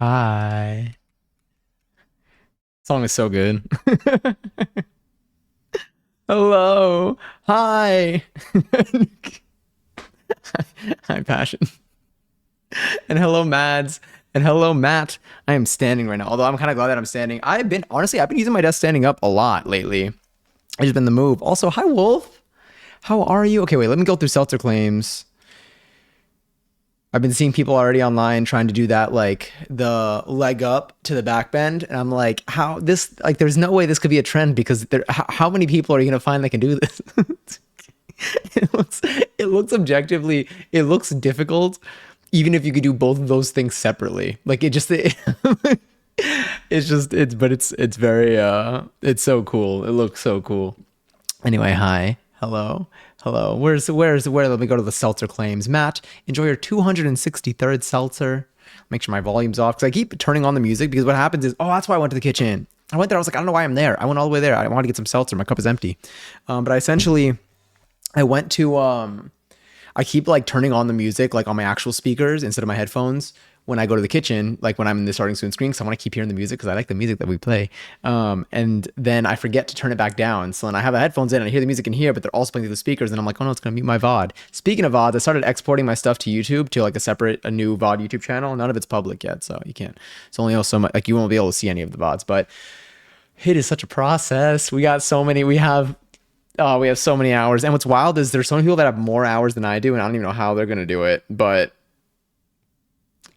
Hi. Song is so good. Hello. Hi. Hi, Passion. And hello, Mads. And hello, Matt. I am standing right now. Although I'm kind of glad that I'm standing. I've been using my desk standing up a lot lately. I just been the move. Also, hi, Wolf. How are you? Okay, wait, let me go through Seltzer claims. I've been seeing people already online trying to do that, like the leg up to the back bend, and I'm like, how this? Like, there's no way this could be a trend because how many people are you gonna find that can do this? it looks, it looks objectively, it looks difficult, even if you could do both of those things separately. Like it's just, it's very, it's so cool. It looks so cool. Anyway, hi. Hello. Hello. Where? Let me go to the seltzer claims. Matt, enjoy your 263rd seltzer. Make sure my volume's off because I keep turning on the music because what happens is, oh, that's why I went to the kitchen. I went there. I was like, I don't know why I'm there. I went all the way there. I wanted to get some seltzer. My cup is empty. But I went to, I keep like turning on the music like on my actual speakers instead of my headphones when I go to the kitchen, like when I'm in the starting soon screen, because I want to keep hearing the music because I like the music that we play. And then I forget to turn it back down. So then I have the headphones in and I hear the music in here, but they're also playing through the speakers. And I'm like, oh no, it's going to mute my VOD. Speaking of VODs, I started exporting my stuff to YouTube to like a new VOD YouTube channel. None of it's public yet, so you can't. It's only so much, like you won't be able to see any of the VODs, but it is such a process. We have so many hours. And what's wild is there's so many people that have more hours than I do, and I don't even know how they're gonna do it. But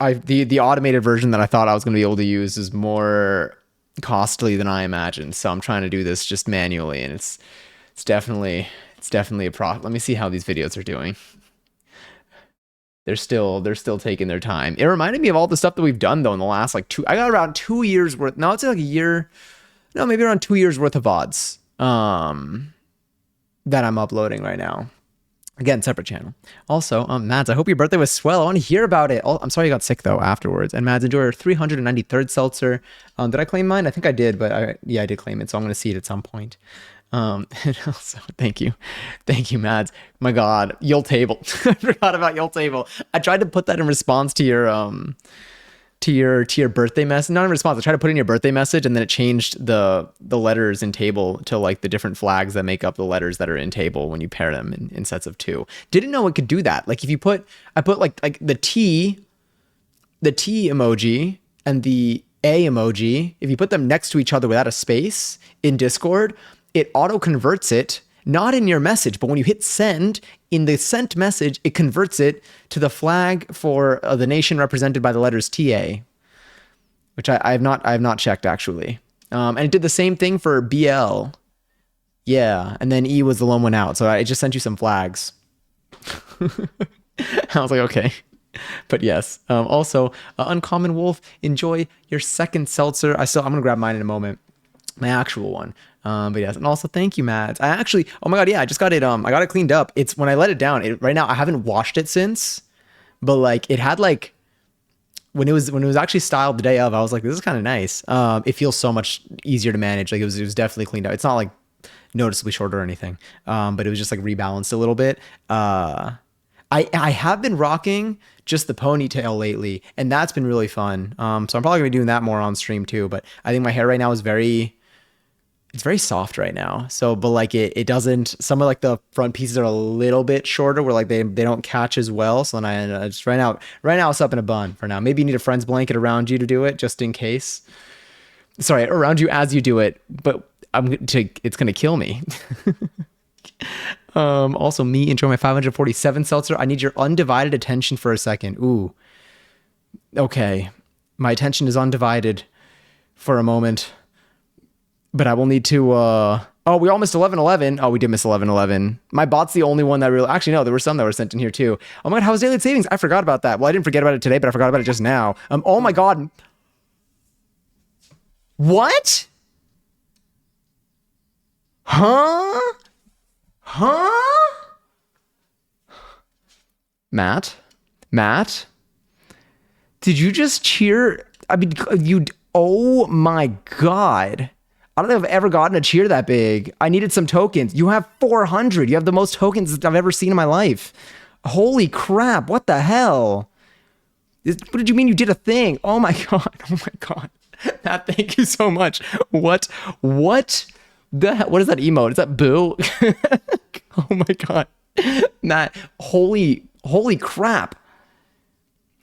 the automated version that I thought I was gonna be able to use is more costly than I imagined. So I'm trying to do this just manually, and it's definitely a pro. Let me see how these videos are doing. They're still taking their time. It reminded me of all the stuff that we've done though in the last like two. I got around 2 years worth. No, it's like a year. No, maybe around 2 years worth of VODs. That I'm uploading right now. Again, separate channel. Also, Mads, I hope your birthday was swell. I want to hear about it. Oh, I'm sorry you got sick though afterwards. And Mads, enjoy your 393rd seltzer. Did I claim mine? I think I did, but I did claim it, so I'm going to see it at some point. And also, thank you, Mads. My God, Yule Table. I forgot about Yule Table. I tried to put that in response to your birthday message, not in response. I tried to put in your birthday message, and then it changed the letters in table to like the different flags that make up the letters that are in table when you pair them in sets of two. Didn't know it could do that. Like if you put, I put like the T emoji and the A emoji. If you put them next to each other without a space in Discord, it auto converts it. Not in your message, but when you hit send, in the sent message, it converts it to the flag for the nation represented by the letters TA, which I have not checked actually. And it did the same thing for BL. Yeah, and then E was the lone one out. So I just sent you some flags. I was like, okay. But yes. Also, Uncommon Wolf, enjoy your second seltzer. I'm gonna grab mine in a moment, my actual one. But yes, and also thank you, Matt. Oh my God, yeah, I just got it. I got it cleaned up. It's when I let it down. Right now, I haven't washed it since, but like it had like when it was actually styled the day of, I was like, this is kind of nice. It feels so much easier to manage. Like it was definitely cleaned up. It's not like noticeably shorter or anything, but it was just like rebalanced a little bit. I have been rocking just the ponytail lately, and that's been really fun. So I'm probably gonna be doing that more on stream too. But I think my hair right now is it's very soft right now. So, but like it doesn't, some of like the front pieces are a little bit shorter where like they don't catch as well. So then I just right now it's up in a bun for now. Maybe you need a friend's blanket around you to do it just in case. Sorry, around you as you do it, but it's going to kill me. Also me enjoy my 547 seltzer. I need your undivided attention for a second. Ooh. Okay. My attention is undivided for a moment. But I will need to oh, we all missed 1111. Oh, we did miss 1111. My bot's the only one that really, actually no, there were some that were sent in here too. Oh my God, how was daylight savings? I forgot about that. Well, I didn't forget about it today, but I forgot about it just now. Oh my God. What? Huh? Huh? Matt? Matt? Did you just cheer? I mean, oh my God. I don't think I've ever gotten a cheer that big. I needed some tokens. You have 400. You have the most tokens I've ever seen in my life. Holy crap. What the hell? What did you mean you did a thing? Oh my god. Oh my god. Matt, thank you so much. What what is that emote? Is that boo? Oh my god. Matt, holy crap.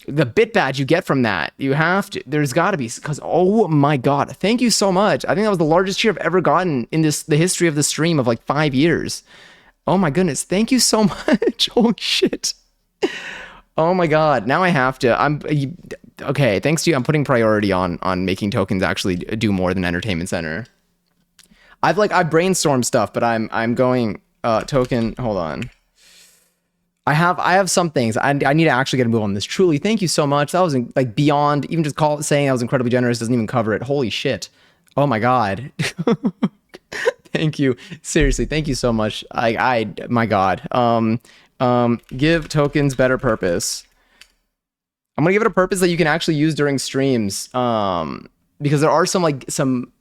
The bit badge you get from that, you have to, there's got to be, because oh my god, thank you so much. I think that was the largest cheer I've ever gotten in the history of the stream of like 5 years. Oh my goodness, thank you so much. Holy shit. Oh my god, now I have to. Okay, thanks to you, I'm putting priority on making tokens actually do more than Entertainment Center. I've brainstormed stuff, but I'm going token, hold on. I have some things. I need to actually get a move on this. Truly, thank you so much. That was like beyond, even just saying I was incredibly generous doesn't even cover it. Holy shit. Oh my god. Thank you. Seriously, thank you so much. My god. Give tokens better purpose. I'm gonna give it a purpose that you can actually use during streams. Because there are some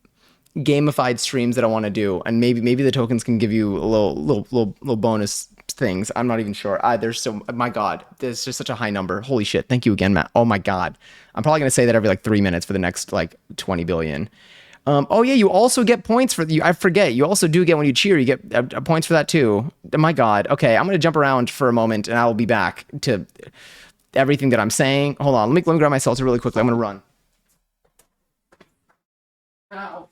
gamified streams that I want to do, and maybe the tokens can give you a little bonus things. I'm not even sure. There's so, my god, there's just such a high number. Holy shit. Thank you again, Matt. Oh my god. I'm probably gonna say that every like 3 minutes for the next like 20 billion. Oh yeah, you also get points for I forget. You also do get when you cheer. You get points for that too. My god. Okay, I'm gonna jump around for a moment, and I will be back to everything that I'm saying. Hold on. Let me grab my seltzer really quickly. I'm gonna run. Ow.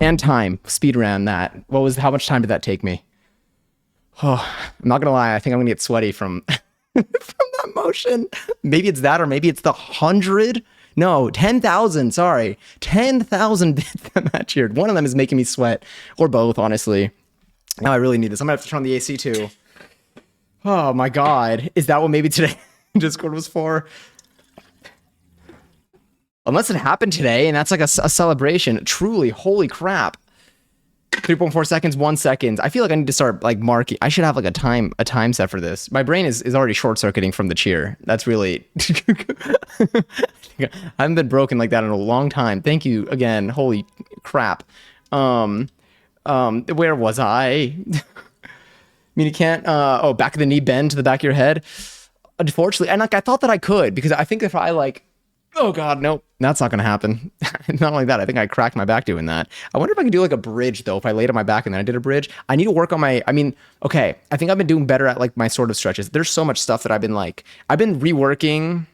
And time. Speed around that. How much time did that take me? Oh, I'm not gonna lie, I think I'm gonna get sweaty from from that motion. Maybe it's that, or maybe it's the 100. No, 10,000. Sorry, 10,000 bits that Matt cheered. One of them is making me sweat, or both, honestly. Now I really need this. I'm gonna have to turn on the AC too. Oh my god, is that what maybe today Discord was for? Unless it happened today, and that's like a celebration. Truly, holy crap. 3.4 seconds, 1 second. I feel like I need to start like marking. I should have like a time set for this. My brain is already short circuiting from the cheer. That's really I haven't been broken like that in a long time. Thank you again. Holy crap. Where was I? I mean, you can't back of the knee bend to the back of your head. Unfortunately, and like I thought that I could, because I think if I like, oh god, nope, that's not gonna happen. Not like that. I think I cracked my back doing that. I wonder if I could do like a bridge though. If I laid on my back and then I did a bridge, I need to work on my. I mean, okay, I think I've been doing better at like my sort of stretches. There's so much stuff that I've been reworking.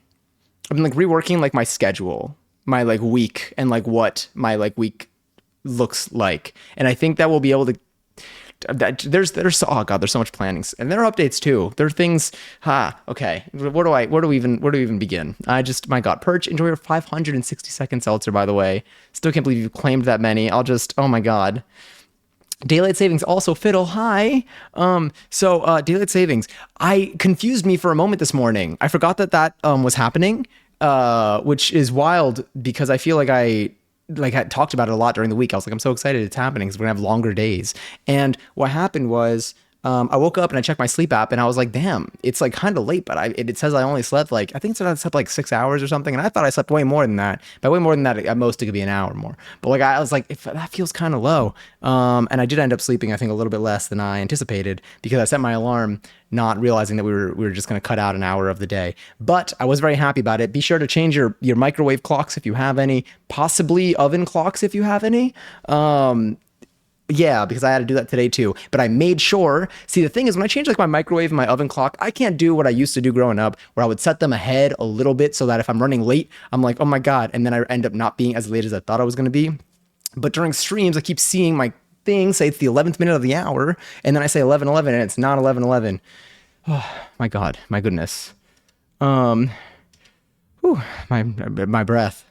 I've been like reworking like my schedule, my like week, and like what my like week looks like, and I think that we'll be able to. There's oh god, there's so much planning, and there are updates too. There are things. Okay, where do we even begin? My god, Perch, enjoy your 560-second seltzer, by the way. Still can't believe you claimed that many. Oh my god. Daylight savings also fiddle. Hi. Daylight savings. I confused me for a moment this morning. I forgot that was happening, which is wild because I feel like I had talked about it a lot during the week. I was like, I'm so excited it's happening because we're gonna have longer days. And what happened was I woke up and I checked my sleep app and I was like, damn, it's like kind of late, but it says I only slept like, I think it said I slept like 6 hours or something. And I thought I slept way more than that. By way more than that, at most it could be an hour more. But like, I was like, that feels kind of low. And I did end up sleeping, I think, a little bit less than I anticipated because I set my alarm not realizing that we were just going to cut out an hour of the day. But I was very happy about it. Be sure to change your microwave clocks if you have any, possibly oven clocks if you have any. Yeah, because I had to do that today too. But I made sure. See, the thing is, when I change like my microwave and my oven clock, I can't do what I used to do growing up, where I would set them ahead a little bit so that if I'm running late, I'm like, oh my god, and then I end up not being as late as I thought I was going to be. But during streams, I keep seeing my thing say it's the 11th minute of the hour, and then I say 11:11, and it's not 11:11. Oh my god, my goodness. My breath.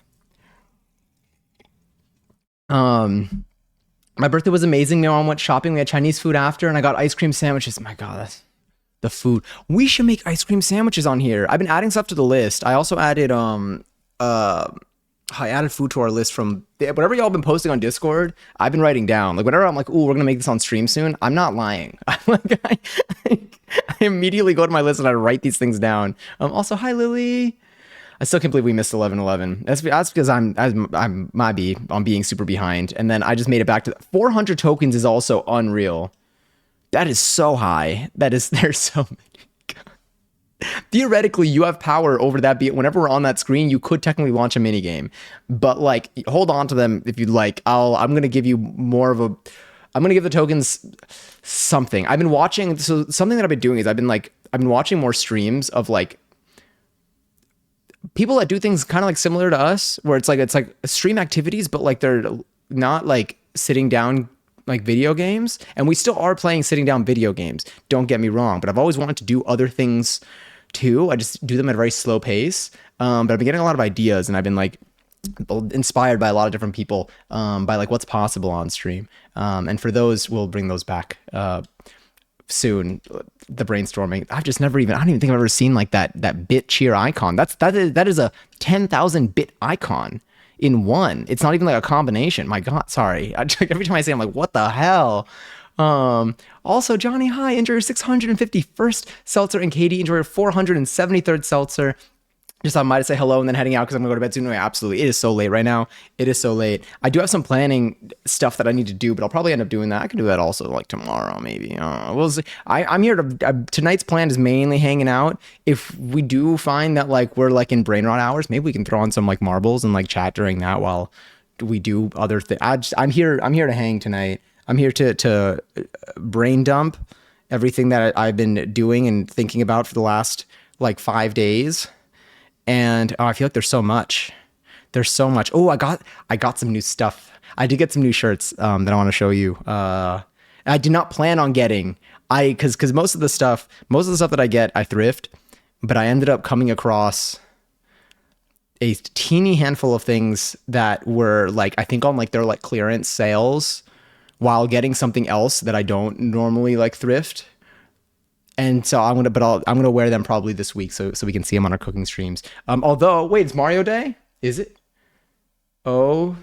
My birthday was amazing. My mom went shopping. We had Chinese food after, and I got ice cream sandwiches. My god, that's the food. We should make ice cream sandwiches on here. I've been adding stuff to the list. I also added I added food to our list from whatever y'all been posting on Discord. I've been writing down. Like whenever I'm like, "Ooh, we're gonna make this on stream soon." I'm not lying. I'm like, I immediately go to my list and I write these things down. Also, hi Lily. I still can't believe we missed 11:11. That's because I'm being super behind, and then I just made it back to 400 tokens is also unreal. That is so high. That is there's so many. Theoretically, you have power over that. Be it whenever we're on that screen, you could technically launch a mini game, but like hold on to them if you'd like. I'm gonna give you more of a. I'm gonna give the tokens something. I've been watching. So something that I've been doing is I've been watching more streams of like people that do things kind of like similar to us, where it's like stream activities, but like they're not like sitting down like video games. And we still are playing sitting down video games. Don't get me wrong, but I've always wanted to do other things too. I just do them at a very slow pace. But I've been getting a lot of ideas, and I've been like inspired by a lot of different people by like what's possible on stream. And for those, we'll bring those back soon. The brainstorming, I don't even think I've ever seen like that bit cheer icon. That is a 10,000 bit icon in one. It's not even like a combination. My god, sorry. Every time I say it, I'm like, what the hell. Also, Johnny, hi, enjoy your 651st seltzer, and Katie, enjoy your 473rd seltzer. Just I might say hello and then heading out because I'm gonna go to bed soon. No, absolutely. It is so late right now. It is so late. I do have some planning stuff that I need to do, but I'll probably end up doing that. I can do that also like tomorrow, maybe. We'll see. I'm here to. Tonight's plan is mainly hanging out. If we do find that like we're like in brain rot hours, maybe we can throw on some like marbles and like chat during that while we do other things. I'm here. I'm here to hang tonight. I'm here to brain dump everything that I've been doing and thinking about for the last like 5 days. And I feel like there's so much. There's so much. Oh, I got some new stuff. I did get some new shirts that I want to show you. I did not plan on getting. Because most of the stuff that I get, I thrift. But I ended up coming across a teeny handful of things that were like, I think on like their like clearance sales, while getting something else that I don't normally like thrift. And so I'm gonna wear them probably this week so we can see them on our cooking streams. Although wait, it's Mario Day? Is it? Oh,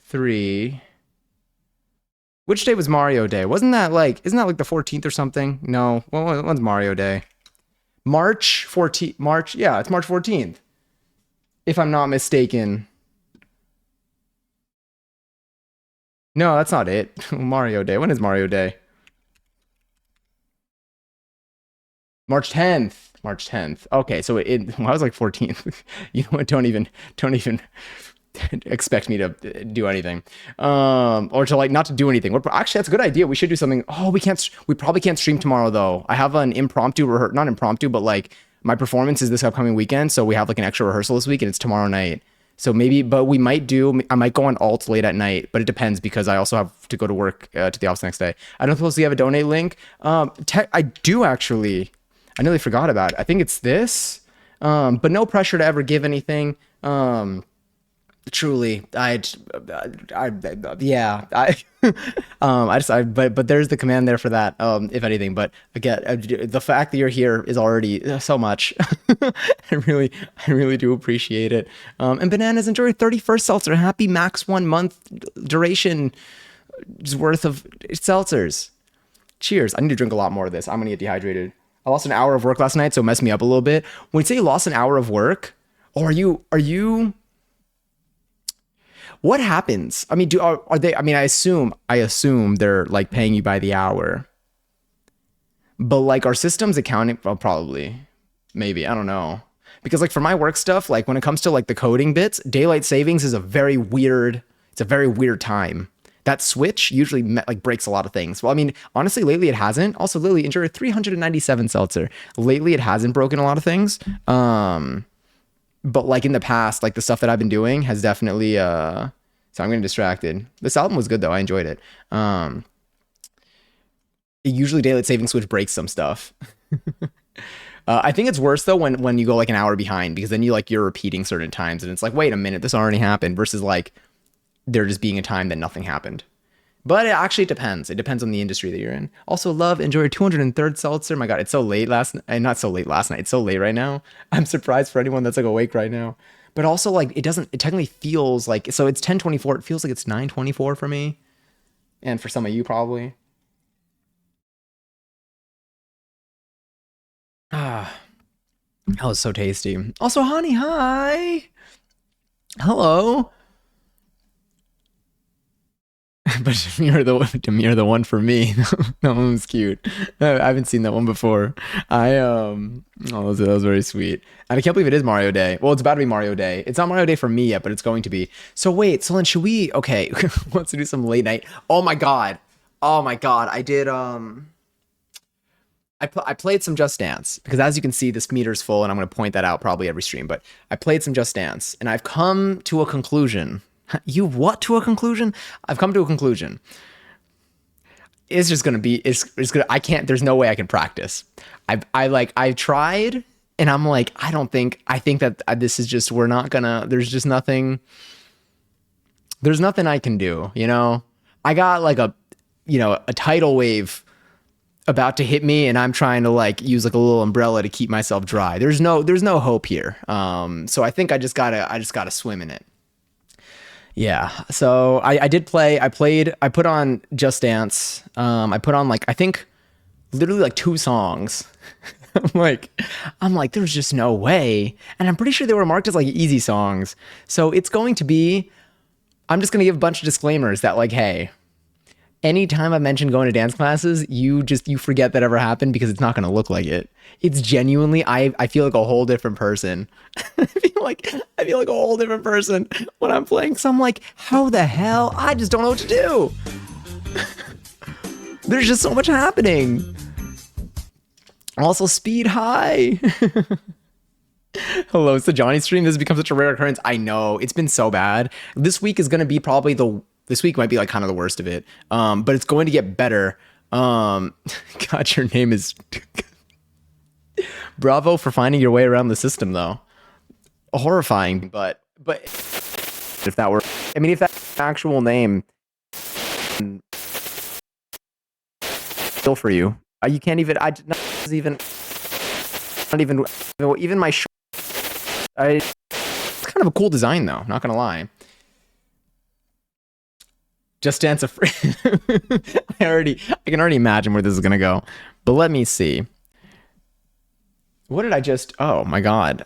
3. Which day was Mario Day? Isn't that like the 14th or something? No. When's Mario Day? March 14th. March, yeah, it's March 14th. If I'm not mistaken. No, that's not it. Mario Day. When is Mario Day? March 10th. March 10th. Okay, so I was like 14th. You know what? Don't even expect me to do anything. Or to like not to do anything. Actually, that's a good idea. We should do something. Oh, we probably can't stream tomorrow though. I have an impromptu not impromptu, but like my performance is this upcoming weekend, so we have like an extra rehearsal this week and it's tomorrow night. So maybe, but I might go on alt late at night, but it depends because I also have to go to work to the office the next day. I don't suppose you have a donate link. I do actually. I nearly forgot about it. I think it's this, but no pressure to ever give anything. Truly, yeah, but there's the command there for that. If anything, but again, the fact that you're here is already so much. I really do appreciate it. And bananas, enjoy your 31st seltzer. Happy max 1 month duration worth of seltzers. Cheers. I need to drink a lot more of this. I'm gonna get dehydrated. I lost an hour of work last night, so it messed me up a little bit. When you say you lost an hour of work, or are you? What happens? I mean, are they? I mean, I assume they're like paying you by the hour. But like, our systems accounting? Well, probably, maybe, I don't know. Because like for my work stuff, like when it comes to like the coding bits, daylight savings is a very weird. It's a very weird time. That switch usually like breaks a lot of things. Well, I mean, honestly, lately it hasn't. Also, Lily, enjoy a 397 seltzer. Lately, it hasn't broken a lot of things. But like in the past, like the stuff that I've been doing has definitely. So I'm getting distracted. This album was good though. I enjoyed it. Usually, daylight saving switch breaks some stuff. I think it's worse though when you go like an hour behind, because then you're repeating certain times and it's like, wait a minute, this already happened, versus like there just being a time that nothing happened. But it actually depends. It depends on the industry that you're in. Also, love, enjoy your 203rd seltzer. My God, it's so late last night. Not so late last night. It's so late right now. I'm surprised for anyone that's like awake right now. but also like it doesn't. It technically feels like so. It's 10:24. It feels like it's 9:24 for me, and for some of you probably. Ah, that was so tasty. Also, honey, hi, hello. But Demir the one for me. That one was cute. I haven't seen that one before. That was very sweet. And I can't believe it is Mario Day. Well, it's about to be Mario Day. It's not Mario Day for me yet, but it's going to be. So wait, so then should we? Okay, let's do some late night. Oh my god, I did. I played some Just Dance because, as you can see, this meter's full, and I'm going to point that out probably every stream. But I played some Just Dance, and I've come to a conclusion. You what to a conclusion? I've come to a conclusion. It's just gonna be. It's gonna. I can't. There's no way I can practice. I've tried, and I'm like, I don't think. I think that this is just. We're not gonna. There's just nothing. There's nothing I can do. You know. I got like a tidal wave about to hit me, and I'm trying to like use like a little umbrella to keep myself dry. There's no hope here. So I think I just gotta swim in it. Yeah. So I did play. I put on Just Dance. I put on like I think literally like two songs. I'm like, there's just no way. And I'm pretty sure they were marked as like easy songs. So it's going to be. I'm just gonna give a bunch of disclaimers that like, hey, anytime I mention going to dance classes, you forget that ever happened because it's not going to look like it. It's genuinely, I feel like a whole different person. I feel like a whole different person when I'm playing. So I'm like, how the hell? I just don't know what to do. There's just so much happening. Also, speed high. Hello, it's the Johnny stream. This has become such a rare occurrence. I know it's been so bad. This week is going to be probably this week might be like kind of the worst of it. But it's going to get better. God, your name is bravo for finding your way around the system though. Horrifying, but if that were, I mean, if that actual name still for you, you can't even, even my, it's kind of a cool design though, not gonna lie. Just Dance a free. I can already imagine where this is gonna go. But let me see. What did I just? Oh my god!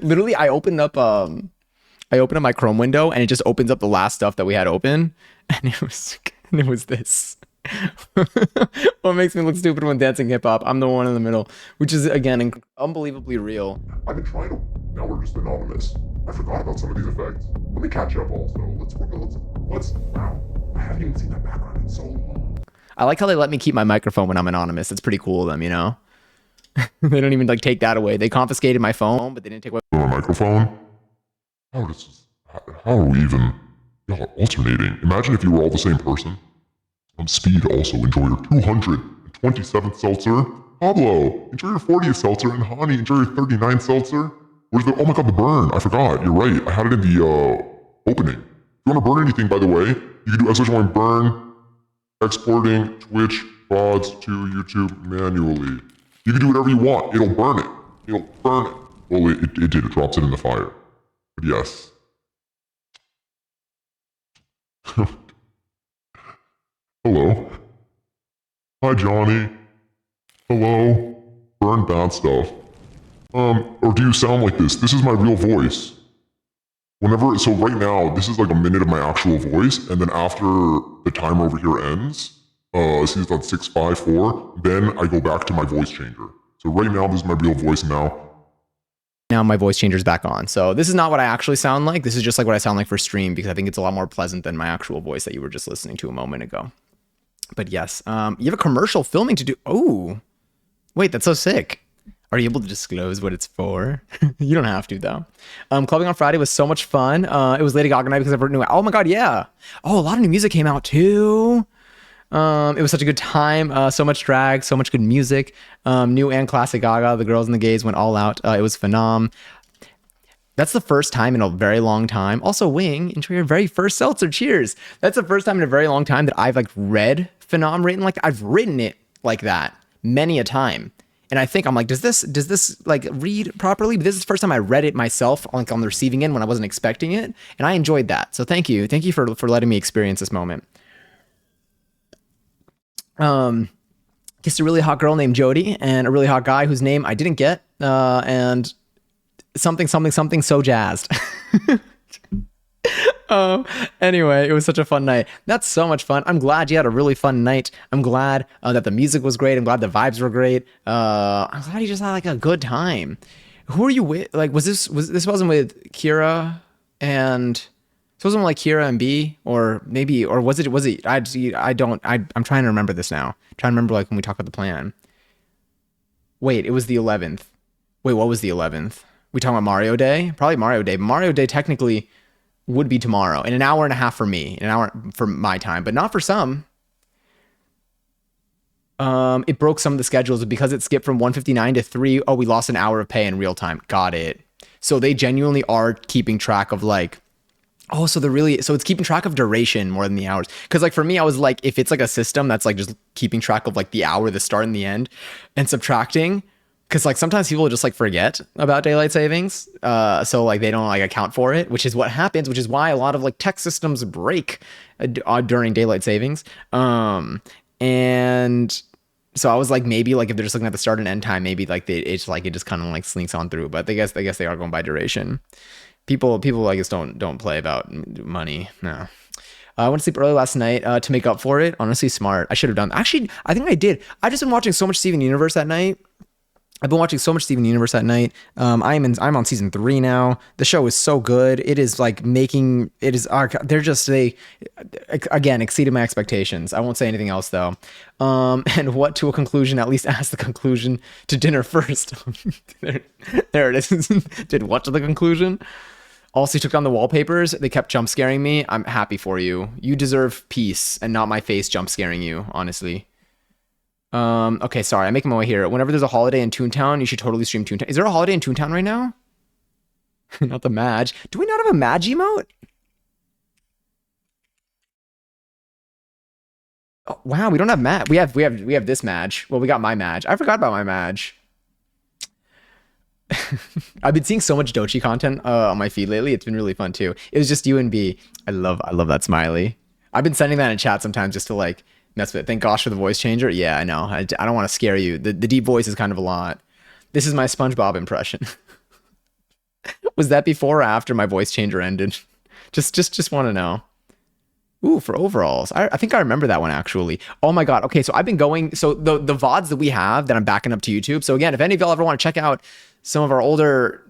Literally, I opened up my Chrome window, and it just opens up the last stuff that we had open, and it was this. What makes me look stupid when dancing hip hop? I'm the one in the middle, which is again unbelievably real. I've been trying to. Now we're just anonymous. I forgot about some of these effects. Let me catch up. Also, let's. Wow. I haven't even seen that background in so long. I like how they let me keep my microphone when I'm anonymous. It's pretty cool of them, you know? They don't even like take that away. They confiscated my phone, but they didn't take away my microphone. How are we even alternating? Imagine if you were all the same person. Speed, also enjoy your 227th seltzer. Pablo, enjoy your 40th seltzer. And Hani, enjoy your 39th seltzer. Where's the, oh my god, the burn. I forgot, you're right. I had it in the opening. If you want to burn anything, by the way, you can do /1 burn, exporting Twitch VODs to YouTube manually. You can do whatever you want. It'll burn it. It'll burn it. Well, it did. It drops it in the fire. But yes. Hello. Hi, Johnny. Hello. Burn bad stuff. Or do you sound like this? This is my real voice. So right now, this is like a minute of my actual voice, and then after the timer over here ends, see it's at 6:54, then I go back to my voice changer. So right now, this is my real voice now. Now my voice changer's back on. So this is not what I actually sound like. This is just like what I sound like for stream, because I think it's a lot more pleasant than my actual voice that you were just listening to a moment ago. But yes, you have a commercial filming to do. Oh, wait, that's so sick. Are you able to disclose what it's for? You don't have to though. Clubbing on Friday was so much fun. It was Lady Gaga night because I've heard new. Oh my god, yeah. Oh, a lot of new music came out too. It was such a good time. So much drag, so much good music. New and classic Gaga. The girls and the gays went all out. It was phenom. That's the first time in a very long time. Also, Wing, enjoy your very first seltzer. Cheers. That's the first time in a very long time that I've like read phenom written like that. I've written it like that many a time. And I think I'm like, does this like read properly? But this is the first time I read it myself, like on the receiving end when I wasn't expecting it, and I enjoyed that. So thank you for letting me experience this moment. Um, Kissed a really hot girl named Jody and a really hot guy whose name I didn't get, and something so jazzed. Anyway, it was such a fun night. That's so much fun. I'm glad you had a really fun night. I'm glad that the music was great. I'm glad the vibes were great. I'm glad you just had like a good time. Who are you with? Like, was this wasn't with Kira and this wasn't like Kira and B, or maybe, or was it? I don't. I'm trying to remember this now. Trying to remember like when we talked about the plan. Wait, it was the 11th. Wait, what was the 11th? We talking about Mario Day? Probably Mario Day. Mario Day technically would be tomorrow, in an hour and a half for me, in an hour for my time, but not for some. It broke some of the schedules because it skipped from 1:59 to 3. Oh, we lost an hour of pay in real time. Got it. So they genuinely are keeping track of like, oh, so it's keeping track of duration more than the hours. Cause like for me, I was like, if it's like a system that's like just keeping track of like the hour, the start and the end and subtracting, because like sometimes people just like forget about daylight savings, so like they don't like account for it, which is what happens, which is why a lot of like tech systems break during daylight savings. And so I was like, maybe like if they're just looking at the start and end time, maybe like it's like it just kind of like slinks on through. But I guess they are going by duration. People I guess don't play about money. No. I went to sleep early last night to make up for it. Honestly, smart. I should have done. Actually, I think I did. I just been watching so much Steven Universe at night. I've been watching so much Steven Universe at night. I'm on season 3 now. The show is so good. It is like making it is. They again exceeded my expectations. I won't say anything else though. And what to a conclusion? At least ask the conclusion to dinner first. there it is. Did what to the conclusion? Also, he took down the wallpapers. They kept jump scaring me. I'm happy for you. You deserve peace and not my face jump scaring you. Honestly. Okay, sorry, I'm making my way here. Whenever there's a holiday in Toontown, you should totally stream Toontown. Is there a holiday in Toontown right now? Not the Madge. Do we not have a Madge emote? Oh, wow, we don't have Madge. We have this Madge. Well, we got my Madge. I forgot about my Madge. I've been seeing so much Dochi content on my feed lately. It's been really fun too. It was just you and B. I love that smiley. I've been sending that in chat sometimes just to like mess with it. Thank gosh for the voice changer. Yeah, I know. I don't want to scare you. The deep voice is kind of a lot. This is my SpongeBob impression. Was that before or after my voice changer ended? Just want to know. Ooh, for overalls. I think I remember that one actually. Oh my God. Okay, so I've been going. So the VODs that we have that I'm backing up to YouTube. So again, if any of y'all ever want to check out some of our older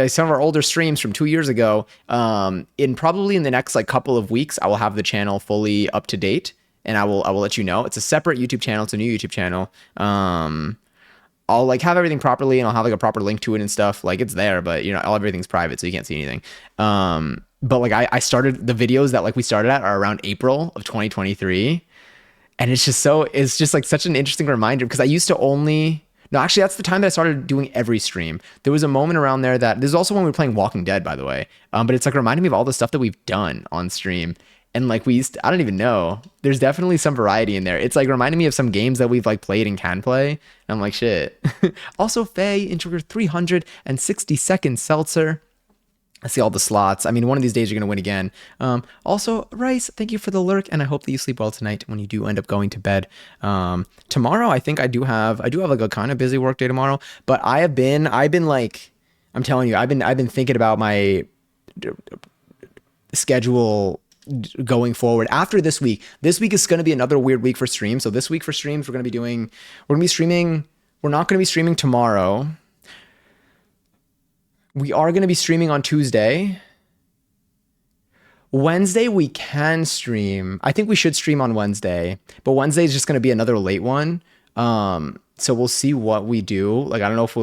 some of our older streams from 2 years ago, in probably in the next like couple of weeks, I will have the channel fully up to date, and I will let you know. It's a separate YouTube channel. It's a new YouTube channel. I'll like have everything properly, and I'll have like a proper link to it and stuff. Like it's there, but you know, everything's private, so you can't see anything. But like I started the videos that like we started at are around April of 2023. And it's just like such an interesting reminder because I used to only, no, actually that's the time that I started doing every stream. There was a moment around there that, this is also when we were playing Walking Dead, by the way. But it's like reminding me of all the stuff that we've done on stream. And like I don't even know. There's definitely some variety in there. It's like reminding me of some games that we've like played and can play. And I'm like, shit. Also, Faye, into your 360-second seltzer. I see all the slots. I mean, one of these days you're going to win again. Also, Rice, thank you for the lurk, and I hope that you sleep well tonight when you do end up going to bed. Tomorrow, I think I do have like a kind of busy work day tomorrow, but I've been like, I'm telling you, I've been thinking about my schedule going forward after this week. This week is going to be another weird week for streams. So this week for streams, we're going to be streaming. We're not going to be streaming tomorrow. We are going to be streaming on Tuesday. Wednesday, we can stream. I think we should stream on Wednesday, but Wednesday is just going to be another late one. So we'll see what we do. Like, I don't know if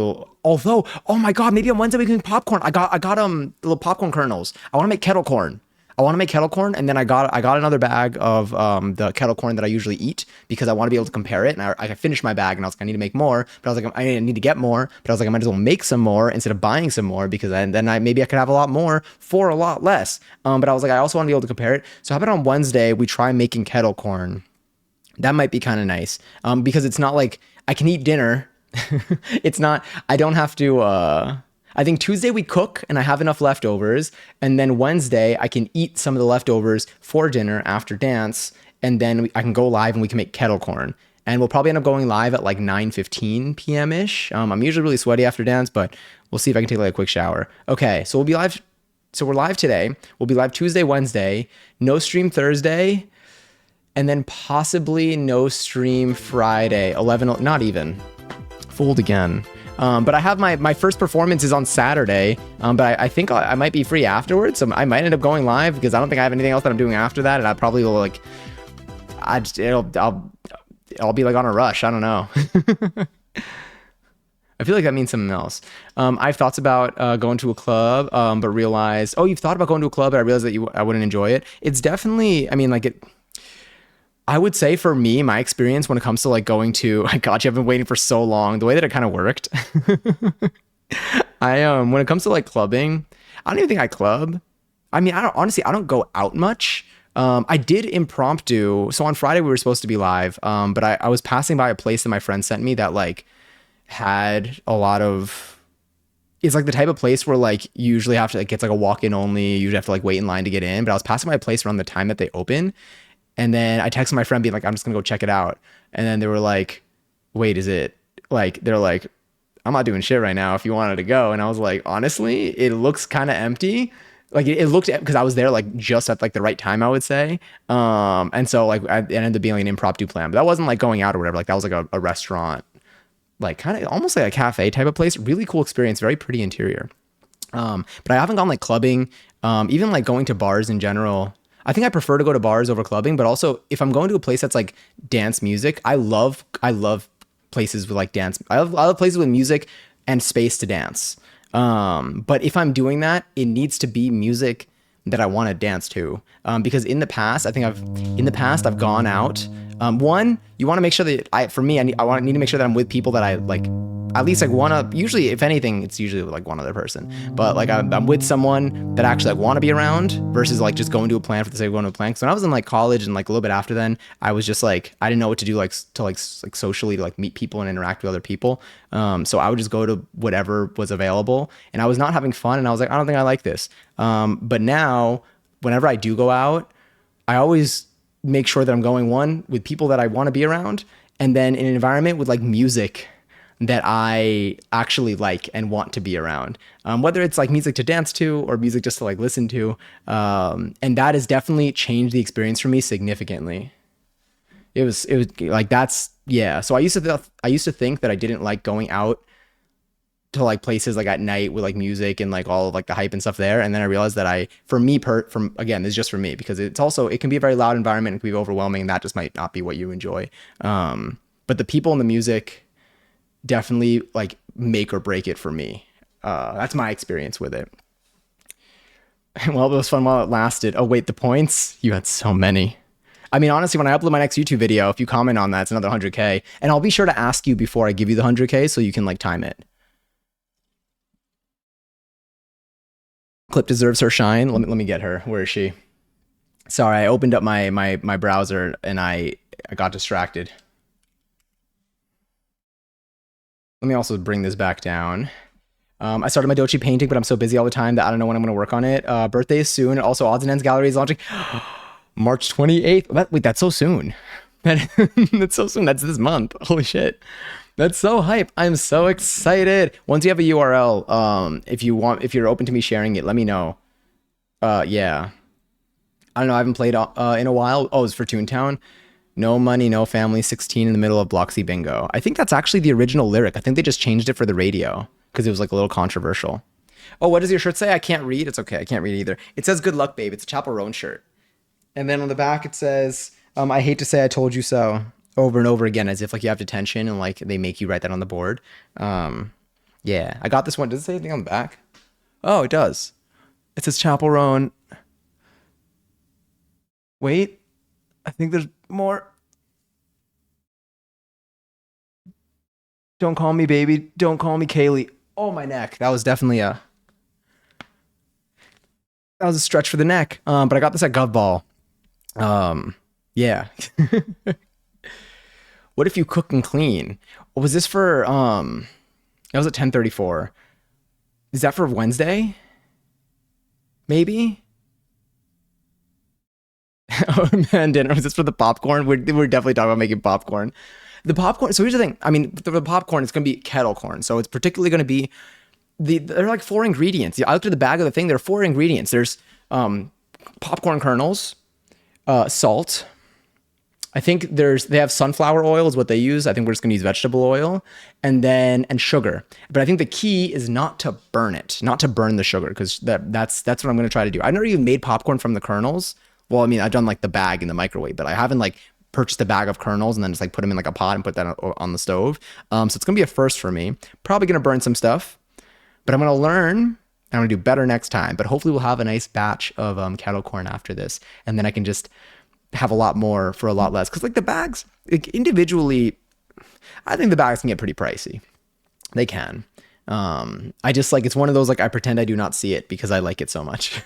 although, oh my God, maybe on Wednesday we can make popcorn. I got the little popcorn kernels. I want to make kettle corn. And then I got another bag of the kettle corn that I usually eat because I want to be able to compare it. And I finished my bag and I was like, I need to make more. But I was like, I need to get more. But I was like, I might as well make some more instead of buying some more because then maybe I could have a lot more for a lot less. But I was like, I also want to be able to compare it. So how about on Wednesday we try making kettle corn? That might be kind of nice because it's not like I can eat dinner It's not, I don't have to, I think Tuesday we cook and I have enough leftovers. And then Wednesday I can eat some of the leftovers for dinner after dance. And then I can go live and we can make kettle corn. And we'll probably end up going live at like 9:15 p.m. ish. I'm usually really sweaty after dance, but we'll see if I can take like a quick shower. Okay, so we'll be live. So we're live today. We'll be live Tuesday, Wednesday. No stream Thursday, and then possibly no stream Friday. 11, not even. Fooled again. But I have my first performance is on Saturday. But I think I might be free afterwards. So I might end up going live because I don't think I have anything else that I'm doing after that. And I probably will like, I'll be like on a rush. I don't know. I feel like that means something else. I have thoughts about going to a club, but realized, oh, you've thought about going to a club, but I realized that I wouldn't enjoy it. It's definitely, I mean, like it. I would say for me, my experience when it comes to like going to, I got you, I've been waiting for so long. The way that it kind of worked, when it comes to like clubbing, I don't even think I club. I mean, I don't go out much. I did impromptu. So on Friday we were supposed to be live, but I was passing by a place that my friend sent me that like had a lot of. It's like the type of place where like you usually have to like it's like a walk-in only. You usually have to like wait in line to get in. But I was passing by a place around the time that they open, and then I texted my friend being like, I'm just gonna go check it out. And then they were like, wait, is it like they're like, I'm not doing shit right now if you wanted to go. And I was like, honestly, it looks kind of empty. Like it looked because I was there like just at like the right time, I would say. And so like it ended up being like an impromptu plan. But that wasn't like going out or whatever. Like that was like a restaurant, like kind of almost like a cafe type of place. Really cool experience, very pretty interior. But I haven't gone like clubbing, even like going to bars in general. I think I prefer to go to bars over clubbing, but also if I'm going to a place that's like dance music, I love places with like dance. I love places with music and space to dance. But if I'm doing that, it needs to be music that I want to dance to. Because in the past, I've gone out. One, you want to make sure that for me, need to make sure that I'm with people that I like, at least like want to, usually, if anything, it's usually like one other person, but like I'm with someone that I actually like want to be around versus like just going to a plan for the sake of going to a plan. Cause when I was in like college and like a little bit after then, I was just like, I didn't know what to do, like to like socially to like meet people and interact with other people. So I would just go to whatever was available and I was not having fun. And I was like, I don't think I like this. But now whenever I do go out, I always make sure that I'm going one with people that I want to be around. And then in an environment with like music that I actually like and want to be around, whether it's like music to dance to or music just to like listen to. And that has definitely changed the experience for me significantly. It was like, that's, yeah. So I used to think that I didn't like going out to like places like at night with like music and like all of like the hype and stuff there. And then I realized that for me, from again, this is just for me because it can be a very loud environment. It can be overwhelming. And that just might not be what you enjoy. But the people and the music definitely like make or break it for me. That's my experience with it. Well, it was fun while it lasted. Oh wait, the points? You had so many. I mean, honestly, when I upload my next YouTube video, if you comment on that, it's another 100K. And I'll be sure to ask you before I give you the 100K so you can like time it. Clip deserves her shine. Let me get her. Where is she? Sorry, I opened up my browser and I got distracted. Let me also bring this back down. I started my Dochi painting, but I'm so busy all the time that I don't know when I'm going to work on it. Birthday is soon. Also, Odds and Ends Gallery is launching March 28th. Wait, that's so soon. That's so soon. That's this month. Holy shit. That's so hype. I'm so excited. Once you have a URL, if you're open to me sharing it, let me know. Yeah. I don't know. I haven't played in a while. Oh, it's for Toontown. No money, no family, 16 in the middle of Bloxy Bingo. I think that's actually the original lyric. I think they just changed it for the radio because it was like a little controversial. Oh, what does your shirt say? I can't read. It's okay. I can't read either. It says good luck, babe. It's a Chapel Roan shirt. And then on the back it says, I hate to say I told you so, over and over again, as if like you have detention and like they make you write that on the board. Yeah, I got this one. Does it say anything on the back? Oh, it does. It says Chapel Roan. Wait, I think there's more. Don't call me baby. Don't call me Kaylee. Oh, my neck. That was definitely that was a stretch for the neck. But I got this at Gov Ball. Yeah. What if you cook and clean? Was this for that was at 10:34. Is that for Wednesday? Maybe? Oh man, dinner. Was this for the popcorn? We're definitely talking about making popcorn. The popcorn. So here's the thing. I mean, the popcorn is going to be kettle corn. So it's particularly going to be they're like four ingredients. Yeah, I looked at the bag of the thing. There are four ingredients. There's popcorn kernels, salt. I think they have sunflower oil is what they use. I think we're just gonna use vegetable oil, and sugar. But I think the key is not to burn it, not to burn the sugar, because that's what I'm gonna try to do. I've never even made popcorn from the kernels. Well, I mean, I've done like the bag in the microwave, but I haven't like purchased a bag of kernels and then just like put them in like a pot and put that on the stove. So it's gonna be a first for me. Probably gonna burn some stuff, but I'm gonna learn. I'm gonna do better next time. But hopefully we'll have a nice batch of kettle corn after this, and then I can just have a lot more for a lot less. Because like the bags, like, individually, I think the bags can get pretty pricey. They can. I just like, it's one of those like I pretend I do not see it because I like it so much.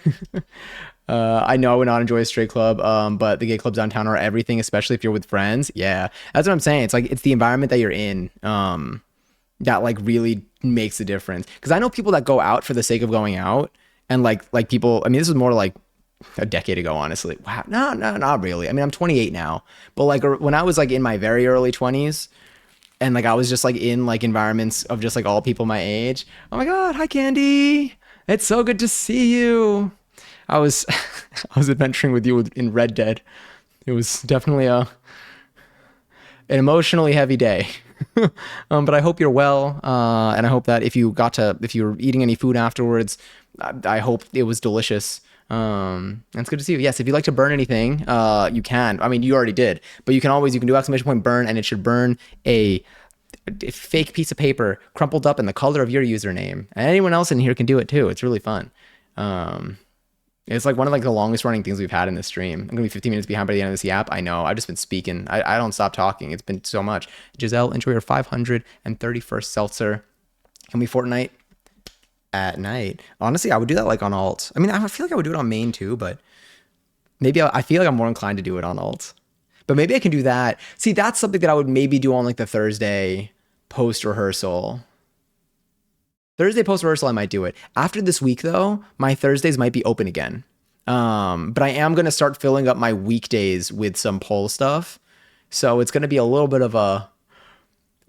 I know I would not enjoy a straight club, but the gay clubs downtown are everything, especially if you're with friends. Yeah, that's what I'm saying. It's like it's the environment that you're in that like really makes a difference. Because I know people that go out for the sake of going out, and like people. I mean, this is more like a decade ago, honestly. Wow, no, not really. I mean, I'm 28 now, but like when I was like in my very early 20s, and like I was just like in like environments of just like all people my age. Oh my God, hi Candy, it's so good to see you. I was I was adventuring with you in Red Dead. It was definitely an emotionally heavy day. But I hope you're well, and I hope that if you're eating any food afterwards, I hope it was delicious. And it's good to see you. Yes, if you'd like to burn anything, you can. I mean, you already did, but you can do exclamation point burn, and it should burn a fake piece of paper crumpled up in the color of your username. And anyone else in here can do it too. It's really fun. It's like one of like the longest running things we've had in this stream. I'm gonna be 15 minutes behind by the end of this yap. I know. I've just been speaking. I don't stop talking. It's been so much. Giselle, enjoy your 531st seltzer. Can we Fortnite at night? Honestly, I would do that like on alt. I mean, I feel like I would do it on main too, but maybe I feel like I'm more inclined to do it on alt. But maybe I can do that. See, that's something that I would maybe do on like the Thursday post rehearsal. Thursday post rehearsal, I might do it. After this week, though, my Thursdays might be open again. But I am gonna start filling up my weekdays with some poll stuff. So it's gonna be a little bit of a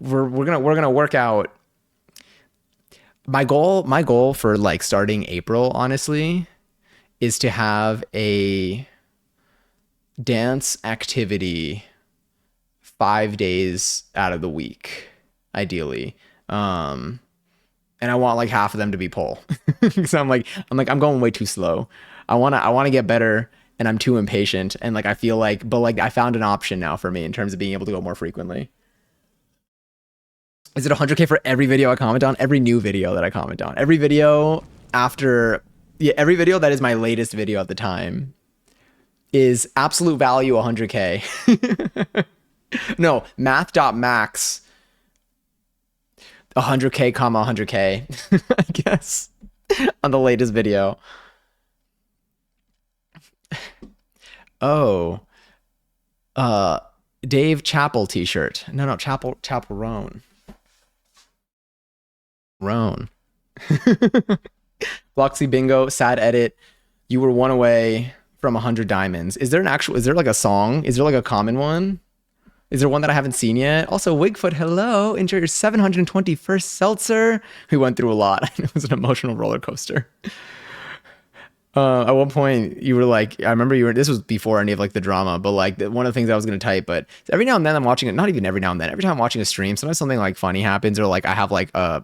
we're gonna work out. My goal for like starting April, honestly, is to have a dance activity 5 days out of the week, ideally. And I want like half of them to be pole. So I'm going way too slow. I wanna get better, and I'm too impatient. And like I feel like, but like I found an option now for me in terms of being able to go more frequently. Is it 100K for every video I comment on? Every new video that I comment on. Every video after, yeah, every video that is my latest video at the time is absolute value 100K. No, math.max 100K, comma 100K, I guess, on the latest video. Oh, uh, Dave Chappell t-shirt. No, Chappell Roan. Roan. Bloxy Bingo, sad edit. You were one away from 100 diamonds. Is there like a song? Is there like a common one? Is there one that I haven't seen yet? Also, Wigfoot, hello. Enjoy your 721st seltzer. We went through a lot. It was an emotional roller coaster. At one point, you were like, I remember this was before any of like the drama, but like one of the things I was going to type, but every now and then I'm watching it, not even every now and then, every time I'm watching a stream, sometimes something like funny happens, or like I have like a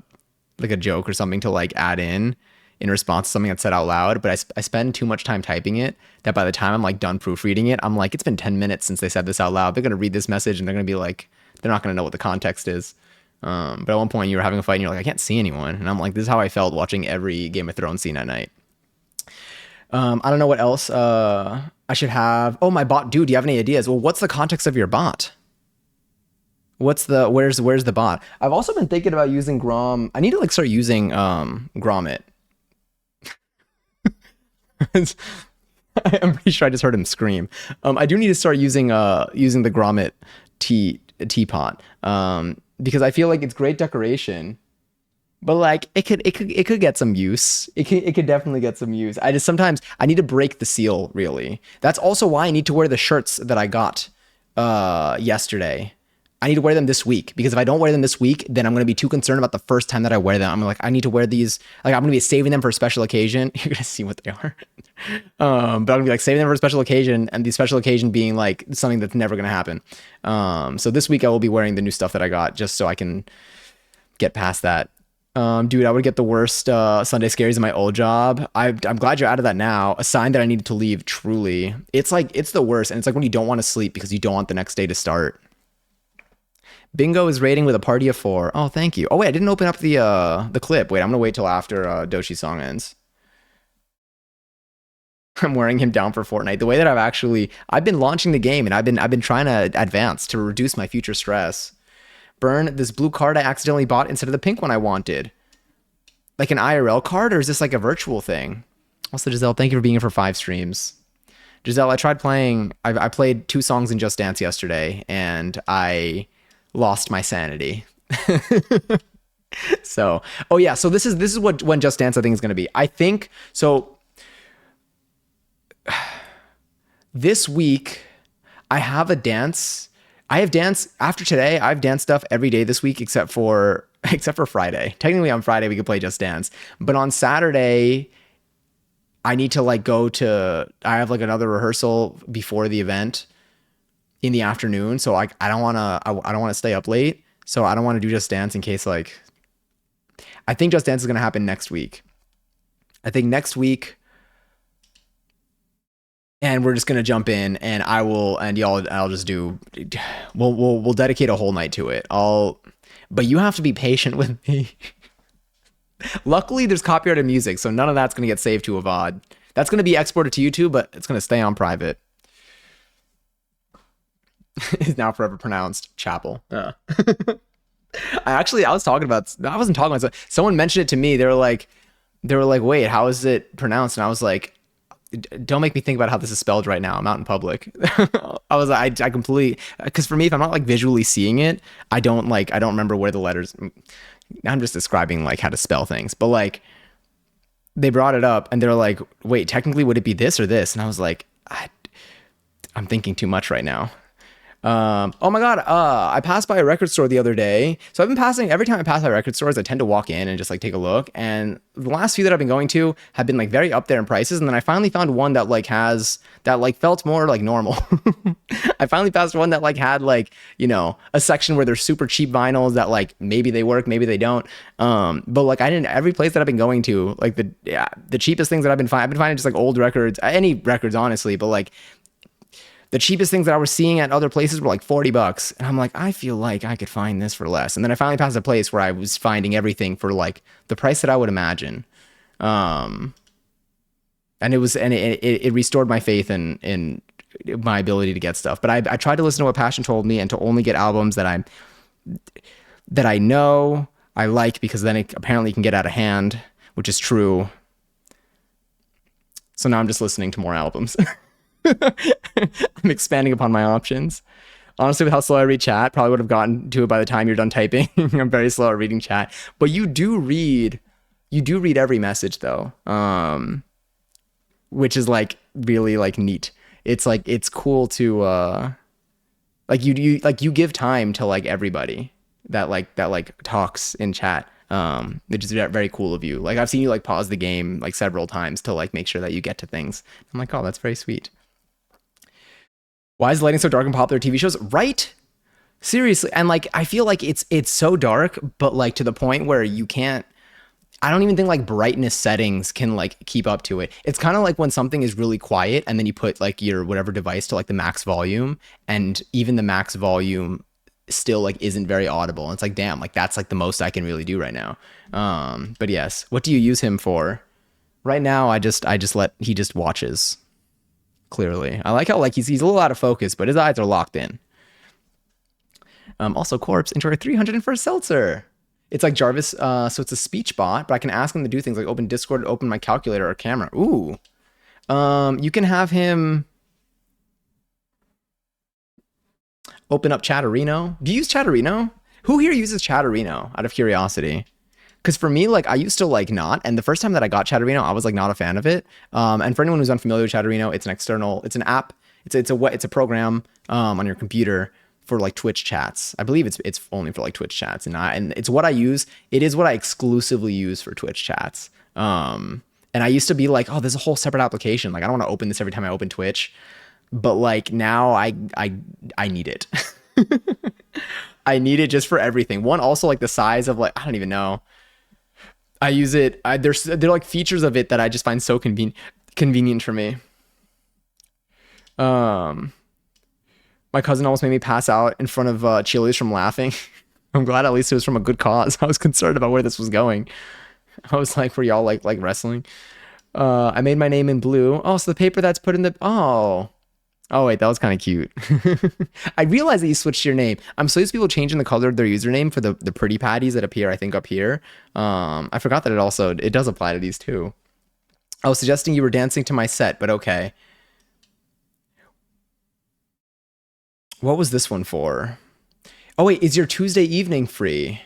joke or something to like add in response to something that's said out loud, but I spend too much time typing it that by the time I'm like done proofreading it, I'm like, it's been 10 minutes since they said this out loud. They're going to read this message and they're going to be like, they're not going to know what the context is. But at one point you were having a fight and you're like, I can't see anyone. And I'm like, this is how I felt watching every Game of Thrones scene at night. I don't know what else I should have. Oh, my bot. Dude, do you have any ideas? Well, what's the context of your bot? Where's the bot? I've also been thinking about using Grom. I need to like start using Gromit. I'm pretty sure I just heard him scream. I do need to start using the Gromit teapot. Because I feel like it's great decoration, but like it could get some use. It could definitely get some use. I just sometimes I need to break the seal, really. That's also why I need to wear the shirts that I got yesterday. I need to wear them this week, because if I don't wear them this week, then I'm going to be too concerned about the first time that I wear them. I'm like, I need to wear these. Like, I'm going to be saving them for a special occasion. You're going to see what they are. But I'm going to be like saving them for a special occasion, and the special occasion being like something that's never going to happen. So this week I will be wearing the new stuff that I got, just so I can get past that. Dude, I would get the worst Sunday scaries in my old job. I'm glad you're out of that now. A sign that I needed to leave, truly. It's like, it's the worst. And it's like when you don't want to sleep because you don't want the next day to start. Bingo is rating with a party of 4. Oh, thank you. Oh, wait, I didn't open up the clip. Wait, I'm going to wait till after Doshi's song ends. I'm wearing him down for Fortnite. The way that I've been launching the game, and I've been trying to advance to reduce my future stress. Burn, this blue card I accidentally bought instead of the pink one I wanted. Like an IRL card, or is this like a virtual thing? Also, Giselle, thank you for being here for 5 streams. Giselle, I tried playing, I played 2 songs in Just Dance yesterday, and I lost my sanity. So, oh yeah, so this is what when Just Dance I think is going to be. I think so. This week I have a dance. I have dance after today. I have dance stuff every day this week except for Friday. Technically on Friday we could play Just Dance, but on Saturday I need to like I have like another rehearsal before the event in the afternoon, so like I don't want to stay up late, so I don't want to do Just Dance in case like I think Just Dance is going to happen next week. I think next week, and we're just going to jump in, and I'll just do we'll dedicate a whole night to it. But you have to be patient with me. Luckily there's copyrighted music, so none of that's going to get saved to a VOD. That's going to be exported to YouTube, but it's going to stay on private. Is now forever pronounced chapel. I wasn't talking about, someone mentioned it to me. They were like, wait, how is it pronounced? And I was like, don't make me think about how this is spelled right now. I'm out in public. I was like, I completely, because for me, if I'm not like visually seeing it, I don't remember where the letters, I'm just describing like how to spell things, but like they brought it up and they're like, wait, technically would it be this or this? And I was like, I'm thinking too much right now. Oh my God. I passed by a record store the other day. So I've been every time I pass by record stores, I tend to walk in and just like take a look. And the last few that I've been going to have been like very up there in prices. And then I finally found one that felt more like normal. I finally passed one that like had like, a section where there's super cheap vinyls that like maybe they work, maybe they don't. But like every place that I've been going to, like the cheapest things that I've been finding just like old records, any records, honestly, but like the cheapest things that I was seeing at other places were like $40. And I'm like, I feel like I could find this for less. And then I finally passed a place where I was finding everything for like the price that I would imagine. And it restored my faith in my ability to get stuff. But I tried to listen to what Passion told me and to only get albums that I know I like, because then it apparently can get out of hand, which is true. So now I'm just listening to more albums. I'm expanding upon my options. Honestly, with how slow I read chat, probably would have gotten to it by the time you're done typing. I'm very slow at reading chat, but you do read every message though, which is like really like neat. It's like, it's cool to like you give time to like everybody that talks in chat. Which is very cool of you. Like I've seen you like pause the game like several times to like make sure that you get to things. I'm like, oh, that's very sweet. Why is lighting so dark in popular TV shows? Right? Seriously. And like, I feel like it's so dark, but like to the point where I don't even think like brightness settings can like keep up to it. It's kind of like when something is really quiet and then you put like your whatever device to like the max volume, and even the max volume still like isn't very audible. And it's like, damn, like that's like the most I can really do right now. But yes, what do you use him for? Right now, he just watches. Clearly, I like how like he's a little out of focus, but his eyes are locked in. Also, Corpse, enjoy 301st seltzer. It's like Jarvis, so it's a speech bot, but I can ask him to do things like open Discord, open my calculator or camera. Ooh, you can have him Open up Chatterino. Do you use Chatterino? Who here uses Chatterino out of curiosity? Because for me, like I used to like not, and the first time that I got Chatterino, I was like not a fan of it. And for anyone who's unfamiliar with Chatterino, it's an external, it's an app, it's a program on your computer for like Twitch chats. I believe it's only for like Twitch chats, and it's what I use. It is what I exclusively use for Twitch chats. And I used to be like, oh, there's a whole separate application. Like I don't want to open this every time I open Twitch, but like now I need it. I need it just for everything. One, also like the size of like I don't even know. I use it. There's like features of it that I just find so convenient for me. My cousin almost made me pass out in front of cheerleaders from laughing. I'm glad at least it was from a good cause. I was concerned about where this was going. I was like, were y'all like wrestling? I made my name in blue. Oh, so the paper that's put in the oh wait, that was kind of cute. I realized that you switched your name. I'm so used to people changing the color of their username for the pretty patties that appear, I think, up here. I forgot that it does apply to these too. I was suggesting you were dancing to my set, but okay. What was this one for? Oh wait, is your Tuesday evening free?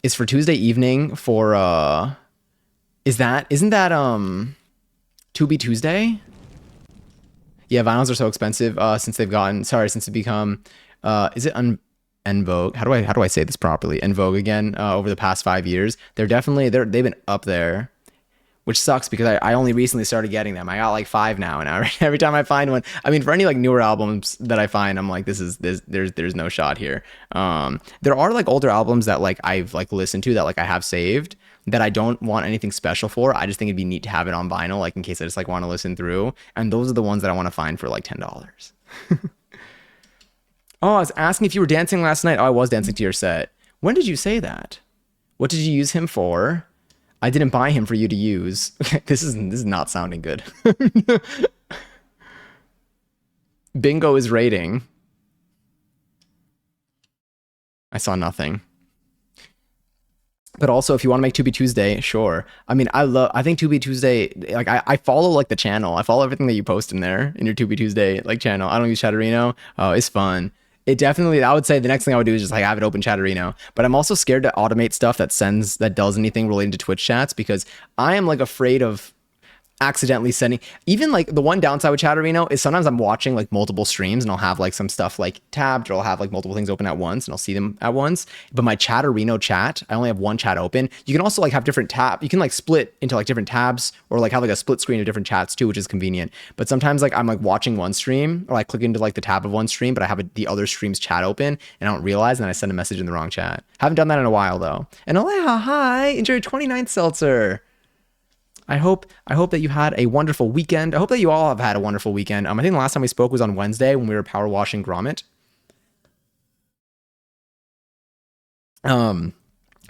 Is for Tuesday evening for isn't that To Be Tuesday? Yeah, vinyls are so expensive since it's become is it en vogue? How do I say this properly? En vogue again over the past 5 years. They've been up there, which sucks because I only recently started getting them. I got like 5 now, and every time I find one, I mean, for any like newer albums that I find, I'm like, there's no shot here. There are like older albums that like I've like listened to that like I have saved that I don't want anything special for. I just think it'd be neat to have it on vinyl, like in case I just like want to listen through. And those are the ones that I want to find for like $10. Oh, I was asking if you were dancing last night. Oh, I was dancing to your set. When did you say that? What did you use him for? I didn't buy him for you to use. This is not sounding good. Bingo is rating. I saw nothing. But also, if you want to make To Be Tuesday, sure. I mean, I think To Be Tuesday, like, I follow, like, the channel. I follow everything that you post in there, in your To Be Tuesday, like, channel. I don't use Chatterino. Oh, it's fun. It definitely, I would say the next thing I would do is just, like, have it open Chatterino. But I'm also scared to automate stuff that does anything related to Twitch chats because I am, like, afraid of accidentally sending, even like the one downside with Chatterino is sometimes I'm watching like multiple streams and I'll have like some stuff like tabbed or I'll have like multiple things open at once and I'll see them at once. But my Chatterino chat, I only have one chat open. You can also like have different tab. You can like split into like different tabs or like have like a split screen of different chats too, which is convenient. But sometimes like I'm like watching one stream or I click into like the tab of one stream, but I have the other stream's chat open and I don't realize and then I send a message in the wrong chat. Haven't done that in a while though. And Aleha, hi, enjoy your 29th seltzer. I hope that you had a wonderful weekend. I hope that you all have had a wonderful weekend. I think the last time we spoke was on Wednesday when we were power washing Grommet. I'm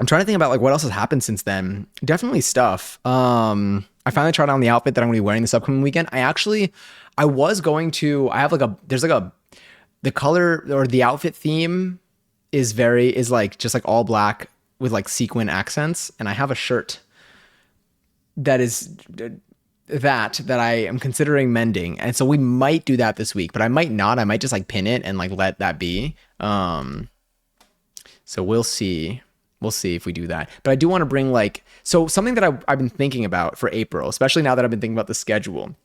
trying to think about like what else has happened since then. Definitely stuff. I finally tried on the outfit that I'm gonna be wearing this upcoming weekend. I have like the color or the outfit theme is like just like all black with like sequin accents, and I have a shirt that I am considering mending. And so we might do that this week, but I might not. I might just like pin it and like let that be. So we'll see. We'll see if we do that. But I do want to bring like, so something that I've been thinking about for April, especially now that I've been thinking about the schedule,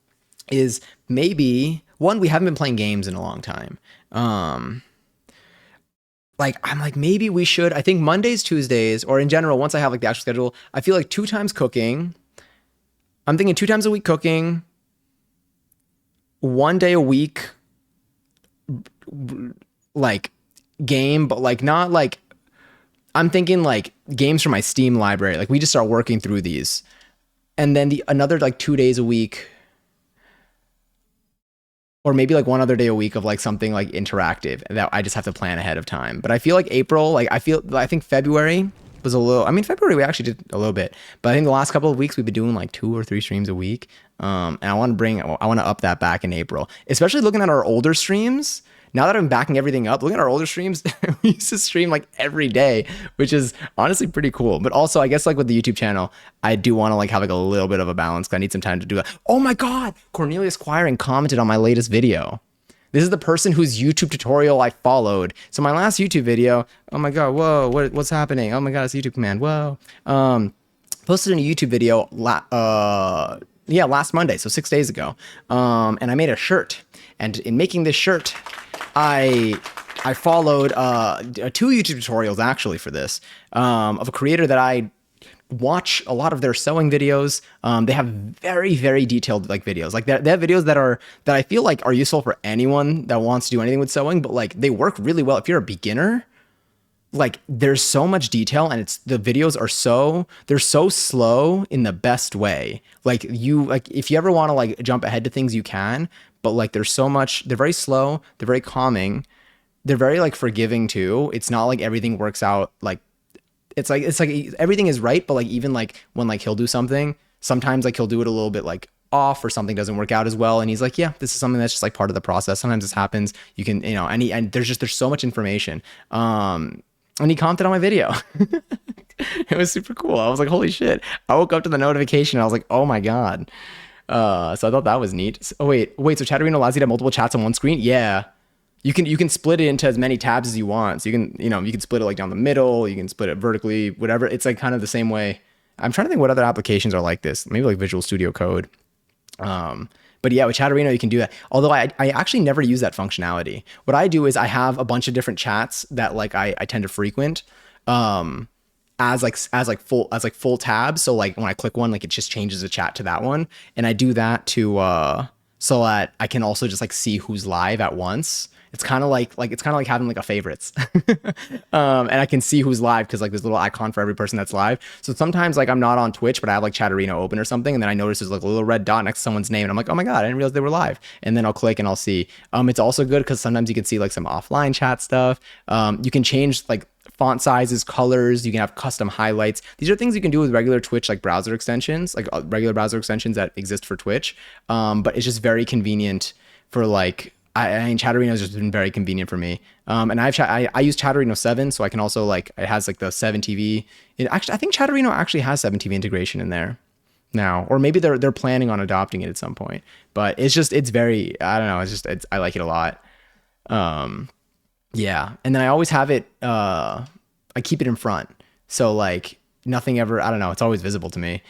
is maybe one, we haven't been playing games in a long time. Like, I'm like, maybe we should, I think Mondays, Tuesdays, or in general, once I have like the actual schedule, I feel like 2 times cooking. I'm thinking 2 times a week cooking, 1 day a week, like game, but like not like, I'm thinking like games from my Steam library. Like we just start working through these. And then another like 2 days a week, or maybe like 1 other day a week of like something like interactive that I just have to plan ahead of time. But I feel like April, like I think February was February we actually did a little bit, but I think the last couple of weeks we've been doing like 2 or 3 streams a week. And I want to up that back in April, especially looking at our older streams. Now that I'm backing everything up, looking at our older streams, we used to stream like every day, which is honestly pretty cool. But also I guess like with the YouTube channel, I do want to like have like a little bit of a balance because I need some time to do that. Oh my God, Cornelius Quiring commented on my latest video. This is the person whose YouTube tutorial I followed. So my last YouTube video, oh my God, whoa, what's happening? Oh my God, it's a YouTube command, whoa. Posted in a YouTube video, last Monday, so 6 days ago. And I made a shirt. And in making this shirt, I followed two YouTube tutorials actually for this, of a creator that I watch a lot of their sewing videos. They have very, very detailed like videos. Like they have videos that I feel like are useful for anyone that wants to do anything with sewing, but like they work really well if you're a beginner. Like there's so much detail, and the videos are they're so slow in the best way. Like if you ever want to like jump ahead to things, you can, but like there's so much, they're very slow, they're very calming, they're very like forgiving too. It's not like everything works out like it's like everything is right, but like even like when like he'll do something, sometimes like he'll do it a little bit like off, or something doesn't work out as well, and he's like, yeah, this is something that's just like part of the process. Sometimes this happens. You can, and there's so much information. And he commented on my video. It was super cool. I was like, holy shit. I woke up to the notification and I was like, oh my God. So I thought that was neat. So, wait, so Chatterino allows you to have multiple chats on one screen? Yeah. You can split it into as many tabs as you want. So you can split it like down the middle, you can split it vertically, whatever. It's like kind of the same way. I'm trying to think what other applications are like this. Maybe like Visual Studio Code. But yeah, with Chatterino, you can do that. Although I actually never use that functionality. What I do is I have a bunch of different chats that like I tend to frequent, as full tabs. So like when I click one, like it just changes the chat to that one. And I do that to, so that I can also just like see who's live at once. It's kind of like having like a favorites. And I can see who's live because like there's a little icon for every person that's live. So sometimes like I'm not on Twitch, but I have like Chatterino open or something, and then I notice there's like a little red dot next to someone's name, and I'm like, oh my God, I didn't realize they were live. And then I'll click and I'll see. It's also good because sometimes you can see like some offline chat stuff. You can change like font sizes, colors. You can have custom highlights. These are things you can do with regular Twitch like browser extensions, like regular browser extensions that exist for Twitch. But it's just very convenient for like. I mean, Chatterino has just been very convenient for me. And I use Chatterino 7, so I can also like, it has like the 7 TV. I think Chatterino actually has 7 TV integration in there now, or maybe they're planning on adopting it at some point. But it's very, I don't know, I like it a lot. Yeah, and then I always have it. I keep it in front, so like nothing ever. I don't know. It's always visible to me.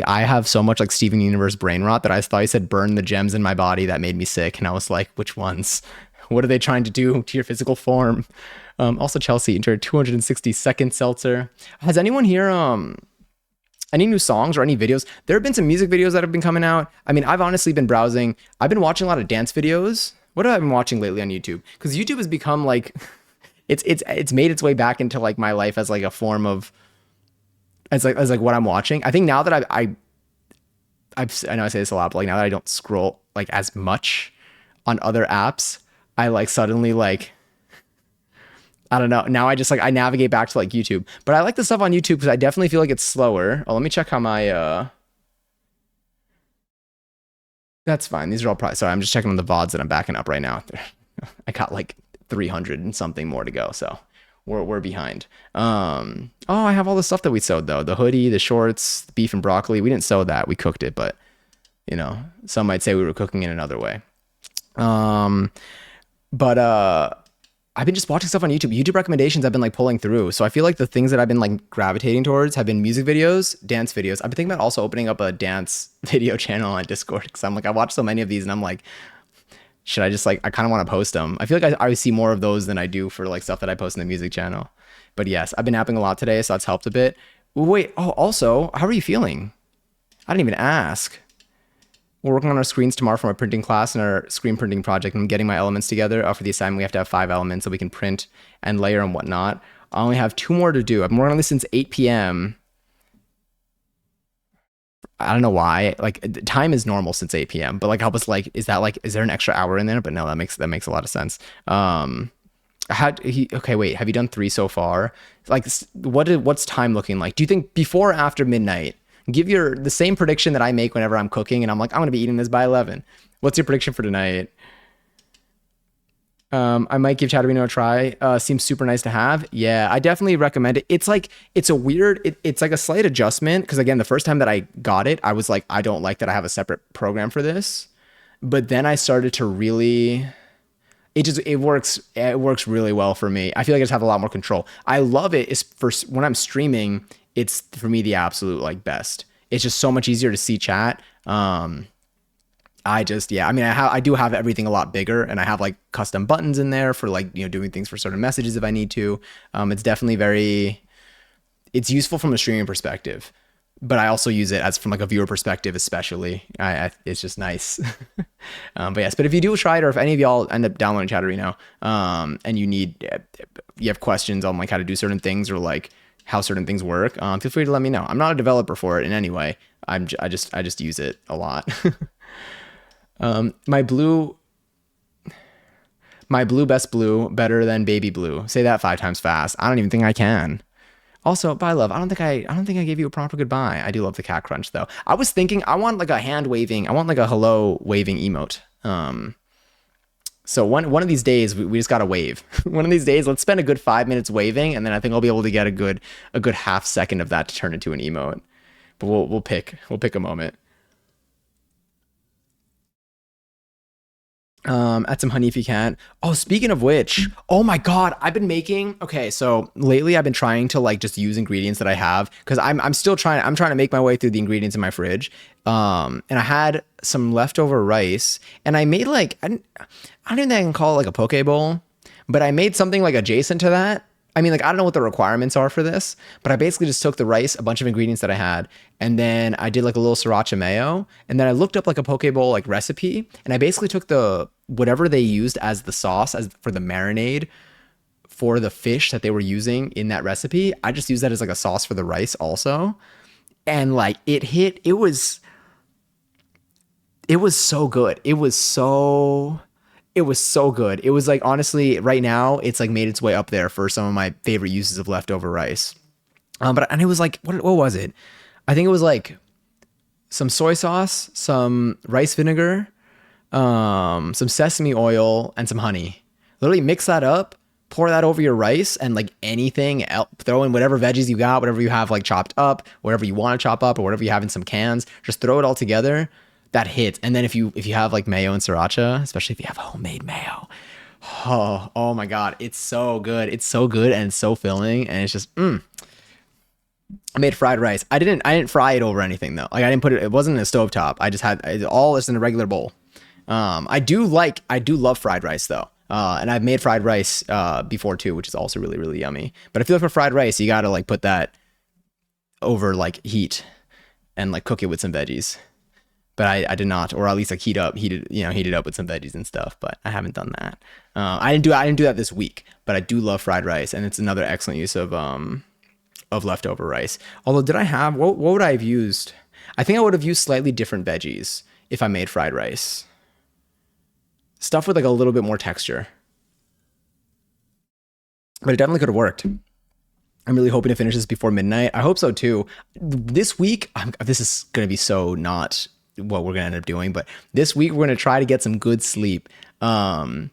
I have so much like Steven Universe brain rot that I thought he said burn the gems in my body that made me sick. And I was like, which ones? What are they trying to do to your physical form? Also Chelsea entered 262nd seltzer. Has anyone here, any new songs or any videos? There have been some music videos that have been coming out. I mean, I've honestly been browsing. I've been watching a lot of dance videos. What have I been watching lately on YouTube? Because YouTube has become like, it's made its way back into like my life as like a form of, as like what I'm watching. I think now that I know I say this a lot, but like now that I don't scroll like as much on other apps, I like suddenly like, I don't know. Now I just like, I navigate back to like YouTube, but I like the stuff on YouTube because I definitely feel like it's slower. Oh, let me check how my, that's fine. These are all probably, sorry, I'm just checking on the VODs that I'm backing up right now. I got like 300 and something more to go. So we're behind. Oh, I have all the stuff that we sewed though. The hoodie, the shorts, the beef and broccoli. We didn't sew that. We cooked it, but you know, some might say we were cooking in another way. But I've been just watching stuff on YouTube. YouTube recommendations I've been like pulling through. So I feel like the things that I've been like gravitating towards have been music videos, dance videos. I've been thinking about also opening up a dance video channel on Discord because I'm like, I watch so many of these and I'm like, should I just like, I kind of want to post them. I feel like I see more of those than I do for like stuff that I post in the music channel. But yes, I've been napping a lot today, so that's helped a bit. Wait, oh, also, how are you feeling? I didn't even ask. We're working on our screens tomorrow for my printing class and our screen printing project. I'm getting my elements together. For the assignment, we have to have 5 elements so we can print and layer and whatnot. I only have 2 more to do. I've been working on this since 8 p.m. I don't know why. Like time is normal since 8 p.m. But like, I was like, is there an extra hour in there? But no, that makes a lot of sense. Okay, wait, have you done 3 so far? Like, what's time looking like? Do you think before or after midnight? Give the same prediction that I make whenever I'm cooking and I'm like, I'm gonna be eating this by 11. What's your prediction for tonight? I might give Chatterino a try. Seems super nice to have. Yeah, I definitely recommend it. It's like it's a weird. It's like a slight adjustment because again, the first time that I got it, I was like, I don't like that I have a separate program for this. But then I started to really. It works really well for me. I feel like I just have a lot more control. I love it. Is for when I'm streaming, it's for me the absolute like best. It's just so much easier to see chat. I just yeah, I mean I do have everything a lot bigger and I have like custom buttons in there for like, doing things for certain messages if I need to. It's definitely it's useful from a streaming perspective, but I also use it as from like a viewer perspective, especially. It's just nice. But yes, but if you do try it, or if any of y'all end up downloading Chatterino, and you have questions on like how to do certain things or like how certain things work, feel free to let me know. I'm not a developer for it in any way. I just use it a lot. My blue, my blue best blue better than baby blue. Say that 5 times fast. I don't even think I can. Also, bye love. I don't think I gave you a proper goodbye. I do love the cat crunch though. I was thinking I want like a hand waving. I want like a hello waving emote. So one of these days we just gotta wave. One of these days, let's spend a good 5 minutes waving, and then I think I'll be able to get a good half second of that to turn into an emote. But we'll pick a moment. Add some honey if you can. Oh, speaking of which, oh my God, I've been making, okay, so lately I've been trying to like just use ingredients that I have because I'm trying to make my way through the ingredients in my fridge. And I had some leftover rice and I made like, I don't even think I can call it like a poke bowl, but I made something like adjacent to that. I mean, like, I don't know what the requirements are for this, but I basically just took the rice, a bunch of ingredients that I had, and then I did like a little sriracha mayo, and then I looked up like a poke bowl like recipe, and I basically took the whatever they used as the sauce as for the marinade for the fish that they were using in that recipe. I just used that as like a sauce for the rice also, and like it was so good. It was so good. It was like honestly, right now, it's like made its way up there for some of my favorite uses of leftover rice. But it was like what was it? I think it was like some soy sauce, some rice vinegar, some sesame oil, and some honey. Literally mix that up, pour that over your rice, and like anything else, throw in whatever veggies you got, whatever you have like chopped up, whatever you want to chop up, or whatever you have in some cans. Just throw it all together. That hits. And then if you have like mayo and sriracha, especially if you have homemade mayo, oh my God, it's so good. It's so good and so filling, and it's just I made fried rice. I didn't fry it over anything though. Like I didn't put it. It wasn't in a stovetop. I just had it all just in a regular bowl. I do love fried rice though. And I've made fried rice before too, which is also really really yummy. But I feel like for fried rice, you gotta like put that over like heat and like cook it with some veggies. But I did not, or at least like heat it up with some veggies and stuff. But I haven't done that. I didn't do that this week. But I do love fried rice, and it's another excellent use of leftover rice. Although, did I have what would I have used? I think I would have used slightly different veggies if I made fried rice. Stuff with like a little bit more texture, but it definitely could have worked. I'm really hoping to finish this before midnight. I hope so too. This week, this is going to be so not what we're going to end up doing, but this week we're going to try to get some good sleep. Maybe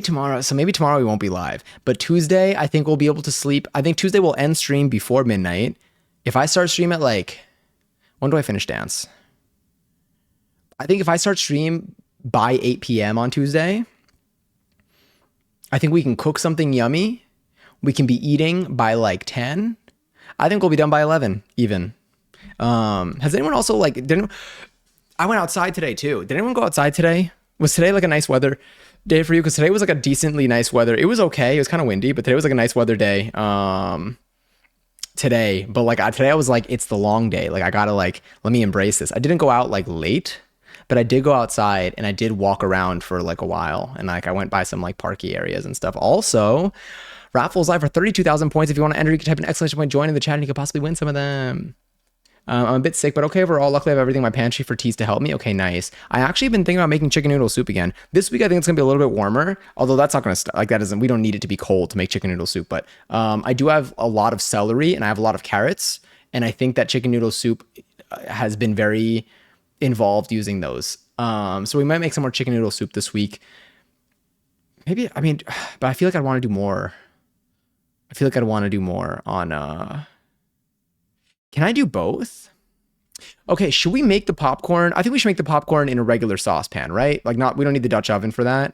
tomorrow. So maybe tomorrow we won't be live, but Tuesday, I think we'll be able to sleep. I think Tuesday we'll end stream before midnight. If I start stream at like, when do I finish dance? I think if I start stream by 8 p.m. on Tuesday, I think we can cook something yummy. We can be eating by like 10. I think we'll be done by 11 even. Has anyone also like, I went outside today too. Did anyone go outside today? Was today like a nice weather day for you? Because today was like a decently nice weather. It was okay. It was kind of windy, but today was like a nice weather day. Today, but like today I was like, it's the long day. Like I gotta like, let me embrace this. I didn't go out like late, but I did go outside and I did walk around for like a while. And like I went by some like parky areas and stuff. Also, raffles live for 32,000 points. If you want to enter, you can type an exclamation point, join in the chat, and you could possibly win some of them. I'm a bit sick, but okay overall. Luckily, I have everything in my pantry for teas to help me. Okay, nice. I actually been thinking about making chicken noodle soup again. This week, I think it's gonna be a little bit warmer. Although that's not gonna like that isn't. We don't need it to be cold to make chicken noodle soup. But I do have a lot of celery and I have a lot of carrots, and I think that chicken noodle soup has been very involved using those. So we might make some more chicken noodle soup this week. maybe, I mean, but I feel like I'd want to do more. I feel like I'd want to do more on, can I do both? Okay, should we make the popcorn? I think we should make the popcorn in a regular saucepan, right? Like not, we don't need the Dutch oven for that.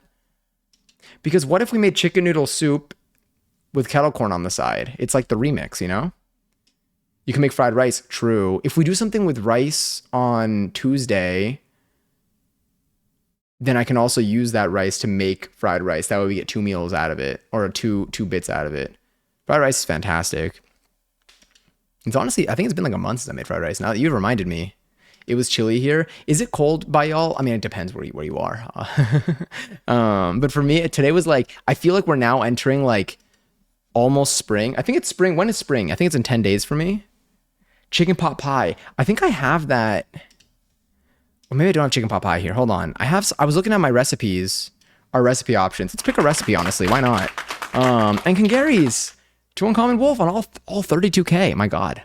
Because what if we made chicken noodle soup with kettle corn on the side? It's like the remix, you know? You can make fried rice. True. If we do something with rice on Tuesday, then I can also use that rice to make fried rice. That way we get two meals out of it, or two bits out of it. Fried rice is fantastic. It's honestly, I think it's been like a month since I made fried rice. Now that you've reminded me, it was chilly here. Is it cold by y'all? I mean, it depends where you are. But for me, today was like, I feel like we're now entering like almost spring. I think it's spring. When is spring? I think it's in 10 days for me. Chicken pot pie. I think I have that. Well, maybe I don't have chicken pot pie here. Hold on. I was looking at my recipes, our recipe options. Let's pick a recipe, honestly. Why not? And Kangary's to Uncommon Wolf on all 32K. My God.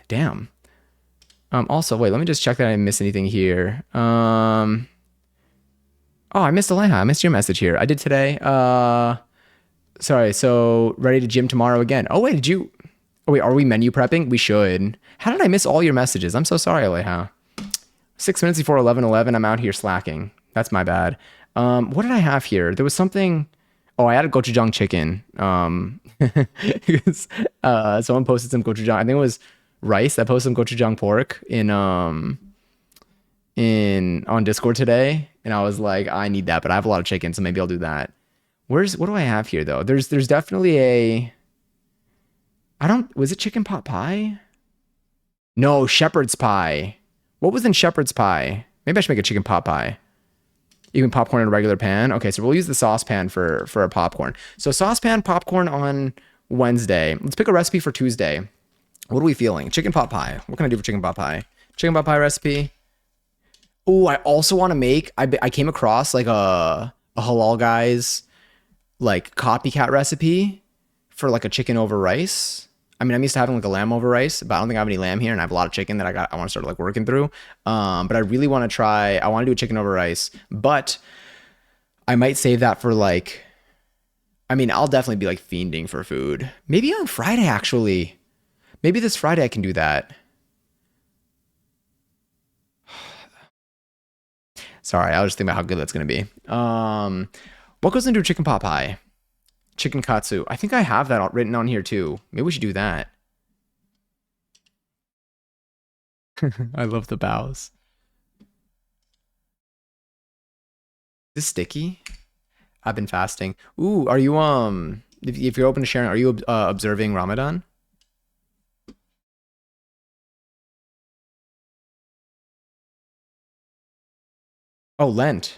Damn. Also, wait, let me just check that I didn't miss anything here. Oh, I missed Aleha. I missed your message here. I did today. Sorry. So ready to gym tomorrow again. Oh, wait, oh, wait, are we menu prepping? We should. How did I miss all your messages? I'm so sorry, Aleha. 6 minutes before 11:11. I'm out here slacking. That's my bad. What did I have here? There was something. Oh, I added gochujang chicken. Because, someone posted some gochujang. I think it was Rice that posted some gochujang pork on Discord today, and I was like, I need that, but I have a lot of chicken, so maybe I'll do that. What do I have here though? There's definitely was it chicken pot pie? No, shepherd's pie. What was in shepherd's pie? Maybe I should make a chicken pot pie. Even popcorn in a regular pan. Okay, so we'll use the saucepan for a popcorn. So saucepan popcorn on Wednesday. Let's pick a recipe for Tuesday. What are we feeling? Chicken pot pie. What can I do for chicken pot pie? Chicken pot pie recipe. Oh, I also want to make. I came across like a halal guy's like copycat recipe for like a chicken over rice. I mean, I'm used to having like a lamb over rice, but I don't think I have any lamb here, and I have a lot of chicken that I want to start like working through. But I really want to try. I want to do a chicken over rice, but I might save that for like. I mean, I'll definitely be like fiending for food. Maybe on Friday actually. Maybe this Friday I can do that. Sorry, I was just thinking about how good that's gonna be. What goes into a chicken pot pie? Chicken katsu. I think I have that written on here too. Maybe we should do that. I love the bows. Is this sticky? I've been fasting. Ooh, are you if you're open to sharing, are you observing Ramadan? Oh, Lent.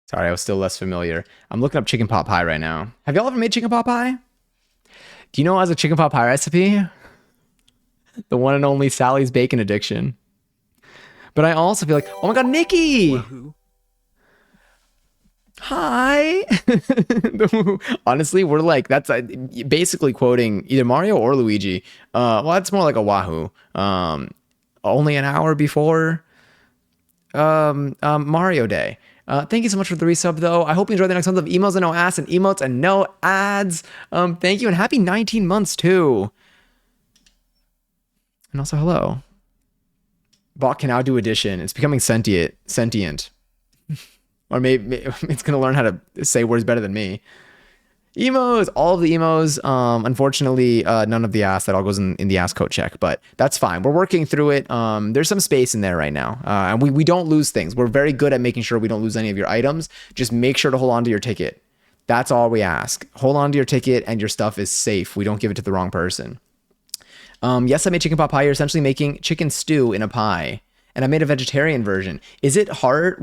Sorry, I was still less familiar. I'm looking up chicken pot pie right now. Have y'all ever made chicken pot pie? Do you know as a chicken pot pie recipe? The one and only Sally's bacon addiction. But I also feel like, oh my God, Nikki! Wahoo. Hi. Honestly, we're like, that's basically quoting either Mario or Luigi. Well, that's more like a Wahoo. Only an hour before Mario Day. Thank you so much for the resub, though. I hope you enjoyed the next month of emails and no ass and emotes and no ads. Thank you and happy 19 months too. And also hello. Bot can now do addition. It's becoming sentient. Or maybe it's gonna learn how to say words better than me. Emos, all of the emos. Unfortunately, none of the ass. That all goes in the ass coat check, but that's fine. We're working through it. There's some space in there right now, and we don't lose things. We're very good at making sure we don't lose any of your items. Just make sure to hold on to your ticket. That's all we ask. Hold on to your ticket, and your stuff is safe. We don't give it to the wrong person. Yes, I made chicken pot pie. You're essentially making chicken stew in a pie. And I made a vegetarian version. Is it hard?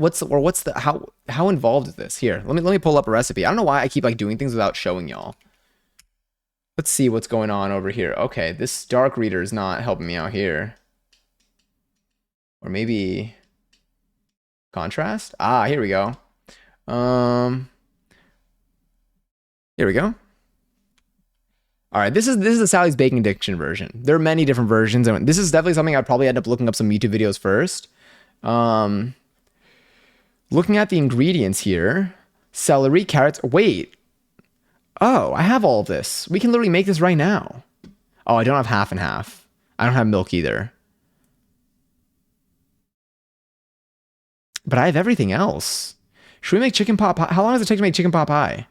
How involved is this? Here, let me pull up a recipe. I don't know why I keep like doing things without showing y'all. Let's see what's going on over here. Okay, this dark reader is not helping me out here. Or maybe contrast? Ah, here we go. Here we go. All right, this is the Sally's Baking Addiction version. There are many different versions, and this is definitely something I'd probably end up looking up some YouTube videos first. Looking at the ingredients here, celery, carrots. Wait. Oh, I have all of this. We can literally make this right now. Oh, I don't have half and half. I don't have milk either. But I have everything else. Should we make chicken pot pie? How long does it take to make chicken pot pie?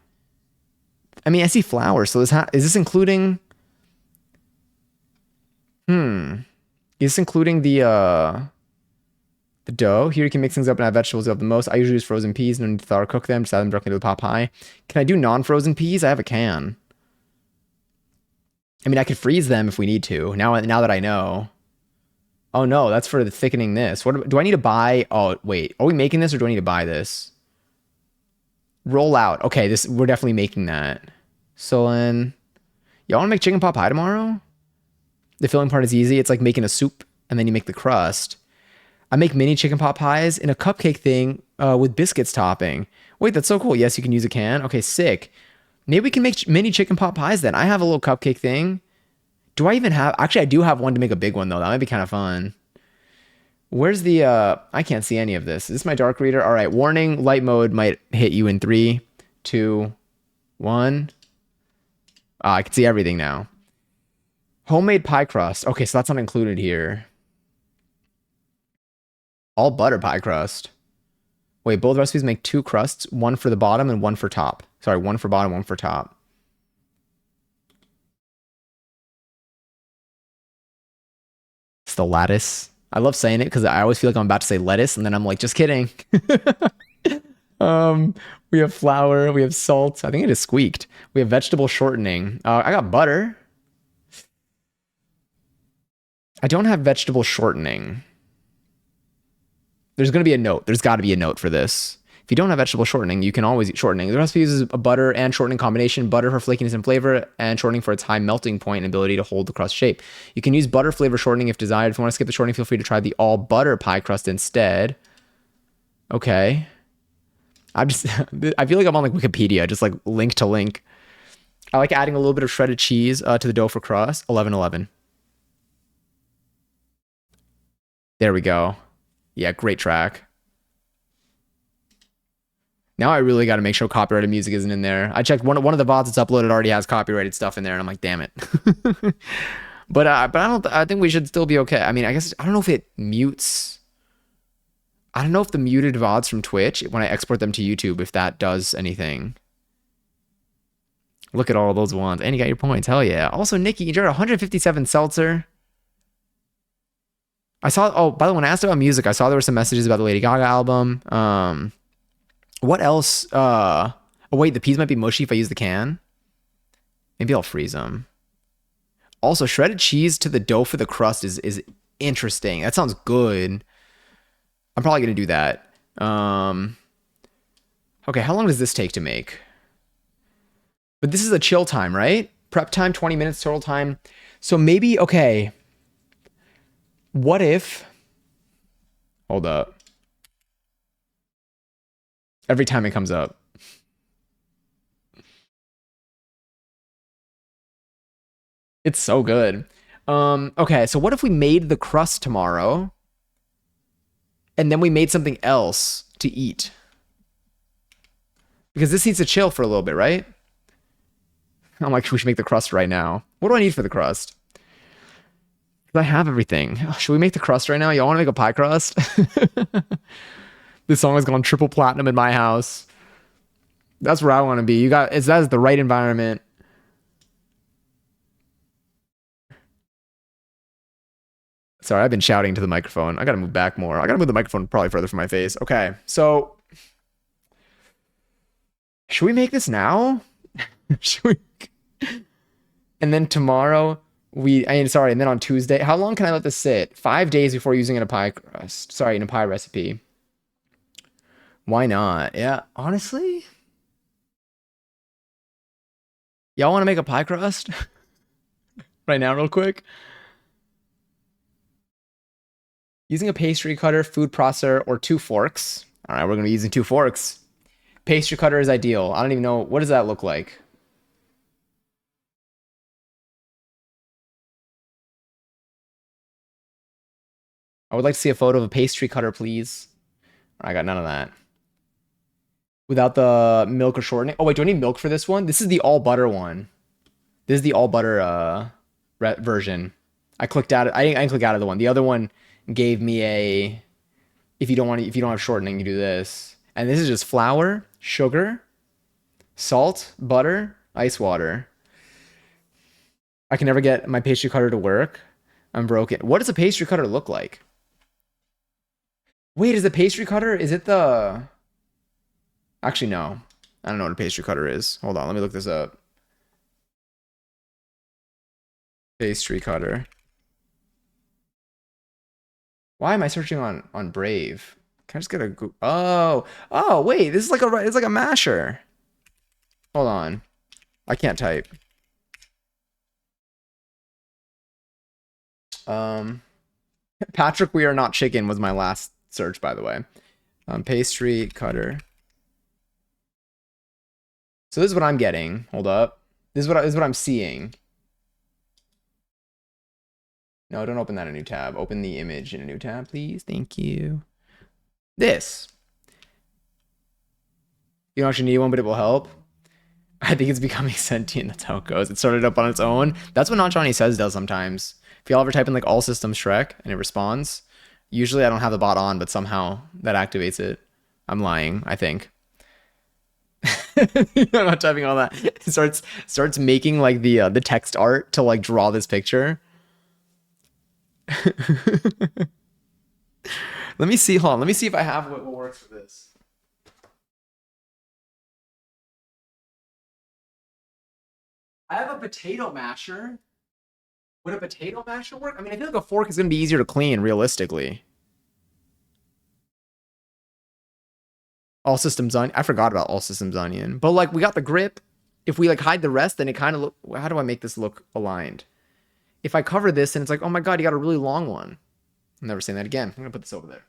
I mean, I see flour, so is this including... Is this including the dough? Here you can mix things up and add vegetables you love the most. I usually use frozen peas. No need to thaw or cook them. Just add them directly to the pot pie. Can I do non-frozen peas? I have a can. I mean, I could freeze them if we need to. Now that I know. Oh no, that's for the thickening this. What do I need to buy? Oh, wait. Are we making this or do I need to buy this? Roll out. Okay, we're definitely making that. So then, y'all want to make chicken pot pie tomorrow? The filling part is easy. It's like making a soup and then you make the crust. I make mini chicken pot pies in a cupcake thing with biscuits topping. Wait, that's so cool. Yes, you can use a can. Okay, sick. Maybe we can make mini chicken pot pies then. I have a little cupcake thing. Do I even have... Actually, I do have one to make a big one, though. That might be kind of fun. Where's the... I can't see any of this. Is this my dark reader? All right, warning. Light mode might hit you in 3, 2, 1. I can see everything now. Homemade pie crust. Okay, so that's not included here. All butter pie crust. Wait, both recipes make 2 crusts, one for the bottom and one for top. Sorry, one for bottom, one for top. It's the lattice. I love saying it because I always feel like I'm about to say lettuce, and then I'm like, just kidding. We have flour, we have salt. I think it just squeaked. We have vegetable shortening. I got butter. I don't have vegetable shortening. There's going to be a note. There's got to be a note for this. If you don't have vegetable shortening, you can always use shortening. The recipe uses a butter and shortening combination, butter for flakiness and flavor, and shortening for its high melting point and ability to hold the crust shape. You can use butter flavor shortening if desired. If you want to skip the shortening, feel free to try the all butter pie crust instead. Okay. I feel like I'm on like Wikipedia, just like link to link. I like adding a little bit of shredded cheese to the dough for crust. 11:11. There we go. Yeah, great track. Now I really got to make sure copyrighted music isn't in there. I checked one of the VODs that's uploaded already has copyrighted stuff in there, and I'm like, damn it. But I think we should still be okay. I mean, I guess I don't know if it mutes. I don't know if the muted VODs from Twitch, when I export them to YouTube, if that does anything. Look at all those ones. And you got your points. Hell yeah. Also, Nikki, you enjoyed 157 seltzer. I saw, oh, by the way, when I asked about music, I saw there were some messages about the Lady Gaga album. What else? Oh, wait, the peas might be mushy if I use the can. Maybe I'll freeze them. Also, shredded cheese to the dough for the crust is interesting. That sounds good. I'm probably going to do that. Okay, how long does this take to make? But this is a chill time, right? Prep time, 20 minutes total time. So maybe, okay. What if... Hold up. Every time it comes up. It's so good. Okay, so what if we made the crust tomorrow and then we made something else to eat? Because this needs to chill for a little bit, right? I'm like, we should make the crust right now. What do I need for the crust? I have everything. Should we make the crust right now? Y'all want to make a pie crust? This song has gone triple platinum in my house. That's where I want to be. That is the right environment. Sorry, I've been shouting to the microphone. I gotta move back more. I gotta move the microphone probably further from my face. Okay, so should we make this now? Should we? And then tomorrow and then on Tuesday, how long can I let this sit? 5 days before using it in a pie crust. Sorry, in a pie recipe. Why not? Yeah, honestly, y'all want to make a pie crust right now, real quick? Using a pastry cutter, food processor, or 2 forks. All right, we're gonna be using 2 forks. Pastry cutter is ideal. I don't even know, what does that look like? I would like to see a photo of a pastry cutter, please. I got none of that. without the milk or shortening. Oh wait, do I need milk for this one? This is the all butter one. This is the all butter version. I clicked out. I didn't click out of the one. The other one gave me a if you don't have shortening, you do this. And this is just flour, sugar, salt, butter, ice water. I can never get my pastry cutter to work. I'm broken. What does a pastry cutter look like? Wait, is the pastry cutter? Is it the? Actually, no. I don't know what a pastry cutter is. Hold on, let me look this up. Pastry cutter. Why am I searching on Brave? Can I just get a oh wait, this is like it's like a masher. Hold on. I can't type. Um Patrick, we are not chicken was my last search, by the way. Pastry cutter. So this is what I'm getting. Hold up. This is what I'm seeing. No, don't open that in a new tab. Open the image in a new tab, please. Thank you. This. You don't actually need one, but it will help. I think it's becoming sentient. That's how it goes. It started up on its own. That's what Not Johnny Says does sometimes. If y'all ever type in like all systems Shrek and it responds, usually I don't have the bot on, but somehow that activates it. I'm lying, I think. I'm not typing all that. It starts making like the text art to like draw this picture. Let me see. Hold on. Let me see if I have what works for this. I have a potato masher. Would a potato masher work? I mean, I feel like a fork is going to be easier to clean, realistically. All systems on. I forgot about all systems onion. But like, we got the grip. If we like hide the rest, then it kind of look. How do I make this look aligned? If I cover this and it's like, oh my god, you got a really long one. I'm never saying that again. I'm gonna put this over there.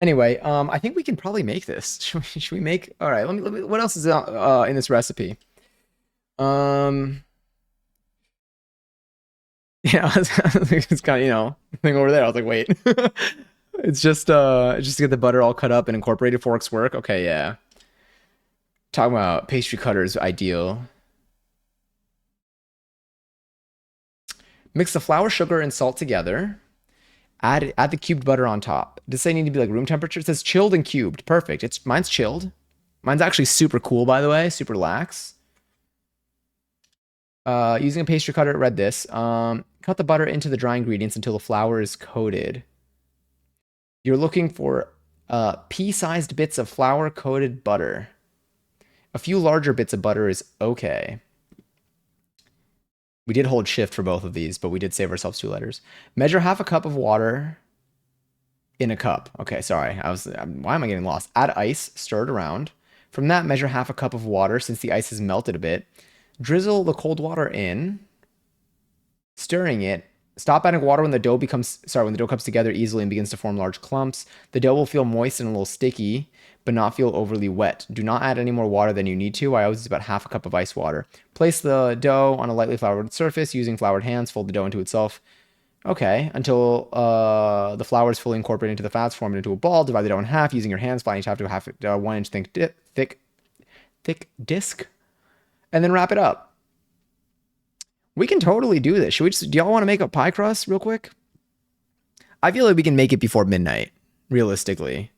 Anyway, I think we can probably make this. Should we make? All right. Let me. What else is in this recipe? Um. Yeah, it's kind of thing over there. I was like, wait. It's just to get the butter all cut up and incorporated. Forks work. Okay, yeah. Talking about pastry cutters, ideal. Mix the flour, sugar, and salt together. Add the cubed butter on top. Does it say need to be like room temperature? It says chilled and cubed. Perfect. Mine's chilled. Mine's actually super cool, by the way. Super lax. Using a pastry cutter, read this. Cut the butter into the dry ingredients until the flour is coated. You're looking for pea-sized bits of flour-coated butter. A few larger bits of butter is okay. We did hold shift for both of these, but we did save ourselves 2 letters. Measure half a cup of water in a cup. Okay, sorry. Why am I getting lost? Add ice, stir it around. From that, measure half a cup of water since the ice has melted a bit. Drizzle the cold water in, stirring it. Stop adding water when the dough comes together easily and begins to form large clumps. The dough will feel moist and a little sticky, but not feel overly wet. Do not add any more water than you need to. I always use about half a cup of ice water. Place the dough on a lightly floured surface using floured hands. Fold the dough into itself. Okay, until the flour is fully incorporated into the fats, form it into a ball. Divide the dough in half using your hands. Flatten each half to a 1 inch thick disc, and then wrap it up. We can totally do this. Do y'all want to make a pie crust real quick? I feel like we can make it before midnight, realistically.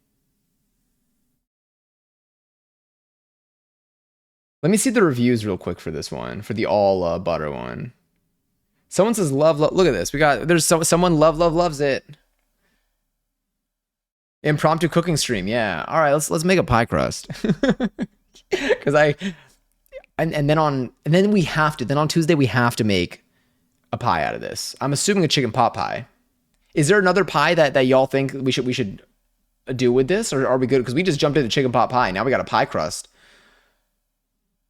Let me see the reviews real quick for this one, for the all butter one. Someone says love. Look at this. Someone loves it. Impromptu cooking stream. Yeah. All right. Let's make a pie crust. Because then on Tuesday we have to make a pie out of this. I'm assuming a chicken pot pie. Is there another pie that y'all think we should do with this, or are we good? Because we just jumped into chicken pot pie. Now we got a pie crust.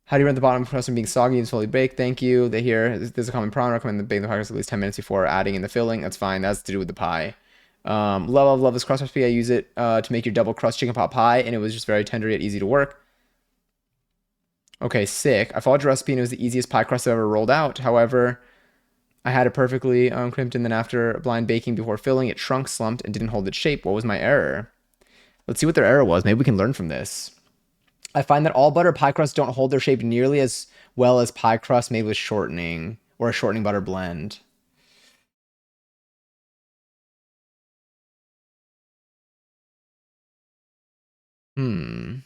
How do you prevent the bottom crust from being soggy and slowly baked? Thank you. They hear there's a common problem. Recommend the baking the pie crust at least 10 minutes before adding in the filling. That's fine. That's to do with the pie. Love this crust recipe. I use it to make your double crust chicken pot pie, and it was just very tender yet easy to work. Okay, sick. I followed your recipe and it was the easiest pie crust I've ever rolled out. However, I had it perfectly crimped, and then after blind baking before filling, it shrunk, slumped, and didn't hold its shape. What was my error? Let's see what their error was. Maybe we can learn from this. I find that all butter pie crusts don't hold their shape nearly as well as pie crust made with shortening or a shortening butter blend. Hmm.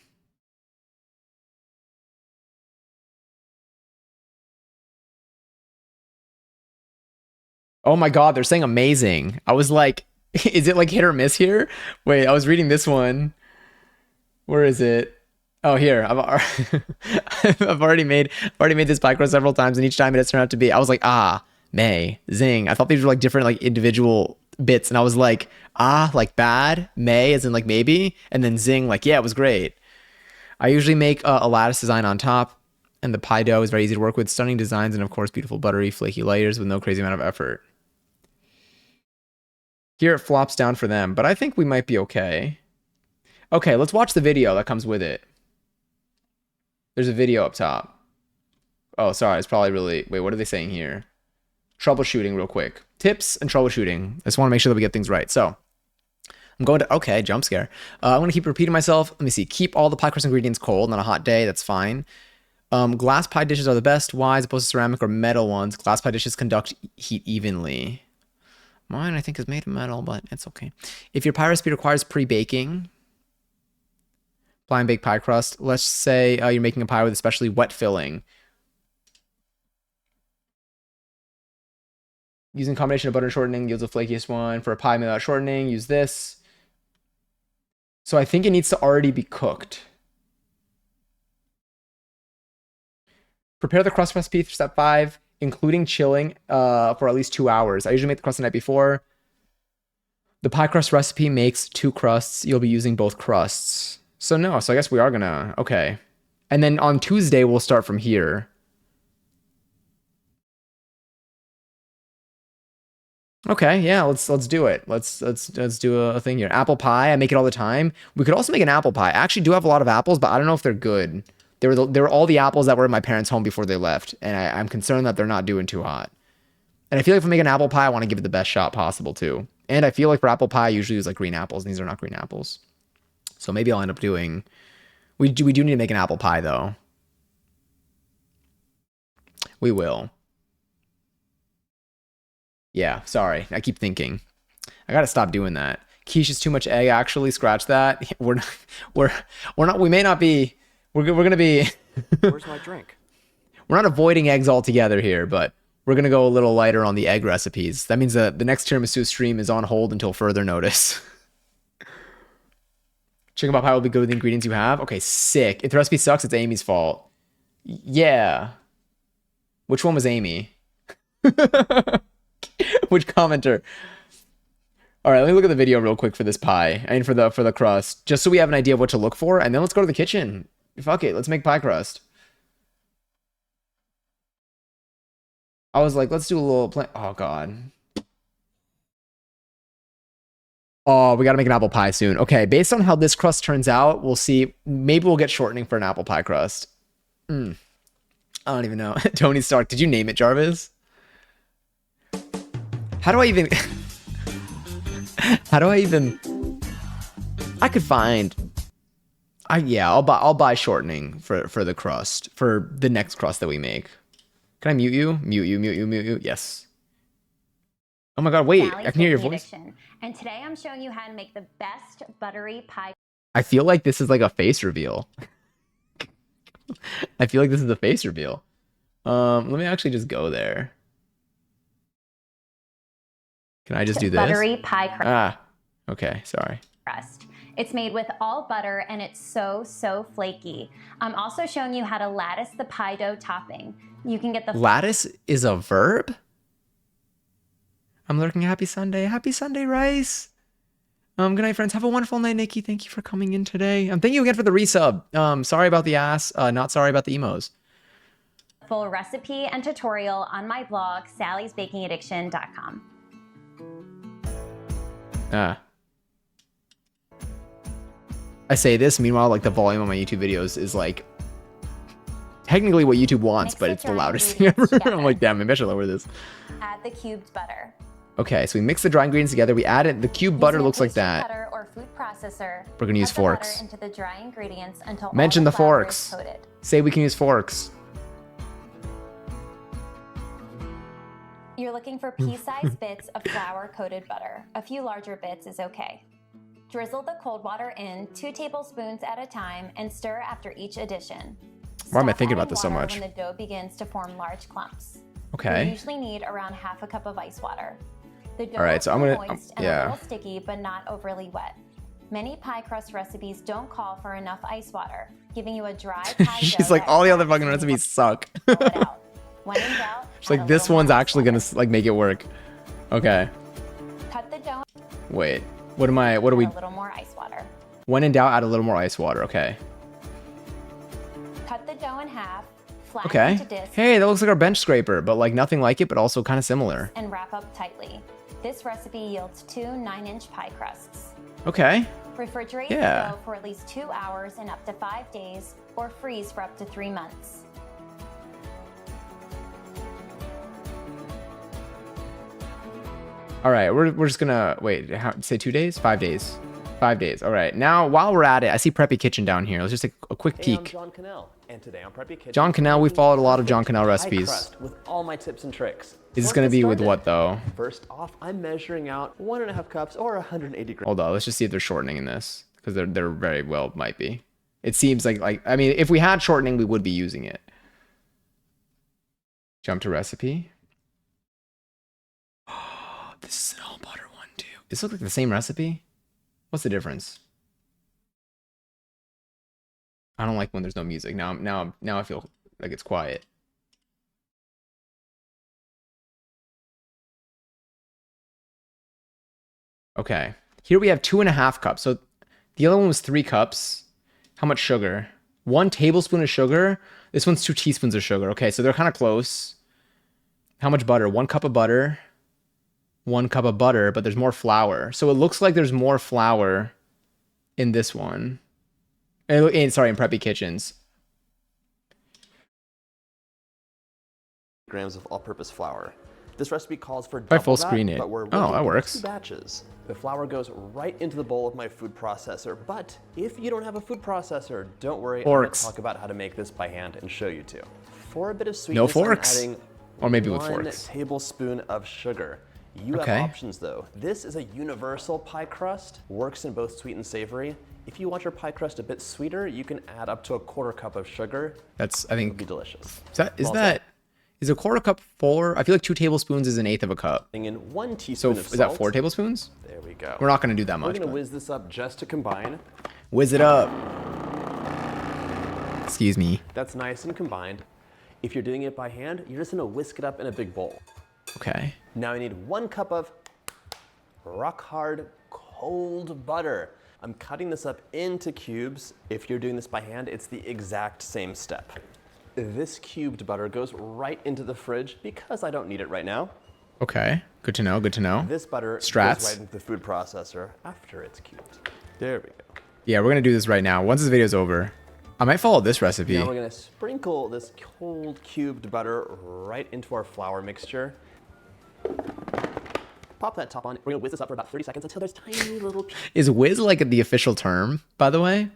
Oh my God, they're saying amazing. I was like, is it like hit or miss here? Wait, I was reading this one. Where is it? Oh, here. I've already made this pie crust several times, and each time it has turned out to be. I was like, ah, May, zing. I thought these were like different, like individual bits, and I was like, ah, like bad, May, as in like maybe, and then zing, like yeah, it was great. I usually make a lattice design on top, and the pie dough is very easy to work with. Stunning designs, and of course, beautiful buttery, flaky layers with no crazy amount of effort. Here it flops down for them, but I think we might be okay. Okay, let's watch the video that comes with it. There's a video up top. Oh, sorry, it's probably really. Wait, what are they saying here? Troubleshooting, real quick. Tips and troubleshooting. I just want to make sure that we get things right. So, I'm going to. Okay, jump scare. I'm going to keep repeating myself. Let me see. Keep all the pie crust ingredients cold on a hot day. That's fine. Glass pie dishes are the best. Why, as opposed to ceramic or metal ones? Glass pie dishes conduct heat evenly. Mine, I think, is made of metal, but it's okay. If your pie recipe requires pre-baking, blind bake pie crust. Let's say you're making a pie with especially wet filling. Using combination of butter and shortening yields the flakiest one. For a pie made without shortening, use this. So I think it needs to already be cooked. Prepare the crust recipe for step 5, including chilling for at least 2 hours. I usually make the crust the night before. The pie crust recipe makes 2 crusts. You'll be using both crusts. So no, so I guess we are gonna, okay. And then on Tuesday, we'll start from here. Okay, yeah, let's do it. Let's do a thing here. Apple pie, I make it all the time. We could also make an apple pie. I actually do have a lot of apples, but I don't know if they're good. They were all the apples that were in my parents' home before they left, and I'm concerned that they're not doing too hot. And I feel like if we make an apple pie, I want to give it the best shot possible too. And I feel like for apple pie, I usually use like green apples, and these are not green apples. So maybe I'll end up doing. We do need to make an apple pie though. We will. Yeah, sorry. I keep thinking. I gotta stop doing that. Quiche is too much egg. Actually, scratch that. We're we're not. We may not be. We're gonna be. Where's my drink? We're not avoiding eggs altogether here, but we're gonna go a little lighter on the egg recipes. That means that the next tiramisu stream is on hold until further notice. Chicken pot pie will be good with the ingredients you have. Okay, sick. If the recipe sucks, it's Amy's fault. Yeah. Which one was Amy? Which commenter? All right, let me look at the video real quick for this pie. I mean, for the crust, just so we have an idea of what to look for, and then let's go to the kitchen. Fuck it, let's make pie crust. I was like, let's do a little plan. Oh God. Oh, we gotta make an apple pie soon. Okay, based on how this crust turns out, we'll see. Maybe we'll get shortening for an apple pie crust. I don't even know. Tony Stark, did you name it, Jarvis? How do I even? How do I even? I could find. Yeah, I'll buy shortening for the crust for the next crust that we make. Can I mute you? Mute you. Yes. Oh my God! Wait, Sally's I can hear your Baking voice. Addiction. And today I'm showing you how to make the best buttery pie. I feel like this is like a face reveal. I feel like this is a face reveal. Let me actually just go there. Can I just do this? Buttery pie crust. Ah, okay. Sorry. It's made with all butter and it's so flaky. I'm also showing you how to lattice the pie dough topping. You can get the Lattice is a verb? I'm lurking. Happy Sunday. Happy Sunday, Rice. Good night, friends. Have a wonderful night, Nikki. Thank you for coming in today. Thank you again for the resub. Sorry about the ass. Not sorry about the emos. full recipe and tutorial on my blog, sallysbakingaddiction.com. I say this, meanwhile, like the volume on my YouTube videos is like technically what YouTube wants, Mix but the it's the dry loudest thing ever. ingredients I'm together. like, damn, maybe I should lower this. Add the cubed butter. Okay, so we mix the dry ingredients together. We added the cube butter Using a looks like pastry that. cutter or food processor, We're gonna use cut the butter forks. into the dry ingredients until Mention all the flour forks. is coated. Say we can use forks. You're looking for pea-sized bits of flour-coated butter. A few larger bits is okay. Drizzle the cold water in 2 tablespoons at a time and stir after each addition. Why am I Stop thinking about adding this so water much? When the dough begins to form large clumps. Okay. You usually need around half a cup of ice water. The dough All right, so will I'm feel gonna- moist and yeah. a little sticky, but not overly wet. Many pie crust recipes don't call for enough ice water, giving you a dry pie She's dough like, that all the other cracks fucking when you recipes suck. roll it out. When in doubt, She's add like, a this little one's more ice actually gonna water. like make it work. Okay. Cut the dough Wait. What do we? and a little more ice water. When in doubt, add a little more ice water. Okay. Cut the dough in half, flatten Okay. into discs, Hey, that looks like our bench scraper, but like nothing like it, but also kind of similar. and wrap up tightly. This recipe yields 2 9-inch pie crusts. Okay. Refrigerate Yeah. the dough for at least 2 hours and up to 5 days, or freeze for up to 3 months. All right, we're just gonna wait. Say 2 days, 5 days, 5 days. All right. Now, while we're at it, I see Preppy Kitchen down here. Let's just take a quick Hey, I'm peek. John Cannell, and today on Preppy Kitchen, John Cannell, we making followed a lot of John perfect Cannell pie recipes. crust with all my tips and tricks. Is this So gonna let's be get with started. what though? First off, I'm measuring out 1.5 cups or 180 grams. Hold on. Let's just see if they're shortening in this because they're very well might be. It seems like I mean, if we had shortening, we would be using it. Jump to recipe. Oh, this is an all butter one too. This looks like the same recipe. What's the difference? I don't like when there's no music. Now I feel like it's quiet. Okay. Here we have 2.5 cups. So the other one was 3 cups. How much sugar? 1 tablespoon of sugar. This one's 2 teaspoons of sugar. Okay, so they're kind of close. How much butter? 1 cup of butter. 1 cup of butter, but there's more flour. So it looks like there's more flour in this one. Sorry, in Preppy Kitchens. Grams of all-purpose flour. This recipe calls for I double full that, screen it. but we're Oh, working that in works. 2 batches. The flour goes right into the bowl of my food processor, but if you don't have a food processor, don't worry. Forks. I'm gonna talk about how to make this by hand and show you to. For a bit of sweetness, forks. I'm adding Or maybe with 1 forks. tablespoon of sugar. You Okay. have options though. This is a universal pie crust, works in both sweet and savory. If you want your pie crust a bit sweeter, you can add up to 1/4 cup of sugar. That's I It'll think be delicious. is a 1/4 cup 4? I feel like 2 tablespoons is 1/8 of a cup. In 1 So teaspoon of is that salt. 4 tablespoons? There we go. We're not gonna do that We're much. gonna But whiz this up just to combine. whiz it up. Excuse me. That's nice and combined. If you're doing it by hand, you're just gonna whisk it up in a big bowl. Okay. Now I need 1 cup of rock hard cold butter. I'm cutting this up into cubes. If you're doing this by hand, it's the exact same step. This cubed butter goes right into the fridge because I don't need it right now. Okay. Good to know. Good to know. This butter Strats. goes right into the food processor after it's cubed. There we go. Yeah, we're gonna do this right now. Once this video's over, I might follow this recipe. Now we're gonna sprinkle this cold cubed butter right into our flour mixture. Pop that top on. We're gonna whiz this up for about 30 seconds until there's tiny little pieces. Is whiz like the official term, by the way?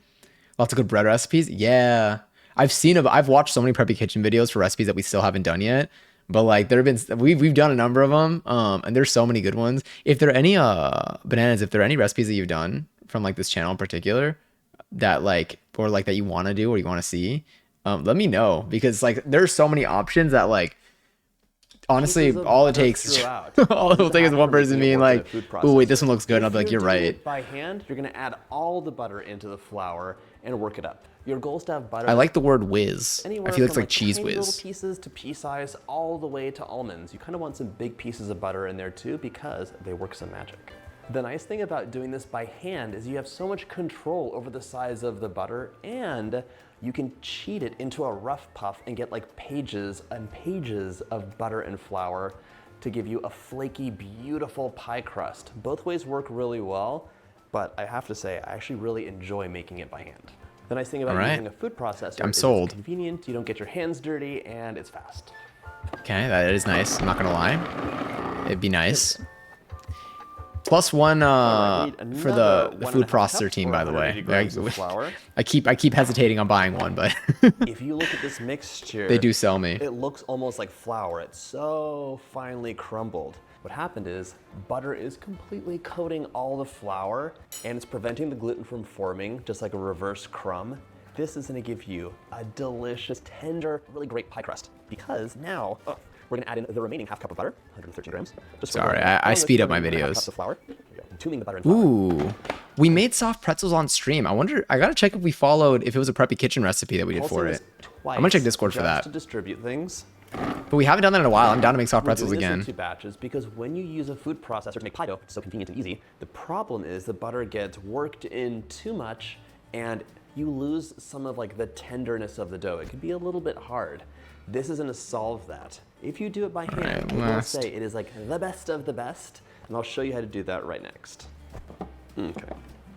Lots of good bread recipes. Yeah, I've watched so many Preppy Kitchen videos for recipes that we still haven't done yet. But like there have been, we've done a number of them, and there's so many good ones. If there are any bananas, if there are any recipes that you've done from like this channel in particular that like or like that you want to do or you want to see, let me know because like there's so many options that like. Honestly, Pieces of all it butter takes is throughout. all it will take is one person being like, "Oh wait, this one looks good," and I'll be like, If "You're doing right." it by hand, you're gonna add all the butter into the flour and work it up. Your goal is to have butter. I like the word whiz. I Anywhere feel it's from, like cheese tiny little whiz. pieces to pea size, all the way to almonds. You kind of want some big pieces of butter in there too because they work some magic. The nice thing about doing this by hand is you have so much control over the size of the butter and you can cheat it into a rough puff and get like pages and pages of butter and flour to give you a flaky, beautiful pie crust. Both ways work really well, but I have to say, I actually really enjoy making it by hand. The nice thing about All right. using a food processor I'm is sold. it's convenient, you don't get your hands dirty, and it's fast. Okay, that is nice. I'm not gonna lie. It'd be nice. +1 Alright, we need for another the 1.5 food processor cups team, or by the 180 way. grams of flour. I keep hesitating on buying one, but If you look at this mixture, they do sell me. it looks almost like flour. It's so finely crumbled. What happened is butter is completely coating all the flour and it's preventing the gluten from forming, just like a reverse crumb. This is gonna give you a delicious, tender, really great pie crust. Because now, we're gonna add in the remaining half cup of butter, 113 grams. Just Sorry, along I with speed the up my remaining half videos. cups of flour. There you go. Entombing the butter in flour. Ooh, we made soft pretzels on stream. I gotta check if we followed, if it was a Preppy Kitchen recipe that we did Pulsing for this it. twice I'm gonna check Discord for just that. to distribute things. But we haven't done that in a while. I'm down to make soft pretzels We're doing this in again. 2 batches because when you use a food processor to make pie dough, it's so convenient and easy. The problem is the butter gets worked in too much and you lose some of like the tenderness of the dough. It can be a little bit hard. This is gonna solve that. If you do it by hand, I will last. say it is like the best of the best, and I'll show you how to do that right next. Okay.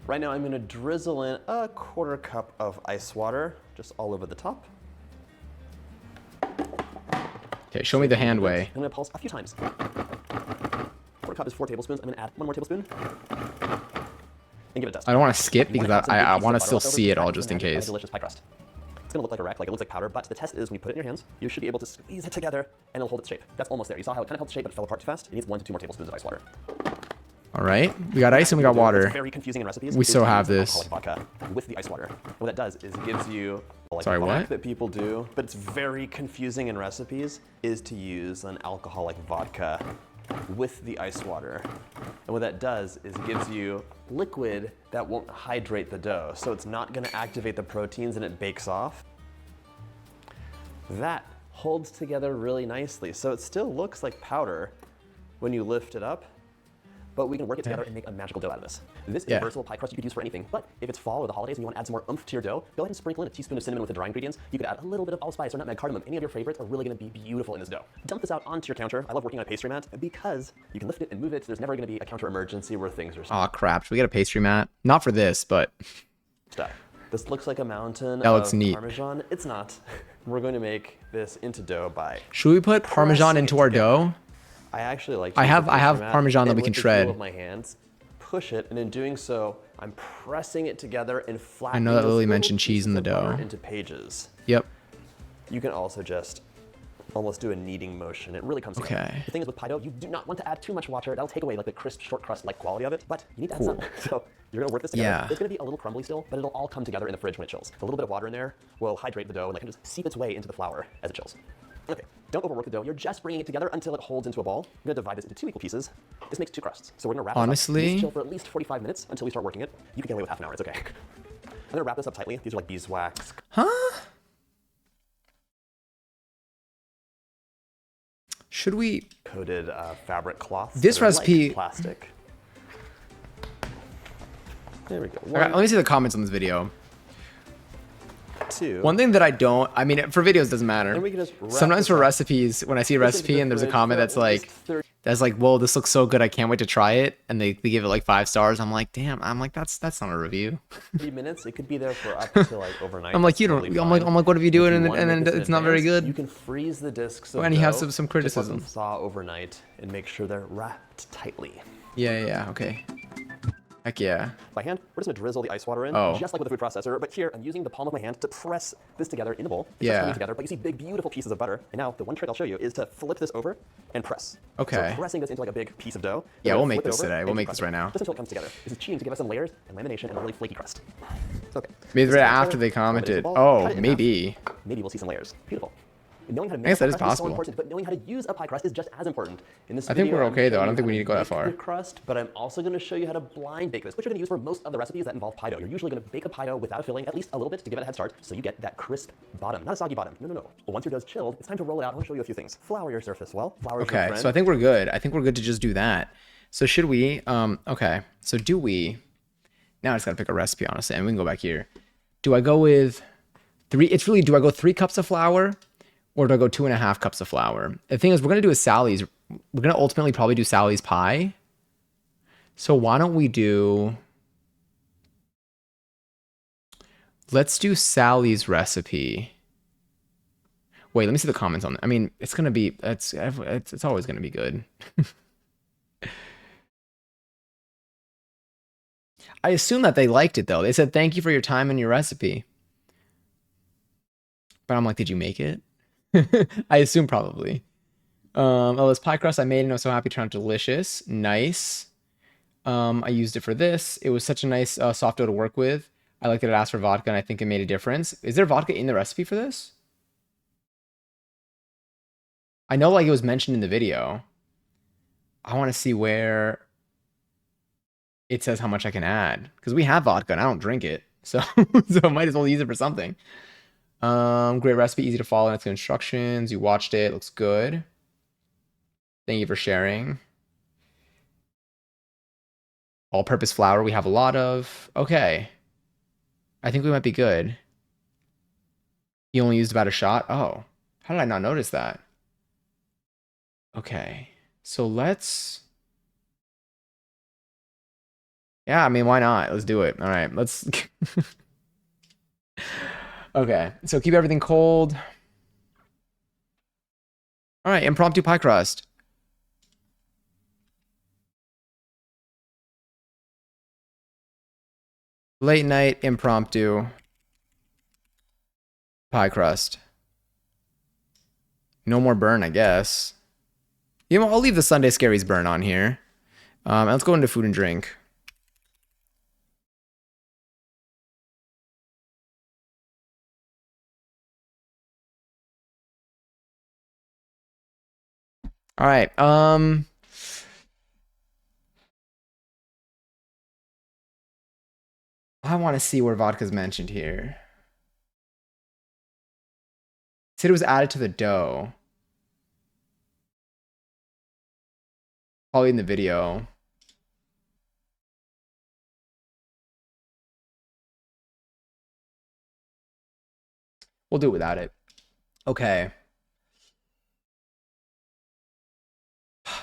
Right now I'm gonna drizzle in a 1/4 cup of ice water, just all over the top. Okay, show me the hand way. I'm gonna pulse a few times. 1/4 cup is 4 tablespoons. I'm gonna add 1 more tablespoon. And give it a test. I don't want to skip because I want to still see it all Over just in and add a case. delicious pie crust. It's gonna look like a wreck, like it looks like powder, but the test is when you put it in your hands, you should be able to squeeze it together and it'll hold its shape. That's almost there. You saw how it kind of held its shape, but it fell apart too fast. It needs 1 to 2 more tablespoons of ice water. All right, we got ice and we got It's water. very confusing in recipes. We is still to have use this. alcoholic vodka with the ice water. What that does is it gives you like Sorry, a what? hack that people do, but it's very confusing in recipes, is to use an alcoholic vodka with the ice water. And what that does is it gives you liquid that won't hydrate the dough. So it's not gonna activate the proteins and it bakes off. That holds together really nicely. So it still looks like powder when you lift it up, but we can work it together and make a magical dough out of this. This is a versatile pie crust you could use for anything, but if it's fall or the holidays and you want to add some more oomph to your dough, go ahead and sprinkle in a teaspoon of cinnamon with the dry ingredients. You could add a little bit of allspice or nutmeg, cardamom. Any of your favorites are really going to be beautiful in this dough. Dump this out onto your counter. I love working on a pastry mat because you can lift it and move it. There's never going to be a counter emergency where things are Oh crap! Should we get a pastry mat? Not for this, but stuck. This looks like a mountain That looks of neat. Parmesan. It's not. We're going to make this into dough by should we put Parmesan pressing into it our together. dough? I actually like to I use have- the I have pastry mat, Parmesan that and we can with the shred. heel of my hands, push it, and in doing so, I'm pressing it together and flattening know that those Lily little mentioned cheese in pieces the of butter dough. into pages. Yep. You can also just almost do a kneading motion. It really comes together. Okay. The thing is with pie dough, you do not want to add too much water. That'll take away like the crisp, short crust-like quality of it, but you need to add some. So you're gonna work this together. Yeah. It's gonna be a little crumbly still, but it'll all come together in the fridge when it chills. A little bit of water in there will hydrate the dough and like just seep its way into the flour as it chills. Okay, don't overwork the dough. You're just bringing it together until it holds into a ball. You're gonna divide this into 2 equal pieces. This makes 2 crusts. So we're gonna wrap this up. Honestly- These chill for at least 45 minutes until we start working it. You can get away with half an hour, it's okay. I'm gonna wrap this up tightly. These are like beeswax. Should we? Coated fabric cloth. This that are recipe- like plastic. There we go. Okay, let me see the comments on this video. 2. One thing that I don't, I mean, for videos it doesn't matter. And we can just wrap Sometimes this for up. recipes, when I see a This is recipe the and there's a fridge comment for that's at least like, 30 whoa, this looks so good, I can't wait to try it, and they give it like 5 stars. I'm like, damn, I'm like, that's not a review. minutes. It could be there for up to like overnight. I'm like, It's you don't. totally I'm like, fine. what if you do If it you and wanna then make this in it's not very advance, good? You can freeze the discs of And you have dough, some just let them criticism. thaw overnight and make sure they're wrapped tightly. Yeah, okay. Heck yeah. By hand, we're just gonna drizzle the ice water in, Oh. just like with a food processor. But here, I'm using the palm of my hand to press this together in the bowl. It's just Yeah. coming together, but you see big, beautiful pieces of butter. And now, the one trick I'll show you is to flip this over and press. Okay. So pressing this into like a big piece of dough. Yeah, We're we'll gonna make flip it this over today. and We'll keep make this pressing, right now. Just until it comes together. This is cheating to give us some layers and lamination and a really flaky crust. Okay. Maybe This right is after together, they grab it into a commented. ball, Oh, cut it in maybe. half. Maybe we'll see some layers. Beautiful. Knowing how to I guess make that is a pie crust possible. so important, but knowing how to use a pie crust is just as important. In this I think video, we're I'm okay, though. showing I don't you think we how need to go that make far. the crust, but I'm also going to show you how to blind bake this, which you're going to use for most of the recipes that involve pie dough. You're usually going to bake a pie dough without a filling, at least a little bit to give it a head start, so you get that crisp bottom, not a soggy bottom. No. But once your dough's chilled, it's time to roll it out. I want to show you a few things. Flour your surface well. Flour is your Okay, friend. so I think we're good. I think we're good to just do that. So should we? Okay. So do we? Now I just gotta pick a recipe, honestly, and we can go back here. Do I go with 3? It's really, do I go 3 cups of flour, or do I go 2.5 cups of flour? The thing is, we're gonna do a Sally's. We're gonna ultimately probably do Sally's pie. So why don't we do? Let's do Sally's recipe. Wait, let me see the comments on that. I mean, it's gonna be it's always gonna be good. I assume that they liked it though. They said thank you for your time and your recipe. But I'm like, did you make it? I assume probably. Oh, this pie crust I made and I was so happy it turned out delicious. Nice. I used it for this. It was such a nice soft dough to work with. I like that it asked for vodka and I think it made a difference. Is there vodka in the recipe for this? I know like it was mentioned in the video. I want to see where it says how much I can add because we have vodka and I don't drink it. So so I might as well use it for something. Great recipe, easy to follow, and it's good instructions. You watched it, looks good. Thank you for sharing. All-purpose flour we have a lot of. Okay. I think we might be good. You only used about a shot? Oh, how did I not notice that? Okay. So let's... Yeah, I mean, why not? Let's do it. All right, let's... Okay, so keep everything cold. All right, impromptu pie crust. Late night impromptu pie crust. No more burn, I guess. You know, I'll leave the Sunday Scaries burn on here. Let's go into food and drink. All right. I want to see where vodka's mentioned here. It said it was added to the dough. Probably in the video. We'll do it without it. Okay.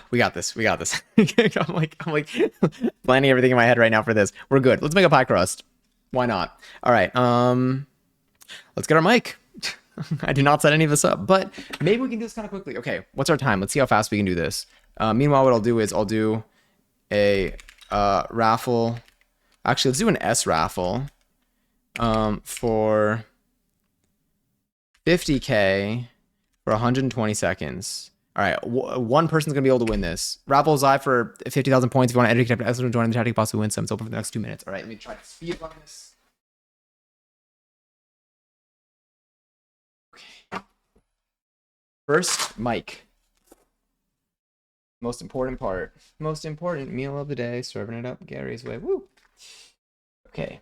We got this. We got this. I'm like planning everything in my head right now for this. We're good. Let's make a pie crust. Why not? All right. Let's get our mic. I did not set any of this up, but maybe we can do this kind of quickly. Okay, what's our time? Let's see how fast we can do this. Meanwhile, what I'll do is I'll do a raffle. Actually, let's do an S raffle for 50K for 120 seconds. All right, one person's gonna be able to win this. Raffle's live for 50,000 points. If you want to enter S, join the tactic, possibly win some. It's open for the next 2 minutes. All right, let me try to speed run this. Okay. First, mic. Most important part. Most important meal of the day. Serving it up Gary's way. Woo. Okay.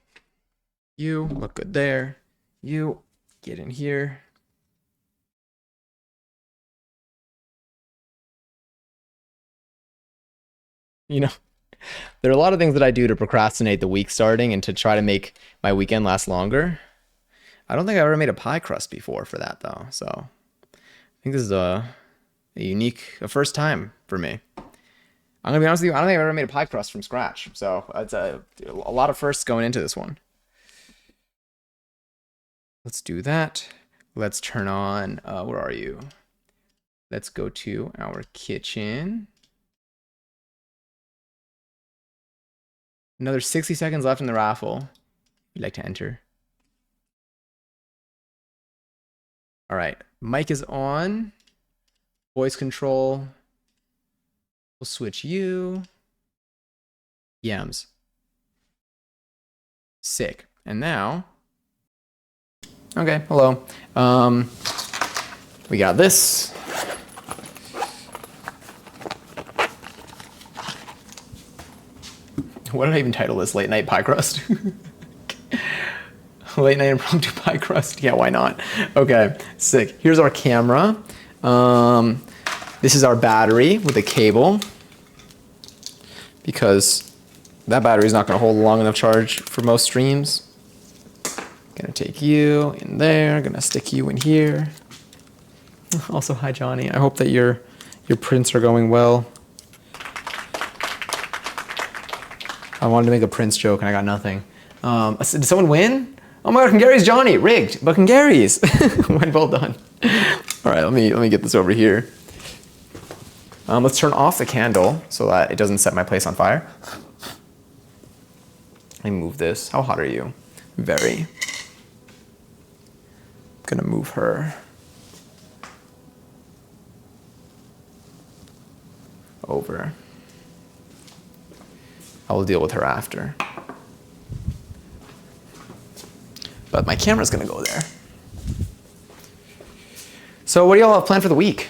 You look good there. You get in here. You know, there are a lot of things that I do to procrastinate the week starting and to try to make my weekend last longer. I don't think I've ever made a pie crust before for that though. So I think this is a first time for me. I'm gonna be honest with you, I don't think I've ever made a pie crust from scratch. So it's a lot of firsts going into this one. Let's do that. Let's turn on, where are you? Let's go to our kitchen. Another 60 seconds left in the raffle. If you'd like to enter. All right, mic is on. Voice control. We'll switch you. Yams. Sick. And now, okay, hello. We got this. What did I even title this? Late night pie crust? Late night impromptu pie crust. Yeah, why not? Okay, sick. Here's our camera. This is our battery with a cable because that battery is not going to hold a long enough charge for most streams. Gonna take you in there. Gonna stick you in here. Also, hi Johnny. I hope that your prints are going well. I wanted to make a Prince joke and I got nothing. Did someone win? Oh my god, Gary's Johnny, rigged, but Gary's. Well done. All right, let me get this over here. Let's turn off the candle so that it doesn't set my place on fire. Let me move this. How hot are you? Very. I'm gonna move her over. I will deal with her after. But my camera's gonna go there. So what do y'all have planned for the week?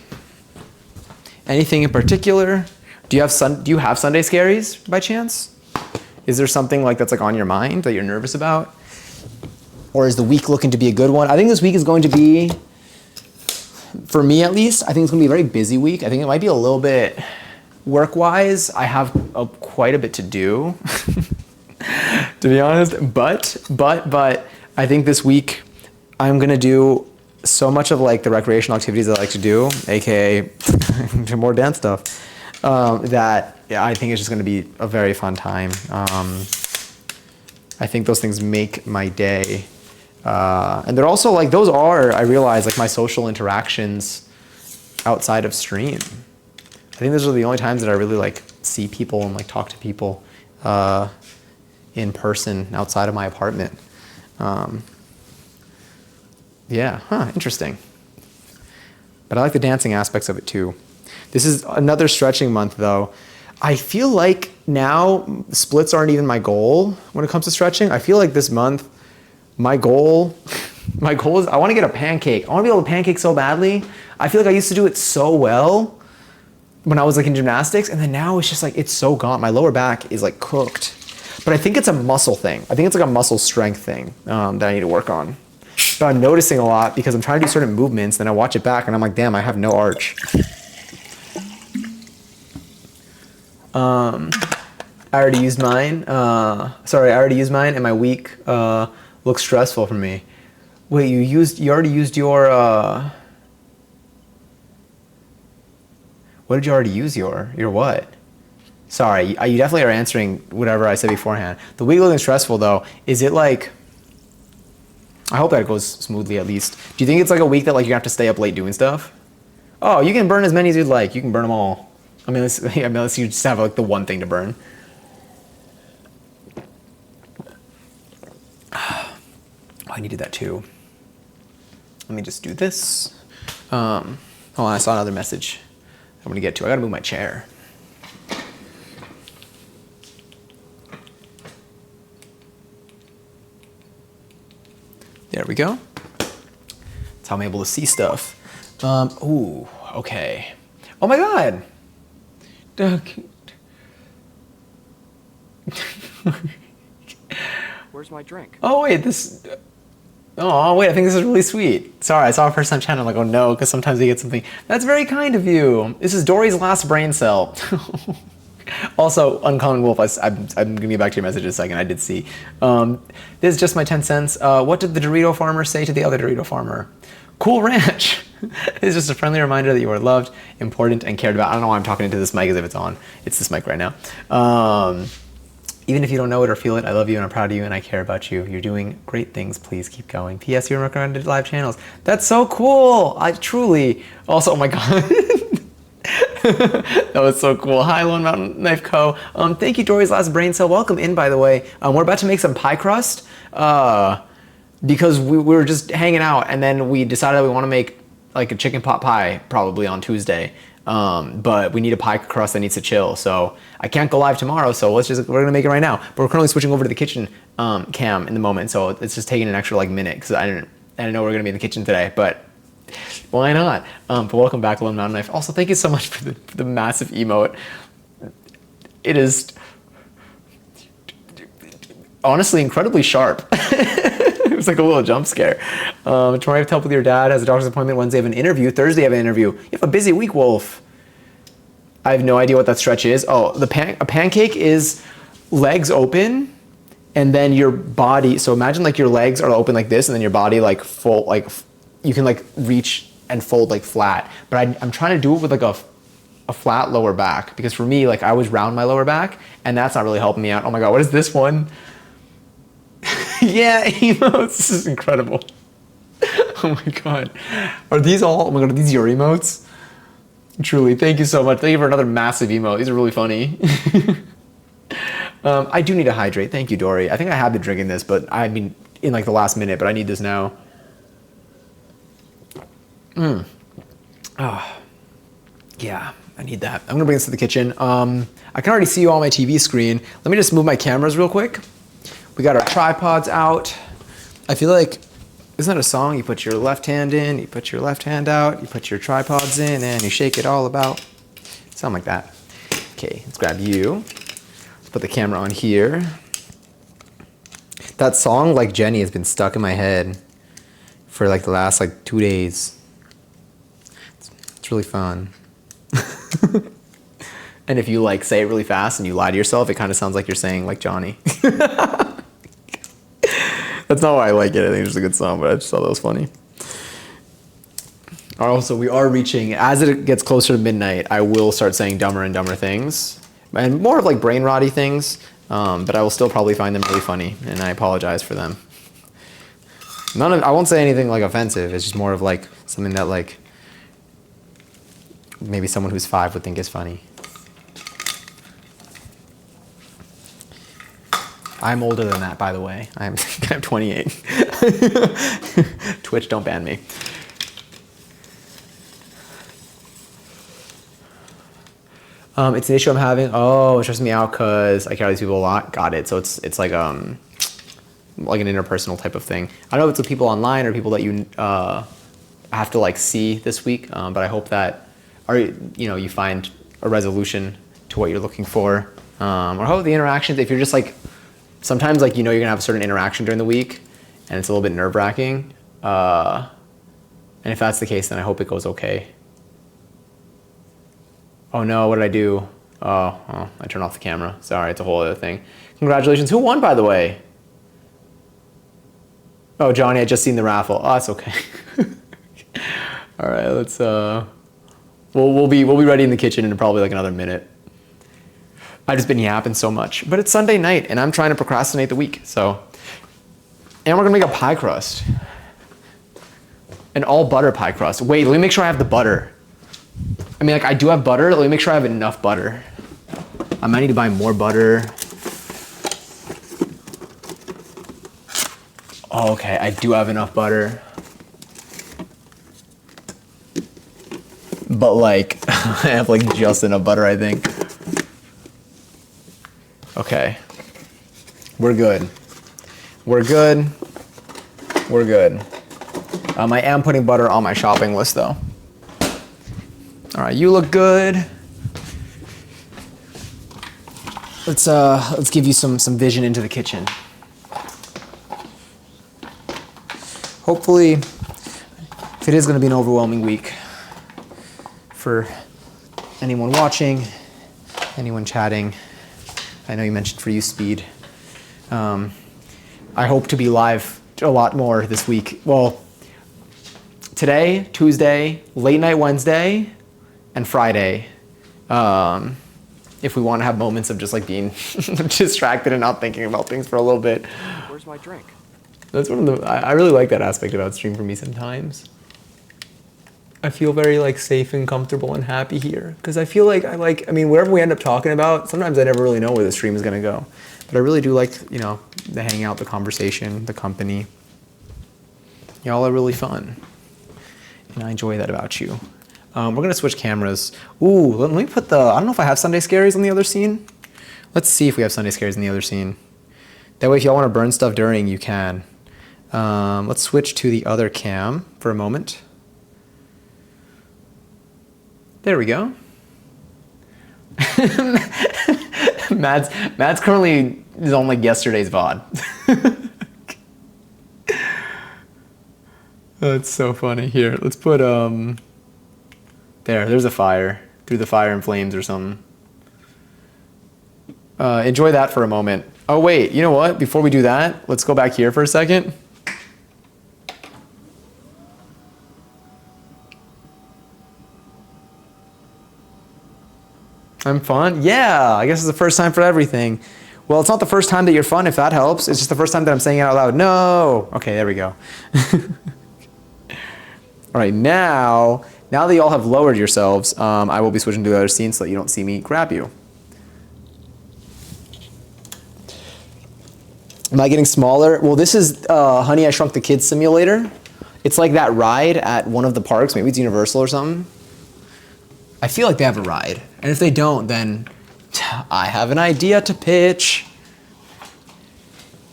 Anything in particular? Do you have Sunday scaries by chance? Is there something like that's like on your mind that you're nervous about? Or is the week looking to be a good one? I think this week is going to be, for me at least, I think it's gonna be a very busy week. I think it might be a little bit work-wise. I have quite a bit to do, to be honest. But I think this week I'm gonna do so much of like the recreational activities I like to do, aka more dance stuff, that I think it's just gonna be a very fun time. I think those things make my day. And they're also like, those are, I realize, like my social interactions outside of stream. I think those are the only times that I really like see people and like talk to people in person outside of my apartment. Yeah, interesting. But I like the dancing aspects of it too. This is another stretching month though. I feel like now splits aren't even my goal when it comes to stretching. I feel like this month, my goal is I want to get a pancake. I want to be able to pancake so badly. I feel like I used to do it so well when I was like in gymnastics, and then now it's just like, it's so gone. My lower back is like cooked. But I think it's a muscle thing. I think it's like a muscle strength thing that I need to work on. But I'm noticing a lot because I'm trying to do certain movements, then I watch it back and I'm like, damn, I have no arch. I already used mine. I already used mine, and my week looks stressful for me. Wait, you already used your, what did you already use your what? Sorry, you definitely are answering whatever I said beforehand. The week looking stressful though, is it like, I hope that goes smoothly at least. Do you think it's like a week that like you have to stay up late doing stuff? Oh, you can burn as many as you'd like. You can burn them all. I mean, unless you just have like the one thing to burn. Oh, I needed that too. Let me just do this. Hold on, I saw another message I'm gonna get to. I gotta move my chair. There we go. That's how I'm able to see stuff. Ooh, okay. Oh my God. Where's my drink? Oh wait, this. Oh wait, I think this is really sweet. Sorry, I saw a first time channel. I'm like, oh no, because sometimes we get something. That's very kind of you. This is Dory's last brain cell. Also, Uncommon Wolf, I'm going to get back to your message in a second. I did see. This is just my 10 cents. What did the Dorito farmer say to the other Dorito farmer? Cool ranch. It's just a friendly reminder that you are loved, important, and cared about. I don't know why I'm talking into this mic as if it's on. It's this mic right now. Even if you don't know it or feel it, I love you and I'm proud of you and I care about you. You're doing great things. Please keep going. P.S. You're recommended live channels. That's so cool. I truly. Also, oh my God. That was so cool. Hi, Lone Mountain Knife Co. Thank you, Dory's last brain cell. Welcome in, by the way. We're about to make some pie crust because we were just hanging out and then we decided we want to make like a chicken pot pie probably on Tuesday. But we need a pie crust that needs to chill. So I can't go live tomorrow. So we're gonna make it right now. But we're currently switching over to the kitchen cam in the moment. So it's just taking an extra like minute because I didn't know we were gonna be in the kitchen today. But why not? But welcome back, Lone Mountain Knife. Also, thank you so much for the massive emote. It is honestly incredibly sharp. It was like a little jump scare. Tomorrow you have to help with your dad, has a doctor's appointment. Wednesday I have an interview. Thursday I have an interview. You have a busy week, Wolf. I have no idea what that stretch is. Oh, a pancake is legs open and then your body. So imagine like your legs are open like this and then your body like full, like you can like reach and fold like flat. But I'm trying to do it with like a flat lower back because for me, like I always round my lower back and that's not really helping me out. Oh my God, what is this one? Yeah, emotes. This is incredible. Oh my god. Are these all? Oh my god, are these your emotes? Truly, thank you so much. Thank you for another massive emote. These are really funny. I do need to hydrate. Thank you, Dory. I think I have been drinking this, but I mean, in like the last minute, but I need this now. Yeah, I need that. I'm gonna bring this to the kitchen. I can already see you on my TV screen. Let me just move my cameras real quick. We got our tripods out. I feel like, isn't that a song? You put your left hand in, you put your left hand out, you put your tripods in, and you shake it all about. Something like that. Okay, let's grab you. Let's put the camera on here. That song, like Jenny, has been stuck in my head for like the last like 2 days. It's really fun. And if you like say it really fast and you lie to yourself, it kind of sounds like you're saying like Johnny. That's not why I like it. I think it's just a good song, but I just thought that was funny. Also, we are reaching, as it gets closer to midnight, I will start saying dumber and dumber things. And more of like brain rotty things, but I will still probably find them really funny, and I apologize for them. I won't say anything like offensive, it's just more of like something that like maybe someone who's 5 would think is funny. I'm older than that, by the way. I'm 28. Twitch, don't ban me. It's an issue I'm having. Oh, it stresses me out because I care about these people a lot. Got it. So it's like an interpersonal type of thing. I don't know if it's with people online or people that you have to like see this week. But I hope that you find a resolution to what you're looking for. Or hope the interactions, if you're just like, sometimes like you're gonna have a certain interaction during the week and it's a little bit nerve-wracking. And if that's the case, then I hope it goes okay. Oh no, what did I do? Oh, I turned off the camera. Sorry, it's a whole other thing. Congratulations. Who won, by the way? Oh, Johnny, I just seen the raffle. Oh, that's okay. All right, let's we'll be ready in the kitchen in probably like another minute. I've just been yapping so much, but it's Sunday night and I'm trying to procrastinate the week. So, and we're gonna make a pie crust, an all butter pie crust. Wait, let me make sure I have the butter. I mean, like I do have butter. Let me make sure I have enough butter. I might need to buy more butter. Oh, okay, I do have enough butter. But like, I have like just enough butter, I think. Okay, we're good. We're good. We're good. I am putting butter on my shopping list though. All right, you look good. Let's give you some vision into the kitchen. Hopefully, if it is going to be an overwhelming week for anyone watching, anyone chatting, I know you mentioned for you speed. I hope to be live a lot more this week. Well, today, Tuesday, late night Wednesday, and Friday. If we want to have moments of just like being distracted and not thinking about things for a little bit. Where's my drink? That's one of the, I really like that aspect about stream for me sometimes. I feel very like safe and comfortable and happy here. Because I feel like I mean, whatever we end up talking about, sometimes I never really know where the stream is going to go. But I really do like, the hangout, the conversation, the company. Y'all are really fun. And I enjoy that about you. We're going to switch cameras. Ooh, let me put I don't know if I have Sunday Scaries on the other scene. Let's see if we have Sunday Scaries in the other scene. That way, if y'all want to burn stuff during, you can. Let's switch to the other cam for a moment. There we go. Matt's currently is on like yesterday's VOD. That's so funny. Here, let's put there's a fire. Through the fire and flames or something. Enjoy that for a moment. Oh wait, you know what? Before we do that, let's go back here for a second. I'm fun? Yeah, I guess it's the first time for everything. Well, it's not the first time that you're fun, if that helps. It's just the first time that I'm saying it out loud. No. Okay, there we go. All right, now that you all have lowered yourselves, I will be switching to the other scene so that you don't see me grab you. Am I getting smaller? Well, this is Honey, I Shrunk the Kids simulator. It's like that ride at one of the parks. Maybe it's Universal or something. I feel like they have a ride. And if they don't, then I have an idea to pitch.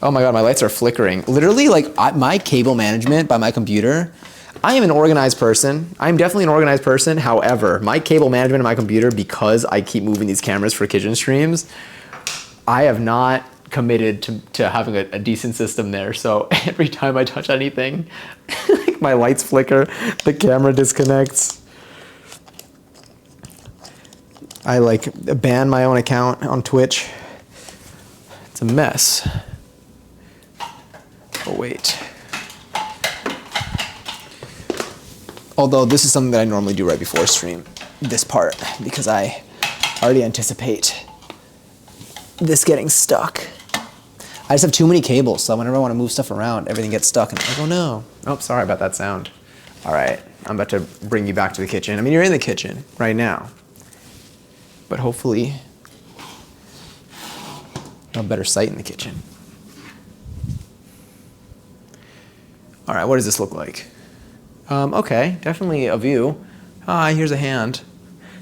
Oh my God, my lights are flickering. Literally, like my cable management by my computer, I am an organized person. I'm definitely an organized person. However, my cable management on my computer, because I keep moving these cameras for kitchen streams, I have not committed to having a decent system there. So every time I touch anything, like my lights flicker, the camera disconnects. I like ban my own account on Twitch. It's a mess. Oh wait. Although this is something that I normally do right before stream, this part, because I already anticipate this getting stuck. I just have too many cables, so whenever I want to move stuff around, everything gets stuck, and I'm like, oh no. Oh, sorry about that sound. All right, I'm about to bring you back to the kitchen. I mean, you're in the kitchen right now, but hopefully you have a better sight in the kitchen. All right, what does this look like? Okay, definitely a view. Ah, here's a hand.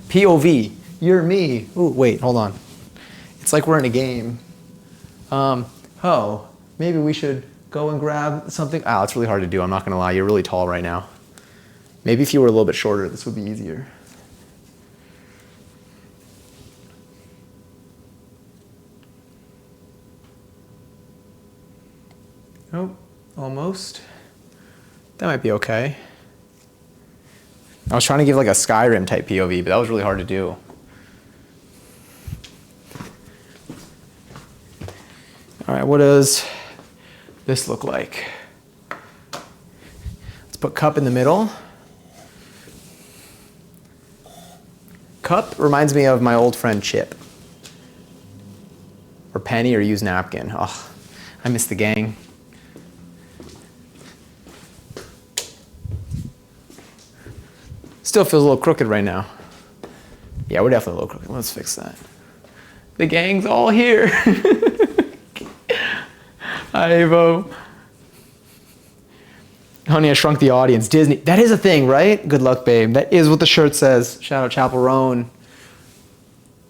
POV, you're me. Ooh, wait, hold on. It's like we're in a game. Oh, maybe we should go and grab something. Ah, it's really hard to do, I'm not gonna lie. You're really tall right now. Maybe if you were a little bit shorter, this would be easier. Oh, almost. That might be okay. I was trying to give like a Skyrim type POV, but that was really hard to do. All right, what does this look like? Let's put cup in the middle. Cup reminds me of my old friend Chip. Or Penny, or use napkin. Oh, I miss the gang. Still feels a little crooked right now. Yeah, we're definitely a little crooked. Let's fix that. The gang's all here. Hi, Avo. Honey, I Shrunk the Audience. Disney. That is a thing, right? Good luck, babe. That is what the shirt says. Shout out Chapel Roan.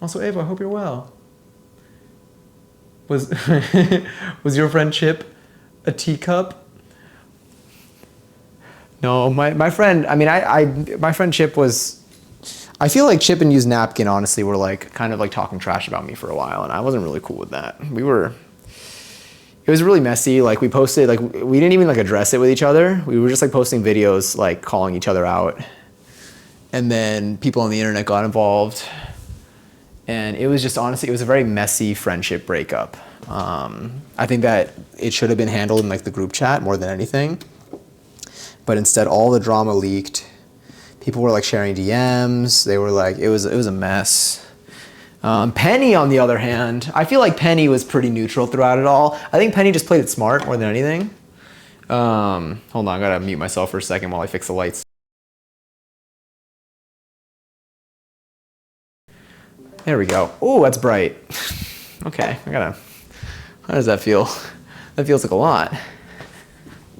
Also, Avo, I hope you're well. Was your friend Chip a teacup? No, my friend, I mean, my friend Chip was, I feel like Chip and Use Napkin, honestly, were like, kind of like talking trash about me for a while, and I wasn't really cool with that. It was really messy. Like, we posted, like, we didn't even like address it with each other. We were just like posting videos, like calling each other out. And then people on the internet got involved. And it was just, honestly, it was a very messy friendship breakup. I think that it should have been handled in like the group chat more than anything. But instead, all the drama leaked. People were like sharing DMs. They were like, it was a mess. Penny, on the other hand, I feel like Penny was pretty neutral throughout it all. I think Penny just played it smart more than anything. Hold on, I gotta mute myself for a second while I fix the lights. There we go. Oh, that's bright. Okay, how does that feel? That feels like a lot.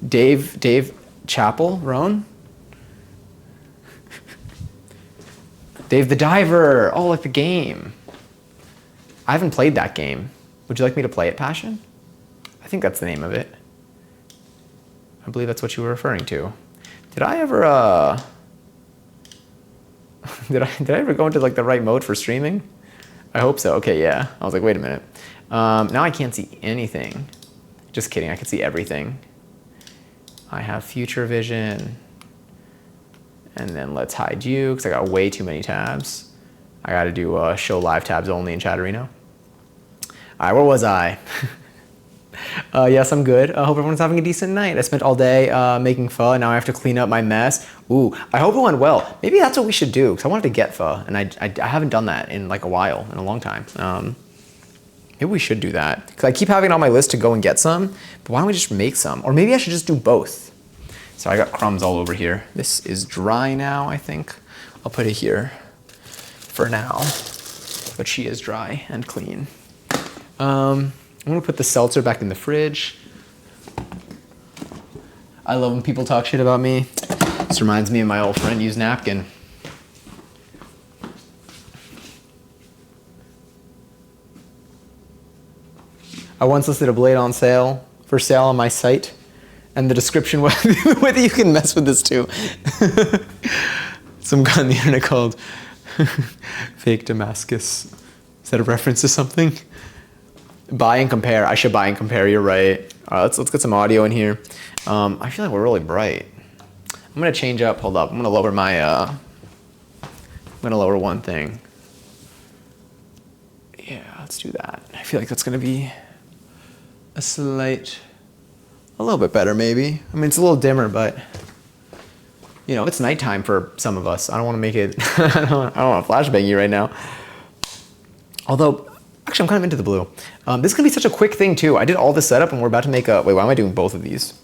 Dave Chapel, Roan? Dave the Diver. Oh, like the game. I haven't played that game. Would you like me to play it, Passion? I think that's the name of it. I believe that's what you were referring to. Did I ever did I ever go into like the right mode for streaming? I hope so. Okay, yeah. I was like, wait a minute. Now I can't see anything. Just kidding, I can see everything. I have future vision. And then let's hide you, because I got way too many tabs. I gotta do show live tabs only in Chatterino. All right, where was I? Yes, I'm good. I hope everyone's having a decent night. I spent all day making pho, and now I have to clean up my mess. Ooh, I hope it went well. Maybe that's what we should do, because I wanted to get pho, and I haven't done that in like a while, in a long time. Maybe we should do that. Because I keep having it on my list to go and get some, but why don't we just make some? Or maybe I should just do both. So I got crumbs all over here. This is dry now, I think. I'll put it here for now. But she is dry and clean. I'm gonna put the seltzer back in the fridge. I love when people talk shit about me. This reminds me of my old friend Use Napkin. I once listed a blade on sale, for sale on my site, and the description was whether you can mess with this too. Some guy on the internet called Fake Damascus. Is that a reference to something? Buy and compare. I should buy and compare. You're right. All right, let's get some audio in here. I feel like we're really bright. I'm gonna change up. Hold up. I'm gonna lower my. I'm gonna lower one thing. Yeah, let's do that. I feel like that's gonna be a little bit better maybe. I mean, it's a little dimmer, but you know, it's nighttime for some of us. I don't want to make it. I don't want to flashbang you right now. Although. Actually, I'm kind of into the blue. This is gonna be such a quick thing too. I did all this setup and we're about to make a, wait, why am I doing both of these?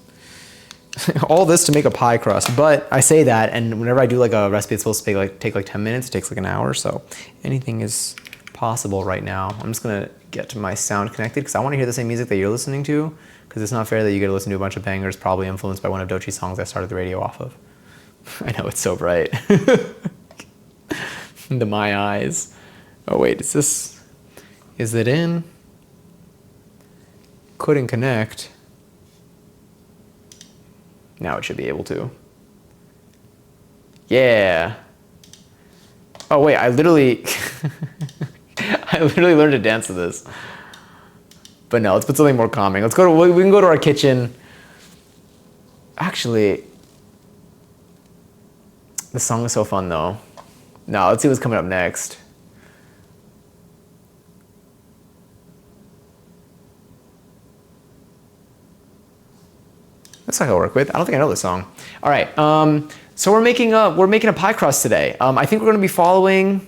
All this to make a pie crust, but I say that and whenever I do like a recipe, it's supposed to take like 10 minutes, it takes like an hour, so anything is possible right now. I'm just gonna get to my sound connected because I wanna hear the same music that you're listening to, because it's not fair that you get to listen to a bunch of bangers probably influenced by one of Dochi's songs I started the radio off of. I know, it's so bright. Into my eyes. Oh wait, is it in? Couldn't connect. Now it should be able to. Yeah. Oh wait, I literally learned to dance to this. But no, let's put something more calming. We can go to our kitchen. Actually, the song is so fun though. No, let's see what's coming up next. That's not gonna work with. I don't think I know this song. All right, so we're making a pie crust today. I think we're gonna be following.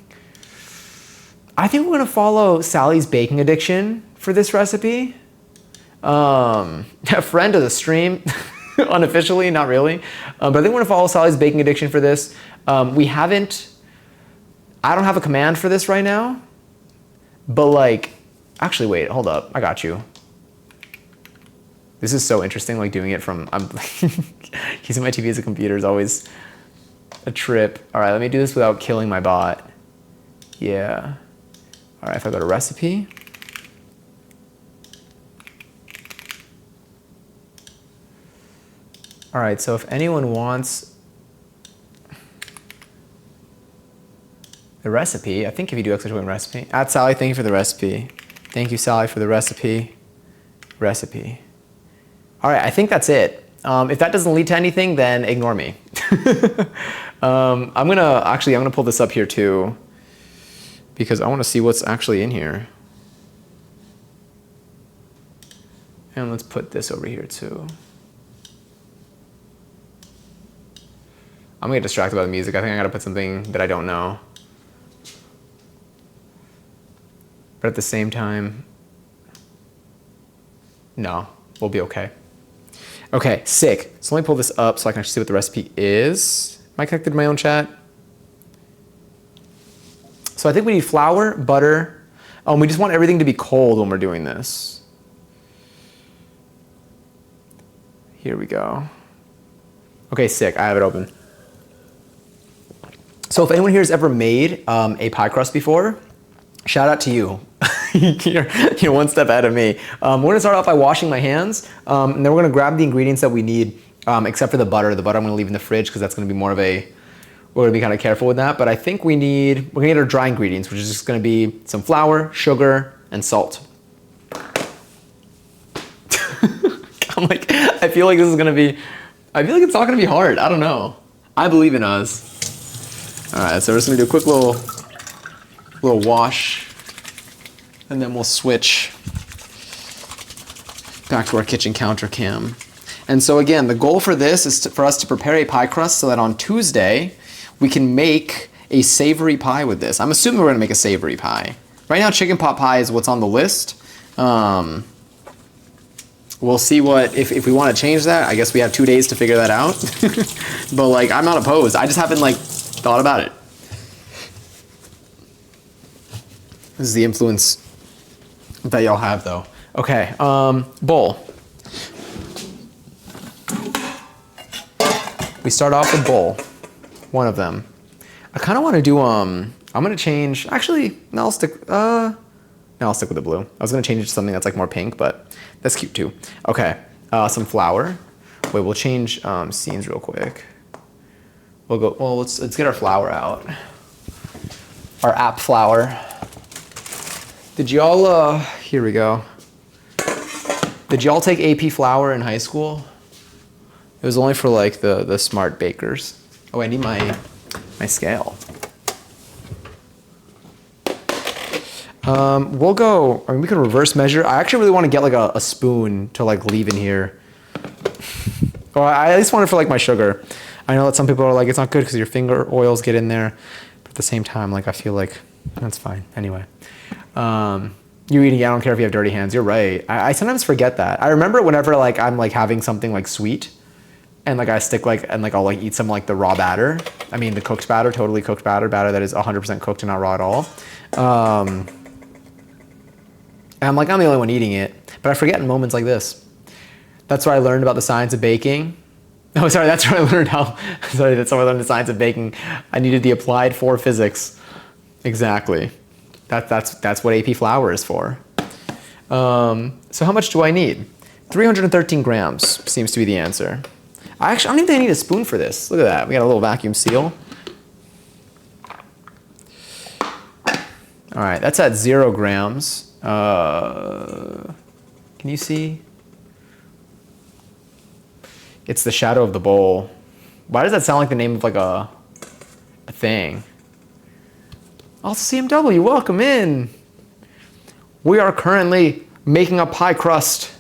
I think we're gonna follow Sally's baking addiction for this recipe. A friend of the stream, unofficially, not really, but I think we're gonna follow Sally's baking addiction for this. I don't have a command for this right now, but like, actually, wait, hold up, I got you. This is so interesting, like doing it from, using my TV as a computer is always a trip. All right, let me do this without killing my bot. Yeah. All right, if I go to recipe. All right, so if anyone wants the recipe, I think if you do exclamation recipe, at Sally, thank you for the recipe. Thank you, Sally, for the recipe. Recipe. All right, I think that's it. If that doesn't lead to anything, then ignore me. I'm gonna pull this up here too, because I want to see what's actually in here. And let's put this over here too. I'm gonna get distracted by the music. I think I gotta put something that I don't know. But at the same time, no, we'll be okay. Okay, sick. So let me pull this up so I can actually see what the recipe is. Am I connected to my own chat? So I think we need flour, butter. We just want everything to be cold when we're doing this. Here we go. Okay, sick. I have it open. So if anyone here has ever made a pie crust before, shout out to you. You're one step ahead of me. We're gonna start off by washing my hands, and then we're gonna grab the ingredients that we need, except for the butter. The butter I'm gonna leave in the fridge because that's gonna be more of a, we're gonna be kind of careful with that. But I think we're gonna need our dry ingredients, which is just gonna be some flour, sugar, and salt. I feel like this is gonna be, I feel like it's not gonna be hard. I don't know. I believe in us. All right, so we're just gonna do a quick little wash. And then we'll switch back to our kitchen counter cam. And so again, the goal for this is for us to prepare a pie crust so that on Tuesday, we can make a savory pie with this. I'm assuming we're gonna make a savory pie. Right now, chicken pot pie is what's on the list. We'll see what, if we want to change that, I guess we have 2 days to figure that out. But like, I'm not opposed. I just haven't like thought about it. This is the influence that y'all have though. Okay, bowl. We start off with bowl, one of them. I kind of want to do, I'm going to change, actually, no, I'll stick with the blue. I was going to change it to something that's like more pink, but that's cute too. Okay, some flour. Wait, we'll change scenes real quick. We'll go, well, let's get our flour out. Our app flour. Did y'all, here we go. Did y'all take AP flour in high school? It was only for like the smart bakers. Oh, I need my scale. We'll go, I mean, we can reverse measure. I actually really want to get like a spoon to like leave in here. Or I at least want it for like my sugar. I know that some people are like, it's not good because your finger oils get in there. But at the same time, like I feel like that's fine. Anyway. You eating, I don't care if you have dirty hands. You're right. I sometimes forget that. I remember whenever like I'm like having something like sweet and like I stick like, and like I'll like eat some like the raw batter. I mean the cooked batter, totally cooked batter that is 100% cooked and not raw at all. And I'm like, I'm the only one eating it, but I forget in moments like this. That's where I learned about the science of baking. Oh, sorry, that's where I learned that's how I learned the science of baking. I needed the applied for physics. Exactly. That's what AP flour is for. So how much do I need? 313 grams seems to be the answer. I don't even think I need a spoon for this. Look at that, we got a little vacuum seal. All right, that's at 0 grams. Can you see? It's the shadow of the bowl. Why does that sound like the name of like a thing? Also CMW, welcome in. We are currently making a pie crust.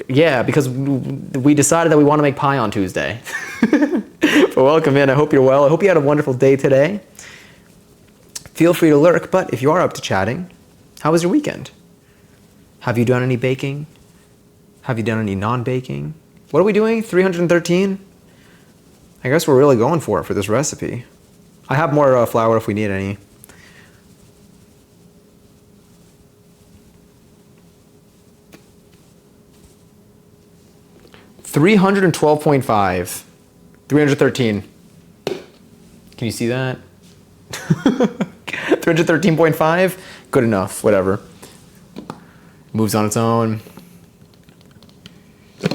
Yeah, because we decided that we want to make pie on Tuesday. But welcome in, I hope you're well. I hope you had a wonderful day today. Feel free to lurk, but if you are up to chatting, how was your weekend? Have you done any baking? Have you done any non-baking? What are we doing? 313? I guess we're really going for it for this recipe. I have more flour if we need any. $312.5. 313. Can you see that? 313.5? Good enough, whatever. Moves on its own.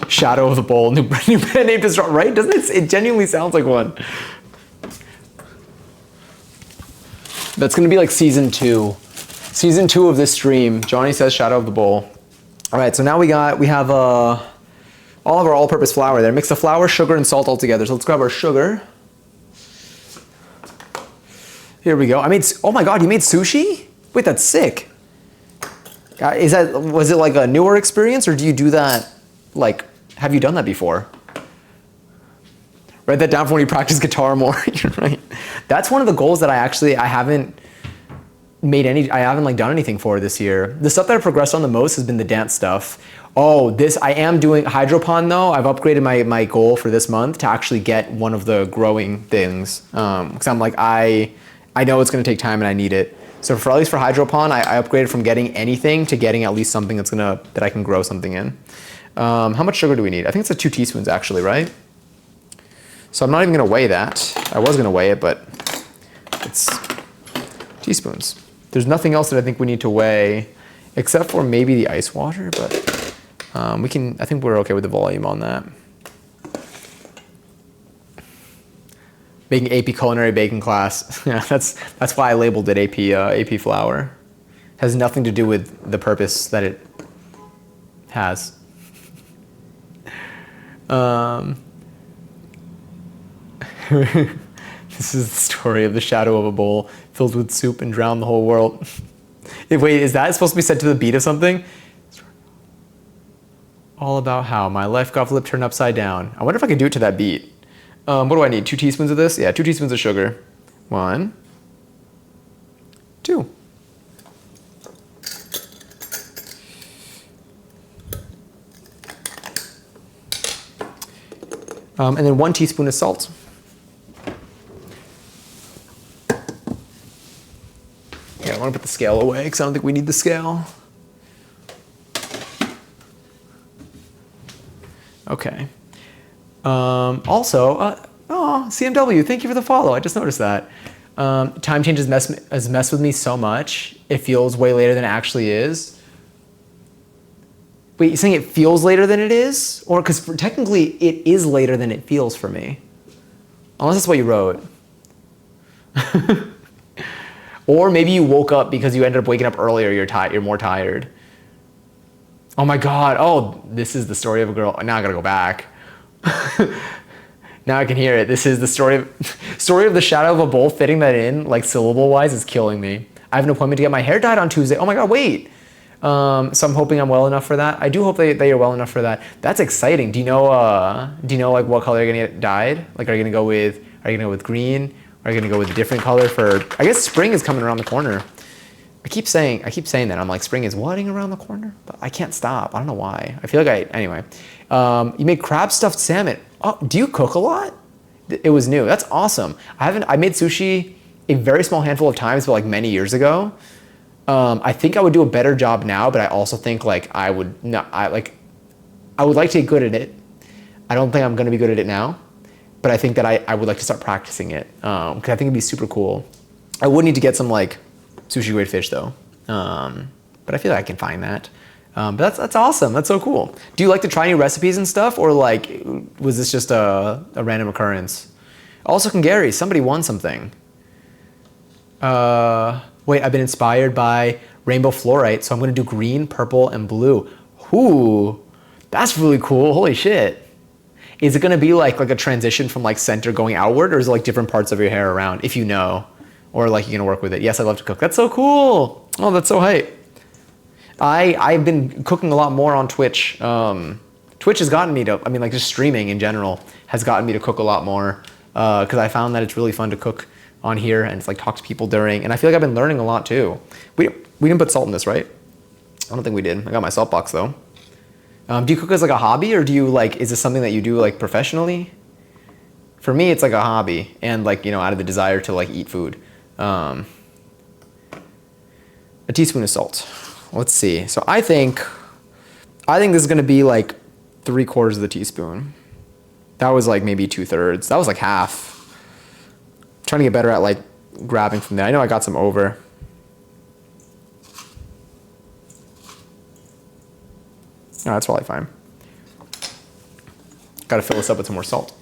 Shadow of the bowl, new brand name to start, right? Doesn't it? It genuinely sounds like one. That's gonna be like season 2. Season 2 of this stream. Johnny says Shadow of the Bowl. All right, so now we have all of our all-purpose flour there. Mix the flour, sugar, and salt all together. So let's grab our sugar. Here we go. Oh my God, you made sushi? Wait, that's sick. Was it like a newer experience, or do you do that, like, have you done that before? Write that down for when you practice guitar more. You're right. That's one of the goals that I haven't like done anything for this year. The stuff that I've progressed on the most has been the dance stuff. Oh, I am doing hydropon though. I've upgraded my goal for this month to actually get one of the growing things. Because I'm like, I know it's gonna take time and I need it. So at least for hydropon, I upgraded from getting anything to getting at least something that I can grow something in. How much sugar do we need? I think it's 2 teaspoons actually, right? So I'm not even gonna weigh that. I was gonna weigh it, but it's teaspoons. There's nothing else that I think we need to weigh, except for maybe the ice water, but I think we're okay with the volume on that. Making AP culinary baking class. Yeah, that's why I labeled it AP flour. Has nothing to do with the purpose that it has. This is the story of the shadow of a bowl filled with soup and drowned the whole world. Wait, is that supposed to be said to the beat of something? All about how my life got flipped, turned upside down. I wonder if I could do it to that beat. What do I need? 2 teaspoons of this? Yeah, 2 teaspoons of sugar. 1, 2. And then 1 teaspoon of salt. Yeah, I want to put the scale away because I don't think we need the scale. Okay. Also, CMW, thank you for the follow. I just noticed that. Time change has messed with me so much. It feels way later than it actually is. Wait, you're saying it feels later than it is? Or because technically it is later than it feels for me. Unless that's what you wrote. Or maybe you woke up because you ended up waking up earlier, you're more tired. Oh my God, oh, this is the story of a girl. Now I gotta go back. Now I can hear it. This is the story of the shadow of a bowl. Fitting that in, like syllable-wise, is killing me. I have an appointment to get my hair dyed on Tuesday. Oh my God, wait. So I'm hoping I'm well enough for that. I do hope that you're well enough for that. That's exciting. Do you know like what color you're gonna get dyed? Like, are you gonna go with green? Are you gonna go with a different color for? I guess spring is coming around the corner. I keep saying that. I'm like, spring is whatting around the corner, but I can't stop. I don't know why. I feel like anyway. You made crab stuffed salmon. Oh, do you cook a lot? It was new. That's awesome. I made sushi a very small handful of times, but like many years ago. I think I would do a better job now, but I also think like I would like to get good at it. I don't think I'm going to be good at it now, but I think that I would like to start practicing it because I think it'd be super cool. I would need to get some like sushi grade fish though, but I feel like I can find that. But that's awesome. That's so cool. Do you like to try new recipes and stuff, or like was this just a random occurrence? Also, Gary, somebody won something. Wait, I've been inspired by rainbow fluorite, so I'm gonna do green, purple, and blue. Ooh, that's really cool. Holy shit. Is it gonna be like a transition from like center going outward, or is it like different parts of your hair around, if you know? Or like you're gonna work with it? Yes, I love to cook. That's so cool. Oh, that's so hype. I've been cooking a lot more on Twitch. Twitch has gotten me to, I mean, like just streaming in general has gotten me to cook a lot more because I found that it's really fun to cook on here and it's like talk to people during, and I feel like I've been learning a lot too. We didn't put salt in this, right? I don't think we did. I got my salt box though. Do you cook as like a hobby, or do you like, is this something that you do like professionally? For me, it's like a hobby and like, you know, out of the desire to like eat food. A teaspoon of salt. Let's see. So I think this is gonna be like 3/4 of the teaspoon. That was like maybe 2/3. That was like half. I'm trying to get better at like grabbing from there. I know I got some over. No, that's probably fine. Gotta fill this up with some more salt.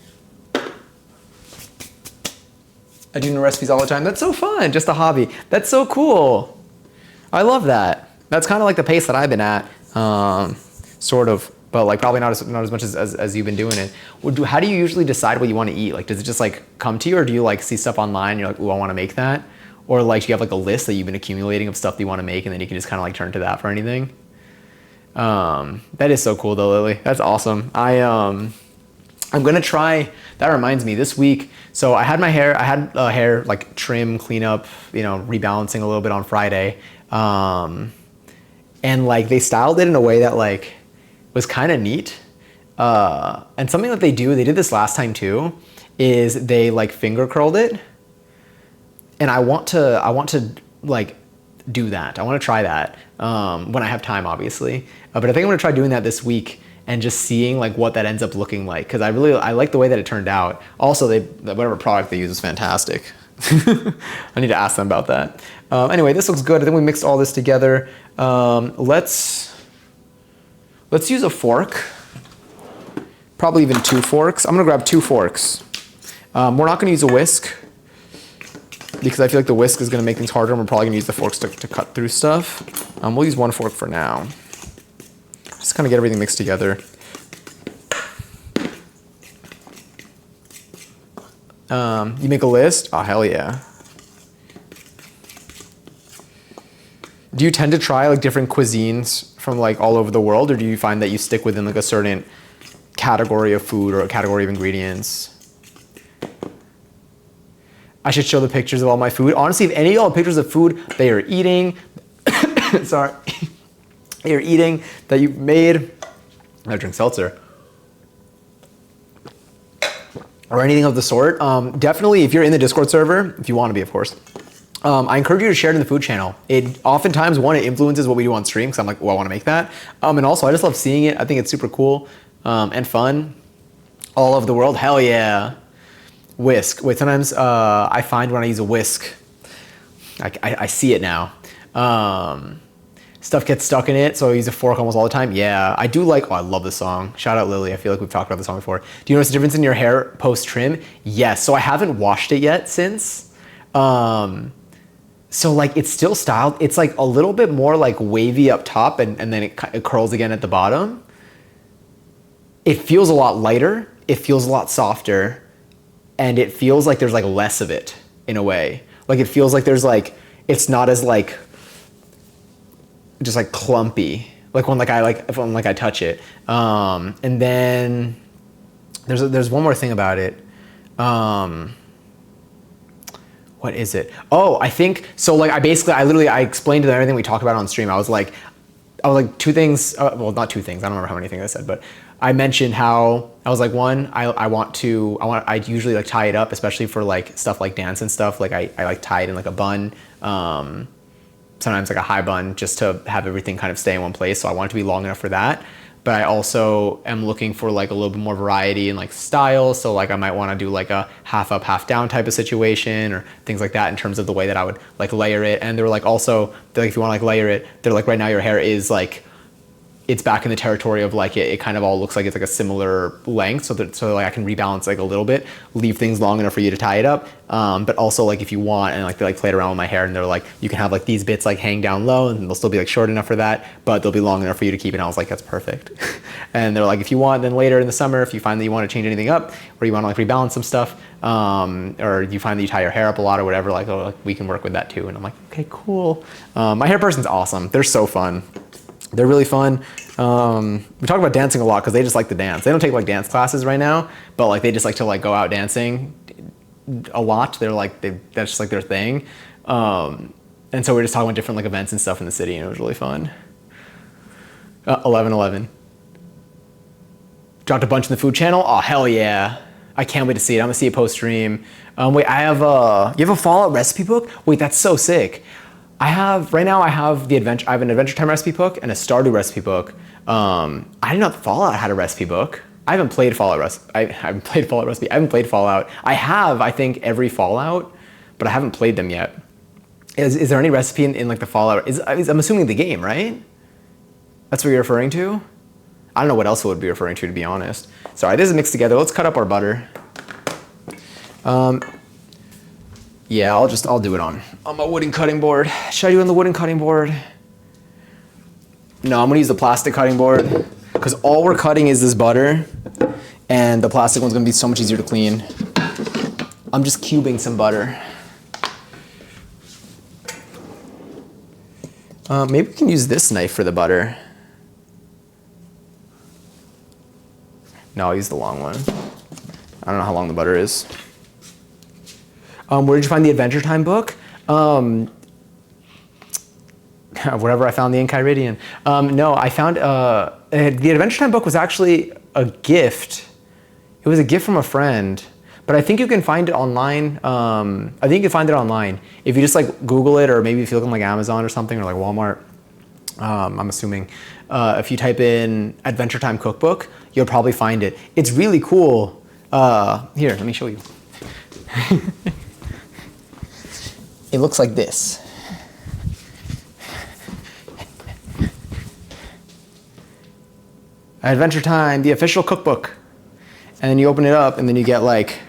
I do new recipes all the time. That's so fun, just a hobby. That's so cool. I love that. That's kind of like the pace that I've been at, sort of, but like probably not as much as you've been doing it. How do you usually decide what you want to eat? Like, does it just like come to you, or do you like see stuff online and you're like, ooh, I want to make that? Or like, do you have like a list that you've been accumulating of stuff that you want to make, and then you can just kind of like turn to that for anything? That is so cool though, Lily. That's awesome. I'm gonna try, that reminds me, this week, so I had hair like trim, cleanup, you know, rebalancing a little bit on Friday. And like they styled it in a way that like was kind of neat. And something that they did this last time too, is they like finger curled it. And I want to like do that. I want to try that when I have time, obviously. But I think I'm gonna try doing that this week and just seeing like what that ends up looking like, because I like the way that it turned out. Also, whatever product they use is fantastic. I need to ask them about that. Anyway, this looks good. I think we mixed all this together. Let's use a fork. Probably even 2 forks. I'm gonna grab 2 forks. We're not gonna use a whisk because I feel like the whisk is gonna make things harder, and we're probably gonna use the forks to cut through stuff. We'll use 1 fork for now. Just kind of get everything mixed together. You make a list? Oh, hell yeah. Do you tend to try like different cuisines from like all over the world, or do you find that you stick within like a certain category of food or a category of ingredients? I should show the pictures of all my food. Honestly, if any of y'all have pictures of food they are eating, sorry, they are eating that you made, I drink seltzer. or anything of the sort, definitely if you're in the Discord server, if you want to be, of course, I encourage you to share it in the food channel. It oftentimes, one, it influences what we do on stream because I'm like, well, I want to make that. And also, I just love seeing it. I think it's super cool and fun. All over the world, hell yeah. Whisk. Wait, sometimes I find when I use a whisk, I see it now. Stuff gets stuck in it, so I use a fork almost all the time. Yeah, I do like, oh, I love this song. Shout out Lily, I feel like we've talked about this song before. Do you notice a difference in your hair post-trim? Yes, so I haven't washed it yet since. So like it's still styled. It's like a little bit more like wavy up top and then it curls again at the bottom. It feels a lot lighter. It feels a lot softer. And it feels like there's like less of it in a way. Like it feels like there's like, it's not as like, just like clumpy. Like when I touch it. And then there's one more thing about it. What is it? Oh, I think, so like I explained to them everything we talked about on stream. I was like two things, well, not two things. I don't remember how many things I said, but I mentioned how I was like, one, I usually like tie it up, especially for like stuff like dance and stuff. Like I like tie it in like a bun, sometimes like a high bun just to have everything kind of stay in one place. So I want it to be long enough for that. But I also am looking for like a little bit more variety in like style. So like I might want to do like a half up, half down type of situation or things like that in terms of the way that I would like layer it. And they were like also, they're like, if you want to like layer it, they're like right now your hair is like, it's back in the territory of like it kind of all looks like it's like a similar length, so like I can rebalance like a little bit, leave things long enough for you to tie it up, but also like if you want, and like they like played around with my hair and they're like you can have like these bits like hang down low and they'll still be like short enough for that, but they'll be long enough for you to keep it. And I was like, that's perfect. And they're like, if you want, then later in the summer, if you find that you want to change anything up or you want to like rebalance some stuff, or you find that you tie your hair up a lot or whatever, like, oh, we can work with that too. And I'm like, okay, cool. My hair person's awesome. They're so fun. They're really fun. We talk about dancing a lot because they just like to dance. They don't take like dance classes right now, but like they just like to like go out dancing a lot. They're like, that's just like their thing. And so we're just talking about different like events and stuff in the city, and it was really fun. 11/11. Dropped a bunch in the food channel. Oh, hell yeah. I can't wait to see it. I'm gonna see it post stream. Wait, you have a Fallout recipe book? Wait, that's so sick. I have an Adventure Time recipe book and a Stardew recipe book. I didn't know Fallout had a recipe book. I haven't played Fallout. I haven't played Fallout. I have, I think, every Fallout, but I haven't played them yet. Is there any recipe in like the Fallout? I'm assuming the game, right? That's what you're referring to? I don't know what else it would be referring to be honest. Sorry, this is mixed together. Let's cut up our butter. Yeah, I'll do it on my wooden cutting board. Should I do it on the wooden cutting board? No, I'm gonna use the plastic cutting board because all we're cutting is this butter and the plastic one's gonna be so much easier to clean. I'm just cubing some butter. Maybe we can use this knife for the butter. No, I'll use the long one. I don't know how long the butter is. Where did you find the Adventure Time book? Wherever I found the Enchiridion. No, I found the Adventure Time book was actually a gift. It was a gift from a friend, but I think you can find it online. I think you can find it online if you just like Google it, or maybe if you look on like Amazon or something, or like Walmart. I'm assuming if you type in Adventure Time cookbook, you'll probably find it. It's really cool. Here, let me show you. It looks like this. Adventure Time, the official cookbook. And then you open it up and then you get like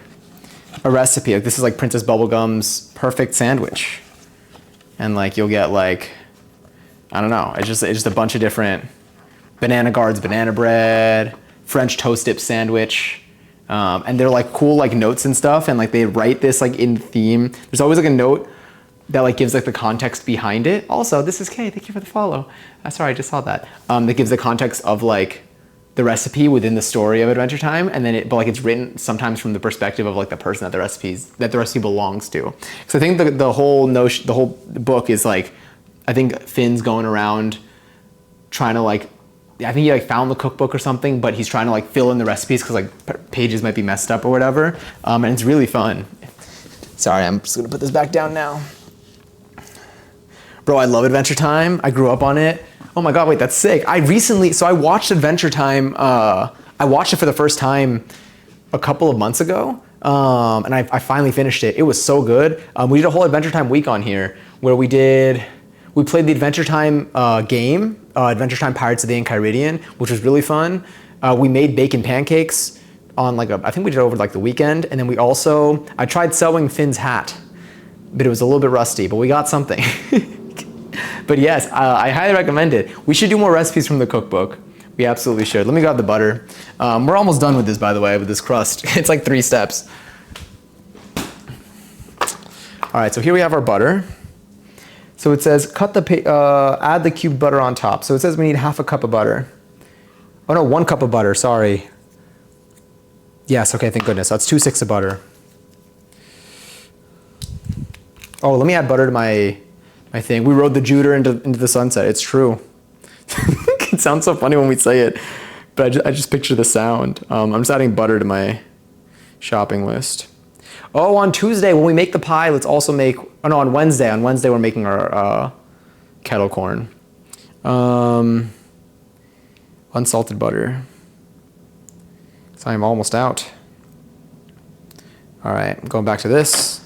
a recipe. Like this is like Princess Bubblegum's perfect sandwich. And like you'll get like, I don't know, it's just a bunch of different Banana Guards, banana bread, French toast dip sandwich. And they're like cool like notes and stuff, and like they write this like in theme. There's always like a note that like gives like the context behind it. Also, this is Kay, thank you for the follow. Sorry, I just saw that. That gives the context of like the recipe within the story of Adventure Time, and then but like it's written sometimes from the perspective of like the person that the recipe belongs to. So I think the whole book is like, I think Finn's going around trying to like I think he like found the cookbook or something, but he's trying to like fill in the recipes because like pages might be messed up or whatever. And it's really fun. Sorry, I'm just gonna put this back down now. Bro, I love Adventure Time. I grew up on it. Oh my God, wait, that's sick. I watched Adventure Time. I watched it for the first time a couple of months ago. And I finally finished it. It was so good. We did a whole Adventure Time week on here where we played the Adventure Time game, Adventure Time Pirates of the Enchiridion, which was really fun. We made bacon pancakes on I think we did it over like the weekend. And then I tried sewing Finn's hat, but it was a little bit rusty, but we got something. But yes, I highly recommend it. We should do more recipes from the cookbook. We absolutely should. Let me grab the butter. We're almost done with this, by the way, with this crust. It's like 3 steps. All right, so here we have our butter. So it says add the cubed butter on top. So it says we need half a cup of butter. Oh no, 1 cup of butter, sorry. Yes, okay, thank goodness. That's 2 sticks of butter. Oh, let me add butter to my thing. We rode the Juder into the sunset. It's true. It sounds so funny when we say it, but I just picture the sound. I'm just adding butter to my shopping list. Oh, on Tuesday when we make the pie, let's also make, oh no, on Wednesday. On Wednesday we're making our kettle corn. Unsalted butter. So I'm almost out. All right, I'm going back to this.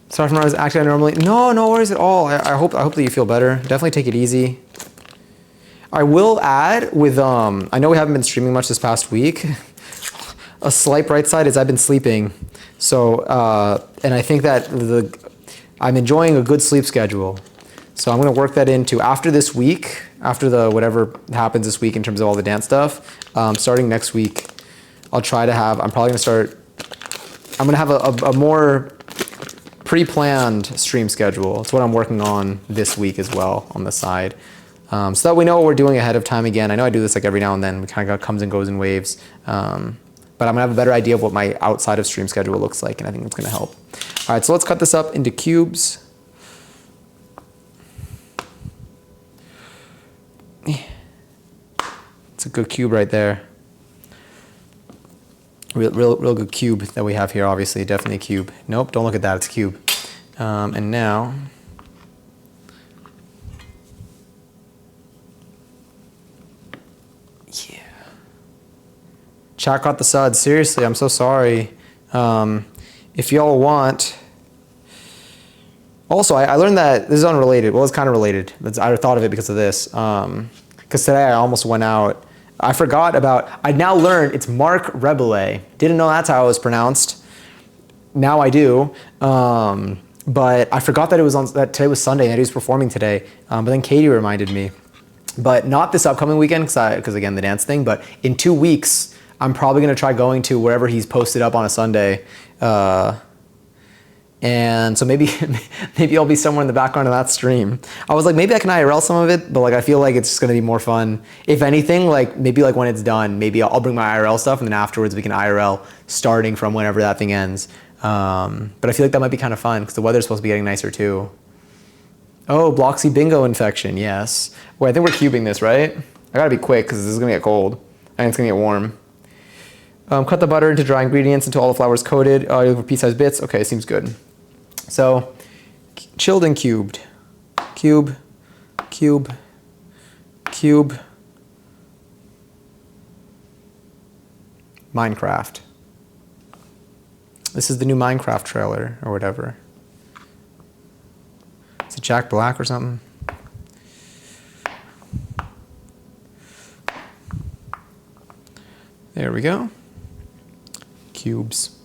Sorry for not acting normally. No worries at all. I hope that you feel better. Definitely take it easy. I will add with, I know we haven't been streaming much this past week. A slight bright side is I've been sleeping. So, and I think that I'm enjoying a good sleep schedule. So I'm gonna work that into after this week, after whatever happens this week in terms of all the dance stuff, starting next week, I'm probably gonna start, I'm gonna have a more pre-planned stream schedule. It's what I'm working on this week as well on the side. So that we know what we're doing ahead of time again. I know I do this like every now and then. It kind of comes and goes in waves. But I'm gonna have a better idea of what my outside of stream schedule looks like, and I think it's gonna help. All right, so let's cut this up into cubes. It's a good cube right there. Real good cube that we have here, obviously, definitely a cube. Nope, don't look at that, it's a cube. And now, yeah. Chat got the suds, seriously, I'm so sorry. If y'all want, also, I learned that, this is unrelated, well, it's kind of related. I thought of it because of this. Because today I almost went out. I forgot I now learned it's Mark Rebele. Didn't know that's how it was pronounced. Now I do. But I forgot that that today was Sunday and that he was performing today. But then Katie reminded me. But not this upcoming weekend, because again, the dance thing, but in 2 weeks, I'm probably gonna try going to wherever he's posted up on a Sunday. And so maybe I'll be somewhere in the background of that stream. I was like, maybe I can IRL some of it, but like I feel like it's just gonna be more fun. If anything, like maybe like when it's done, maybe I'll bring my IRL stuff and then afterwards we can IRL starting from whenever that thing ends. But I feel like that might be kind of fun because the weather's supposed to be getting nicer too. Oh, Bloxy Bingo infection, yes. Wait, I think we're cubing this, right? I gotta be quick because this is gonna get cold and it's gonna get warm. Cut the butter into dry ingredients until all the flour is coated. You look for pea-sized bits. Okay, seems good. So, chilled and cubed. Cube, cube, cube. Minecraft. This is the new Minecraft trailer or whatever. Is it Jack Black or something? There we go. Cubes.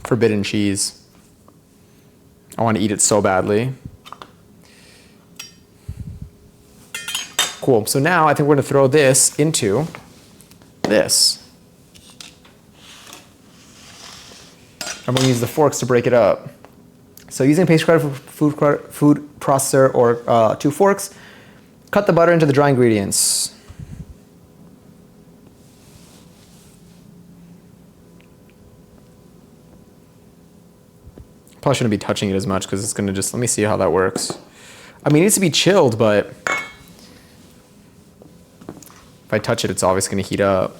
Forbidden cheese. I want to eat it so badly. Cool. So now I think we're going to throw this into this. I'm going to use the forks to break it up. So using pastry cutter, food processor, or 2 forks, Cut the butter into the dry ingredients. Probably shouldn't be touching it as much because it's going to just, let me see how that works. I mean, it needs to be chilled, but if I touch it, it's obviously going to heat up.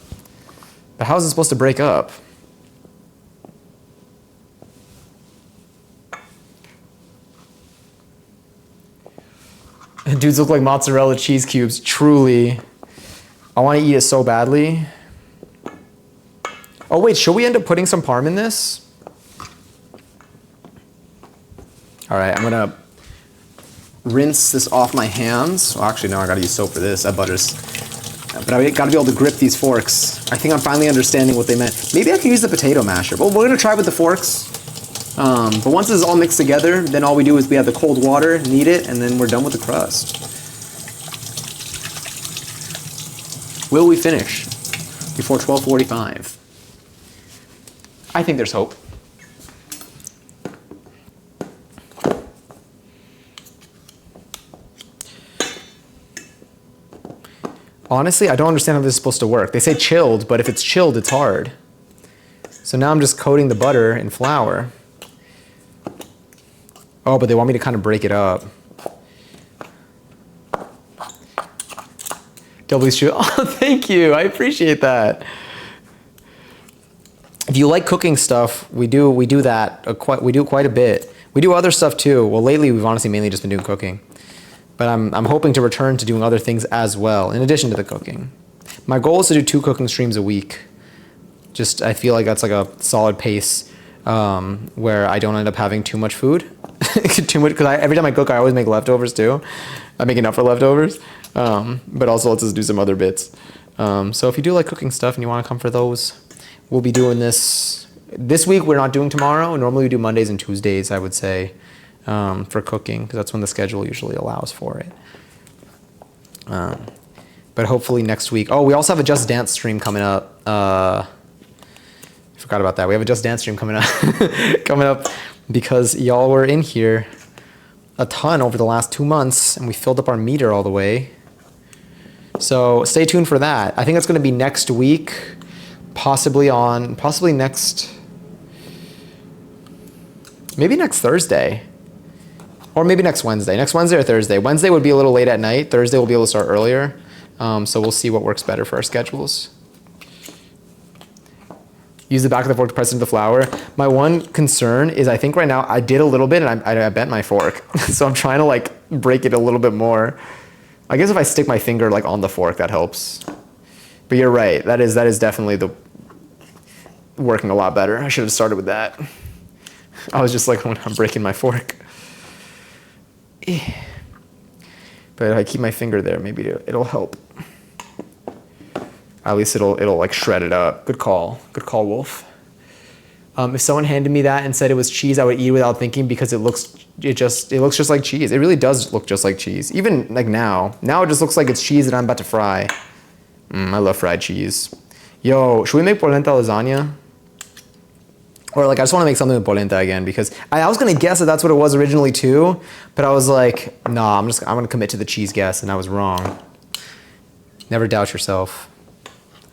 But how is it supposed to break up? Dudes look like mozzarella cheese cubes. Truly. I want to eat it so badly. Oh wait, should we end up putting some parm in this? All right, I'm gonna rinse this off my hands. Well, actually, no, I gotta use soap for this. That butters. But I gotta be able to grip these forks. I think I'm finally understanding what they meant. Maybe I can use the potato masher. But we're gonna try with the forks. But once this is all mixed together, then all we do is we have the cold water, knead it, and then we're done with the crust. Will we finish before 12:45? I think there's hope. Honestly, I don't understand how this is supposed to work. They say chilled, but if it's chilled, it's hard. So now I'm just coating the butter in flour. Oh, but they want me to kind of break it up. W's true. Oh, thank you. I appreciate that. If you like cooking stuff, we do that. We do quite a bit. We do other stuff too. Well, lately we've honestly mainly just been doing cooking. But I'm hoping to return to doing other things as well, in addition to the cooking. My goal is to do 2 cooking streams a week. Just, I feel like that's like a solid pace where I don't end up having too much food. Too much, because every time I cook, I always make leftovers too. I make enough for leftovers. But also lets us do some other bits. So if you do like cooking stuff and you want to come for those, we'll be doing this. This week we're not doing tomorrow. Normally we do Mondays and Tuesdays, I would say. For cooking, because that's when the schedule usually allows for it. But hopefully next week. Oh, we also have a Just Dance stream coming up. I forgot about that. We have a Just Dance stream coming up, coming up because y'all were in here a ton over the last 2 months, and we filled up our meter all the way. So stay tuned for that. I think it's going to be next week, possibly next, maybe next Thursday. Or maybe next Wednesday. Next Wednesday or Thursday. Wednesday would be a little late at night. Thursday we'll be able to start earlier. So we'll see what works better for our schedules. Use the back of the fork to press into the flour. My one concern is I think right now I did a little bit and I bent my fork. So I'm trying to like break it a little bit more. I guess if I stick my finger like on the fork, that helps. But you're right. That is definitely working a lot better. I should have started with that. I was just like, I'm breaking my fork. But if I keep my finger there, maybe it'll help. At least it'll like shred it up. Good call, Wolf. If someone handed me that and said it was cheese, I would eat it without thinking because it looks just like cheese. It really does look just like cheese. Even like now it just looks like it's cheese that I'm about to fry. I love fried cheese. Yo, should we make polenta lasagna? Or like I just want to make something with polenta again because I was gonna guess that that's what it was originally too, but I was like, nah, I'm gonna commit to the cheese guess, and I was wrong. Never doubt yourself,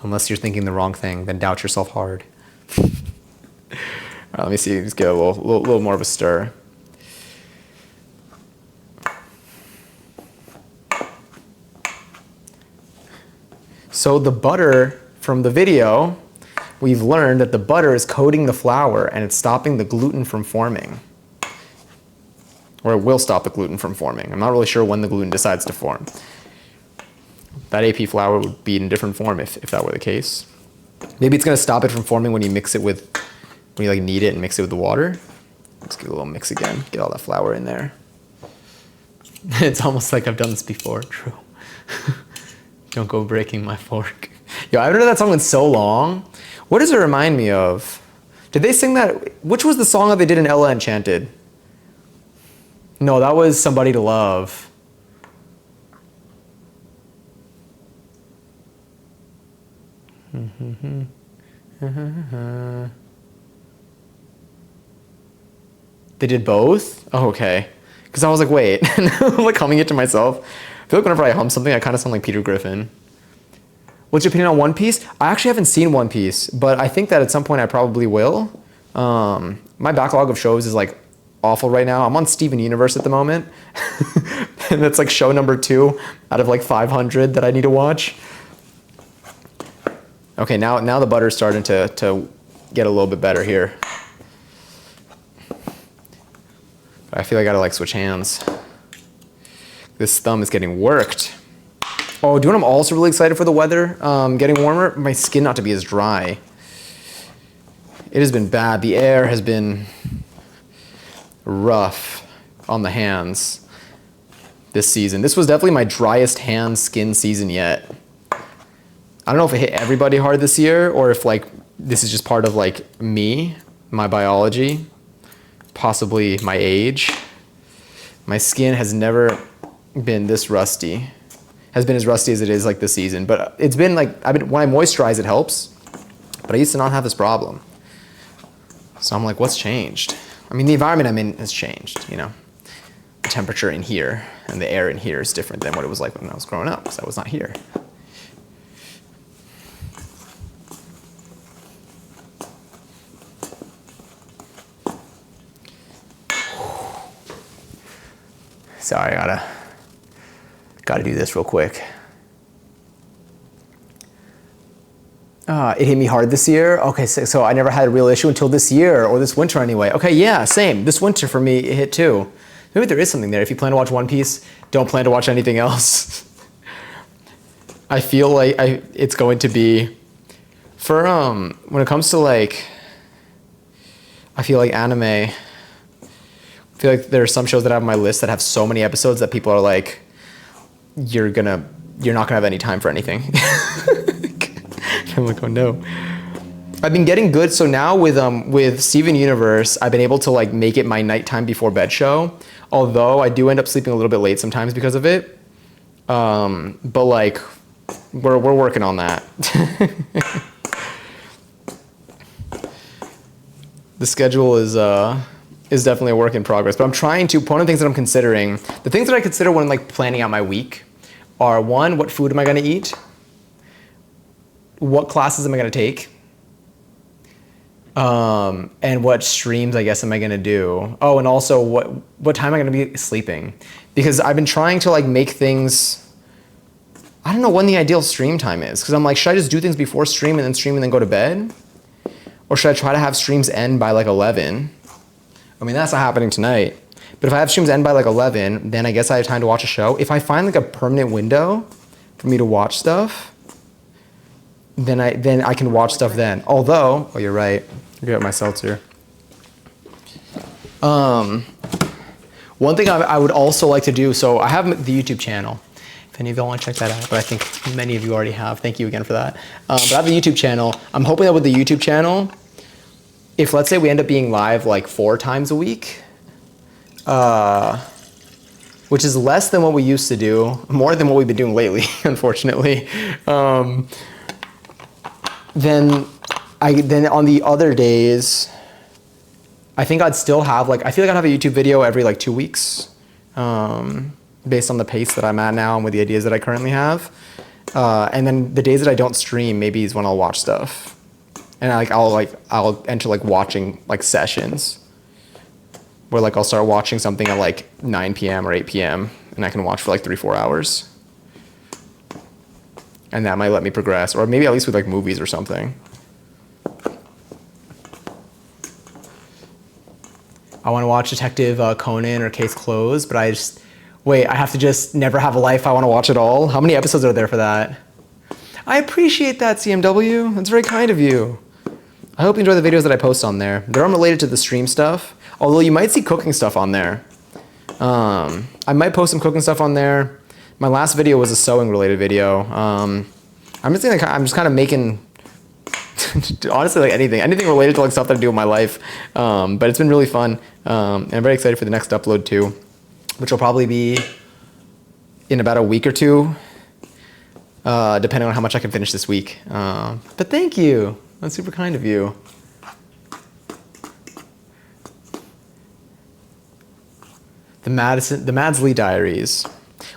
unless you're thinking the wrong thing. Then doubt yourself hard. All right, let me see. Just get a little more of a stir. So the butter from the video. We've learned that the butter is coating the flour and it's stopping the gluten from forming. Or it will stop the gluten from forming. I'm not really sure when the gluten decides to form. That AP flour would be in different form if that were the case. Maybe it's going to stop it from forming when you mix it with, when you like knead it and mix it with the water. Let's give it a little mix again. Get all that flour in there. It's almost like I've done this before. True. Don't go breaking my fork. Yo, I haven't heard that song in so long. What does it remind me of? Did they sing that? Which was the song that they did in Ella Enchanted? No, that was Somebody to Love. They did both? Oh, okay. Because I was like, wait. I'm like humming it to myself. feel like whenever I hum something, I kind of sound like Peter Griffin. What's your opinion on One Piece? I actually haven't seen One Piece, but I think that at some point I probably will. My backlog of shows is like awful right now. I'm on Steven Universe at the moment. And that's like show number 2 out of like 500 that I need to watch. Okay, now the butter's starting to get a little bit better here. I feel like I gotta like switch hands. This thumb is getting worked. Oh, do you know what I'm also really excited for the weather? Getting warmer, my skin not to be as dry. It has been bad. The air has been rough on the hands this season. This was definitely my driest hand skin season yet. I don't know if it hit everybody hard this year or if like this is just part of like me, my biology, possibly my age. My skin has never been this rusty. Has been as rusty as it is like this season, but it's been like when I moisturize it helps, but I used to not have this problem. So I'm like, what's changed? I mean, the environment I'm in has changed, you know. The temperature in here and the air in here is different than what it was like when I was growing up, because I was not here. Sorry, I gotta do this real quick. It hit me hard this year. Okay, so I never had a real issue until this year, or this winter anyway. Okay, yeah, same. This winter for me, it hit too. Maybe there is something there. If you plan to watch One Piece, don't plan to watch anything else. I feel like it's going to be, for, when it comes to like, I feel like anime, I feel like there are some shows that I have on my list that have so many episodes that people are like, you're not gonna have any time for anything. I'm like, oh no. I've been getting good. So now with Steven Universe, I've been able to like make it my nighttime before bed show. Although I do end up sleeping a little bit late sometimes because of it. But like, we're working on that. The schedule is definitely a work in progress. But I'm trying to. One of the things that I'm considering, the things that I consider when like planning out my week, are one, what food am I gonna eat? What classes am I gonna take? And what streams, I guess, am I gonna do? Oh, and also what time am I gonna be sleeping? Because I've been trying to like make things, I don't know when the ideal stream time is. Because I'm like, should I just do things before stream and then go to bed? Or should I try to have streams end by like 11? I mean, that's not happening tonight. But if I have streams end by like 11, then I guess I have time to watch a show. If I find like a permanent window for me to watch stuff, then I can watch stuff then. Although, oh, you're right. I got my seltzer. One thing I would also like to do, so I have the YouTube channel. If any of y'all want to check that out, but I think many of you already have. Thank you again for that. But I have a YouTube channel. I'm hoping that with the YouTube channel, if let's say we end up being live like 4 times a week, which is less than what we used to do, more than what we've been doing lately, unfortunately. Then on the other days, I think I'd still have like, I feel like I'd have a YouTube video every like 2 weeks, based on the pace that I'm at now and with the ideas that I currently have. And then the days that I don't stream, maybe is when I'll watch stuff. And I'll enter like watching like sessions where like I'll start watching something at like 9 p.m. or 8 p.m. and I can watch for like 3-4 hours. And that might let me progress, or maybe at least with like movies or something. I want to watch Detective Conan or Case Closed, but I have to just never have a life. I want to watch it all. How many episodes are there for that? I appreciate that, CMW. That's very kind of you. I hope you enjoy the videos that I post on there. They're unrelated to the stream stuff, although you might see cooking stuff on there. I might post some cooking stuff on there. My last video was a sewing related video. I'm just kind of making, honestly, like anything related to like stuff that I do in my life. But it's been really fun. And I'm very excited for the next upload too, which will probably be in about a week or two, depending on how much I can finish this week. But thank you. That's super kind of you. The Mads Lee Diaries.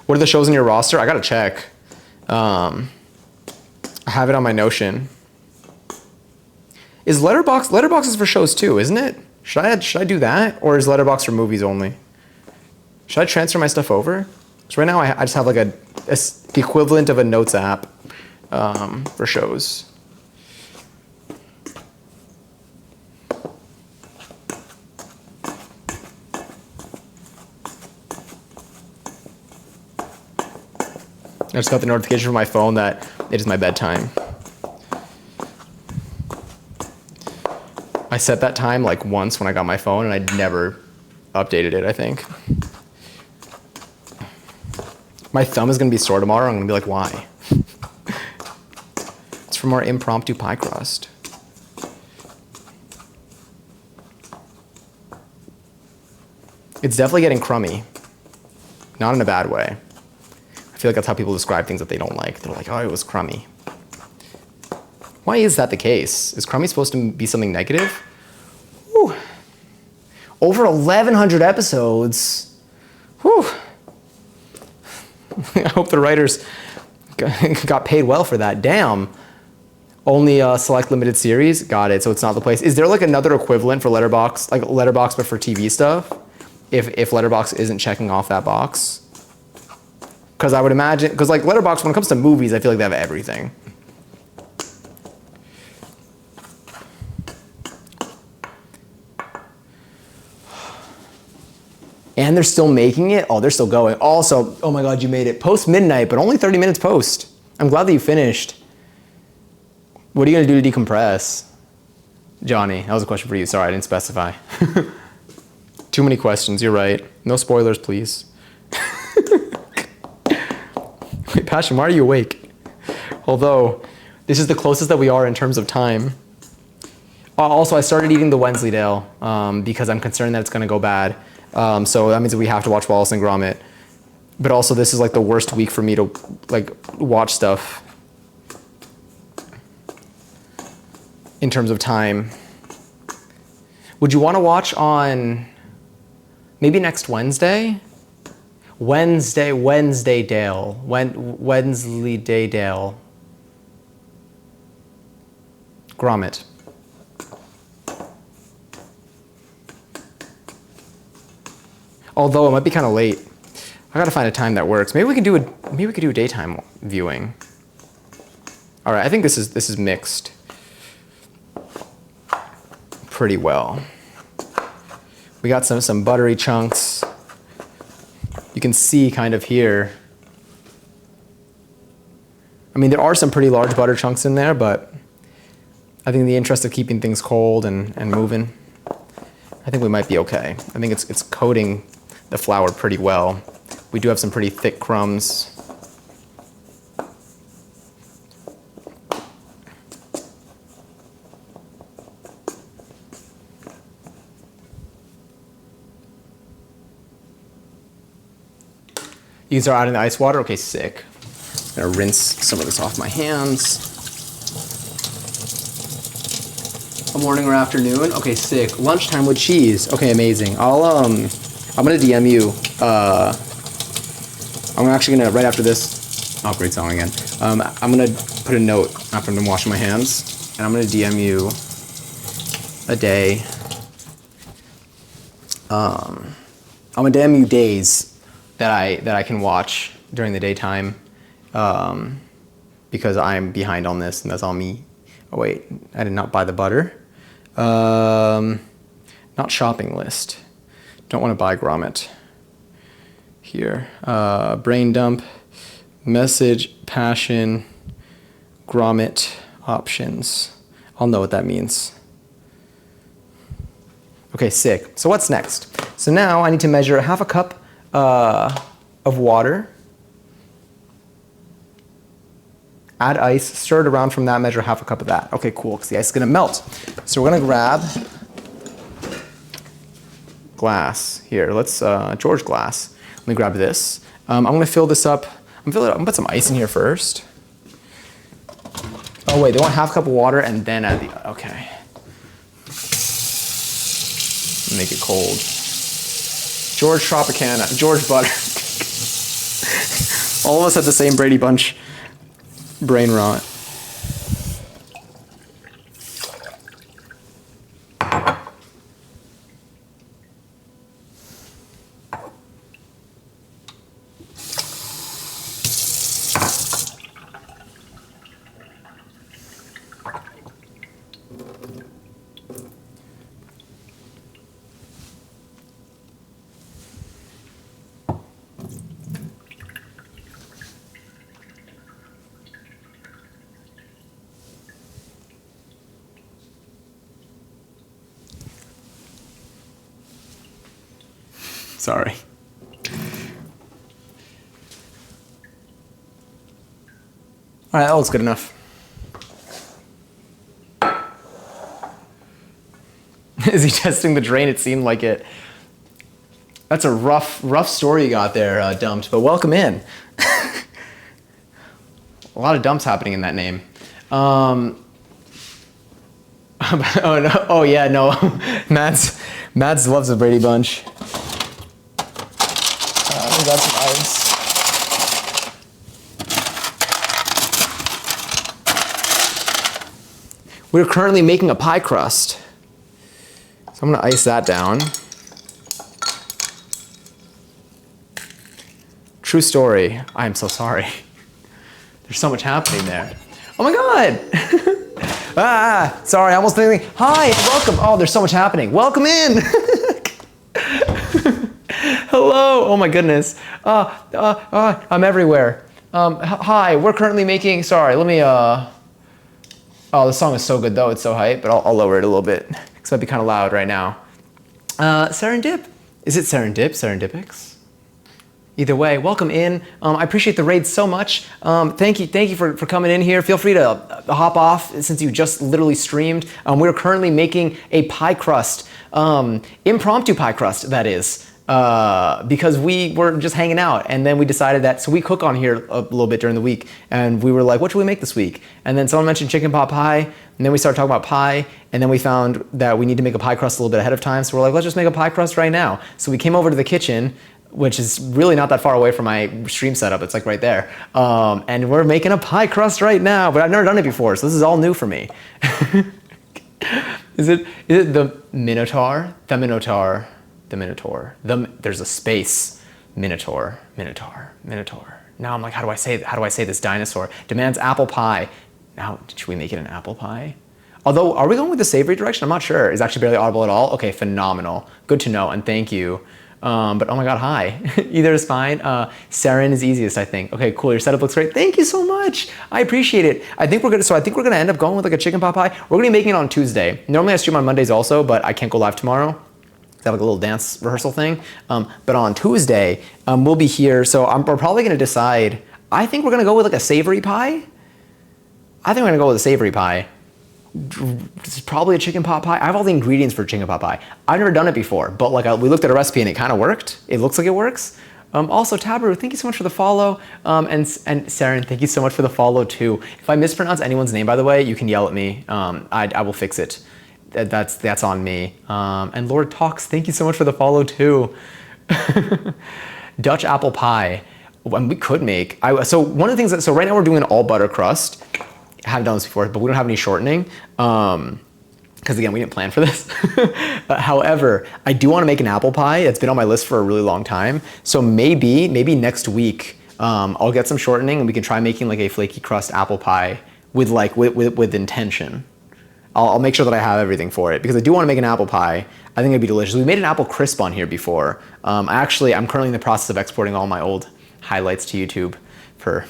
What are the shows in your roster? I gotta check. I have it on my Notion. Is Letterbox is for shows too, isn't it? Should I do that, or is Letterbox for movies only? Should I transfer my stuff over? So right now I just have like the equivalent of a notes app for shows. I just got the notification from my phone that it is my bedtime. I set that time like once when I got my phone, and I'd never updated it, I think. My thumb is gonna be sore tomorrow. I'm gonna be like, why? It's from our impromptu pie crust. It's definitely getting crummy. Not in a bad way. I feel like that's how people describe things that they don't like. They're like, oh, it was crummy. Why is that the case? Is crummy supposed to be something negative? Whew. Over 1,100 episodes. Whew. I hope the writers got paid well for that. Damn. Only a select limited series? Got it. So it's not the place. Is there like another equivalent for Letterbox, like Letterbox but for TV stuff? If Letterbox isn't checking off that box? Because I would imagine, because like Letterbox, when it comes to movies, I feel like they have everything. And they're still making it? Oh, they're still going. Also, oh my God, you made it. Post midnight, but only 30 minutes post. I'm glad that you finished. What are you gonna do to decompress? Johnny, that was a question for you. Sorry, I didn't specify. Too many questions, you're right. No spoilers, please. Wait, Passion, why are you awake? Although, this is the closest that we are in terms of time. Also, I started eating the Wensleydale because I'm concerned that it's gonna go bad. So that means that we have to watch Wallace and Gromit. But also, this is like the worst week for me to like watch stuff in terms of time. Would you want to watch on maybe next Wednesday? Wensleydale. Gromit. Although it might be kind of late. I gotta find a time that works. Maybe we could do a daytime viewing. All right, I think this is mixed pretty well. We got some buttery chunks. You can see kind of here. I mean, there are some pretty large butter chunks in there, but I think in the interest of keeping things cold and moving, I think we might be okay. I think it's coating the flour pretty well. We do have some pretty thick crumbs. You can start adding the ice water? Okay, sick. I'm gonna rinse some of this off my hands. A morning or afternoon? Okay, sick. Lunchtime with cheese. Okay, amazing. I'm gonna DM you. I'm actually gonna, right after this, oh, great song again. I'm gonna put a note after I'm done washing my hands, and I'm gonna DM you a day. I'm gonna DM you days that I can watch during the daytime, because I'm behind on this, and that's on me. Oh wait, I did not buy the butter. Not shopping list. Don't want to buy Gromit. Here, brain dump, message, passion, Gromit, options. I'll know what that means. Okay, sick. So what's next? So now I need to measure half a cup of water. Add ice, stir it around from that, measure half a cup of that. Okay, cool, because the ice is gonna melt. So we're gonna grab glass here. Let's, George glass. Let me grab this. I'm gonna fill this up. I'm gonna put some ice in here first. Oh wait, they want half a cup of water and then add the, okay. Make it cold. George Tropicana, George Butter. All of us had the same Brady Bunch brain rot. Sorry. All right, that looks good enough. Is he testing the drain? It seemed like it. That's a rough story you got there, Dumped, but welcome in. A lot of dumps happening in that name. Oh, no. Oh yeah, no. Mads loves the Brady Bunch. We got some ice. We're currently making a pie crust. So I'm gonna ice that down. True story. I am so sorry. There's so much happening there. Oh my God! Sorry, I almost thinking, hi, welcome. Oh, there's so much happening. Welcome in. Hello. Oh my goodness. I'm everywhere. Hi, we're currently making, sorry, let me, oh, the song is so good though. It's so hype, but I'll lower it a little bit because it might be kind of loud right now. Serendip. Is it Serendip? Serendipics? Either way, welcome in. I appreciate the raid so much. Thank you for coming in here. Feel free to hop off since you just literally streamed. We're currently making a pie crust, impromptu pie crust, that is, because we were just hanging out and then we decided that, so we cook on here a little bit during the week and we were like, what should we make this week? And then someone mentioned chicken pot pie and then we started talking about pie and then we found that we need to make a pie crust a little bit ahead of time. So we're like, let's just make a pie crust right now. So we came over to the kitchen, which is really not that far away from my stream setup. It's like right there. And we're making a pie crust right now, but I've never done it before, so this is all new for me. Is it the Minotaur? The Minotaur. The Minotaur. There's a space. Minotaur. Now I'm like, how do I say this dinosaur? Demands apple pie. Now, should we make it an apple pie? Although, are we going with the savory direction? I'm not sure. It's actually barely audible at all. Okay, phenomenal. Good to know, and thank you. But oh my God, hi. Either is fine. Saren is easiest, I think. Okay, cool. Your setup looks great. Thank you so much. I appreciate it. I think we're gonna end up going with like a chicken pot pie. We're gonna be making it on Tuesday. Normally I stream on Mondays also, but I can't go live tomorrow. I have like a little dance rehearsal thing. But on Tuesday, we'll be here. So we're probably gonna decide. I think we're gonna go with like a savory pie. I think we're gonna go with a savory pie. It's probably a chicken pot pie. I have all the ingredients for chicken pot pie. I've never done it before, but like we looked at a recipe and it kind of worked. It looks like it works. Also, Tabru, thank you so much for the follow. And Saren, thank you so much for the follow too. If I mispronounce anyone's name, by the way, you can yell at me. I will fix it. That's on me. And Lord Talks, thank you so much for the follow too. Dutch apple pie. And we could make. So one of the things so right now we're doing an all butter crust. I haven't done this before, but we don't have any shortening. Because again, we didn't plan for this. However, I do want to make an apple pie. It's been on my list for a really long time. So maybe next week, I'll get some shortening and we can try making like a flaky crust apple pie with intention. I'll make sure that I have everything for it because I do want to make an apple pie. I think it'd be delicious. We made an apple crisp on here before. I'm currently in the process of exporting all my old highlights to YouTube for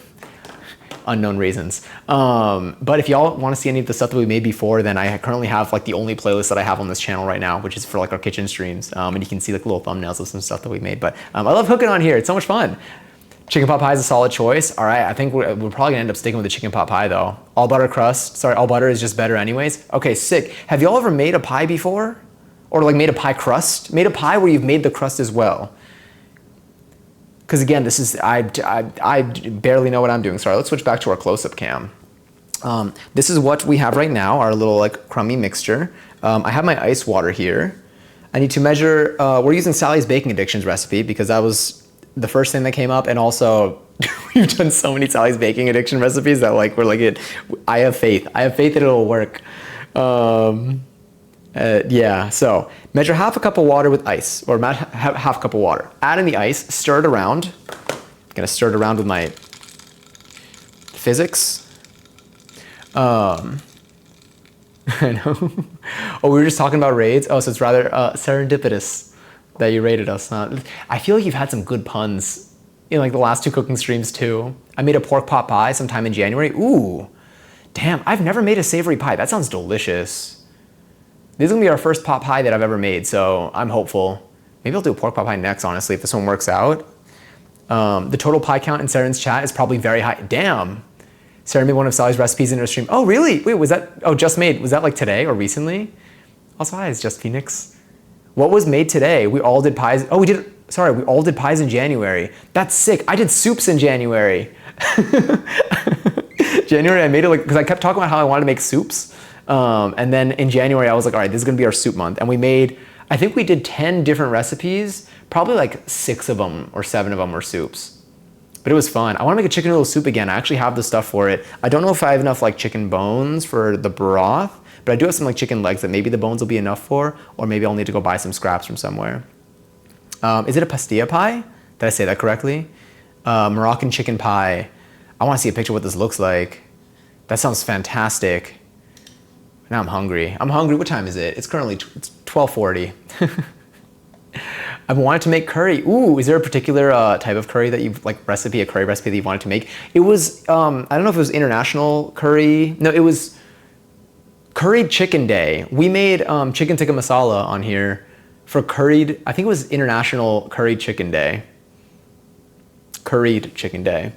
unknown reasons. But if y'all want to see any of the stuff that we made before, then I currently have like the only playlist that I have on this channel right now, which is for like our kitchen streams. And you can see like little thumbnails of some stuff that we made. But I love cooking on here. It's so much fun. Chicken pot pie is a solid choice. All right, I think we're probably gonna end up sticking with the chicken pot pie though. All butter crust. Sorry, all butter is just better anyways. Okay, sick. Have y'all ever made a pie before? Or like made a pie crust? Made a pie where you've made the crust as well? Because again, this is, I barely know what I'm doing. Sorry, let's switch back to our close-up cam. This is what we have right now, our little like crummy mixture. I have my ice water here. I need to measure, we're using Sally's Baking Addictions recipe because that was the first thing that came up, and also we've done so many Sally's baking addiction recipes that like we're like it. I have faith. I have faith that it'll work. Yeah. So measure half a cup of water with ice, or half a cup of water. Add in the ice. Stir it around. Gonna stir it around with my physics. I know. Oh, we were just talking about raids. Oh, so it's rather serendipitous that you rated us. Huh? I feel like you've had some good puns in like the last 2 cooking streams too. I made a pork pot pie sometime in January. Ooh, damn, I've never made a savory pie. That sounds delicious. This is gonna be our first pot pie that I've ever made, so I'm hopeful. Maybe I'll do a pork pot pie next, honestly, if this one works out. The total pie count in Saren's chat is probably very high. Damn. Saren made one of Sally's recipes in her stream. Oh, really? Wait, was that, oh, just made. Was that like today or recently? Also, hi, it's Just Phoenix. What was made today? We all did pies. Oh, we all did pies in January. That's sick. I did soups in January. January, I made it like, because I kept talking about how I wanted to make soups. And then in January, I was like, all right, this is gonna be our soup month. And we made, I think we did 10 different recipes. Probably like 6 of them or 7 of them were soups. But it was fun. I wanna make a chicken noodle soup again. I actually have the stuff for it. I don't know if I have enough like chicken bones for the broth, but I do have some like chicken legs that maybe the bones will be enough for, or maybe I'll need to go buy some scraps from somewhere. Is it a pastilla pie? Did I say that correctly? Moroccan chicken pie. I wanna see a picture of what this looks like. That sounds fantastic. Now I'm hungry. I'm hungry. What time is it? It's currently it's 12:40. I've wanted to make curry. Ooh, is there a particular type of curry that you've, like a curry recipe that you wanted to make? It was, I don't know if it was international curry. No, it was curried chicken day. We made chicken tikka masala on here for curried, I think it was international curried chicken day. Curried chicken day.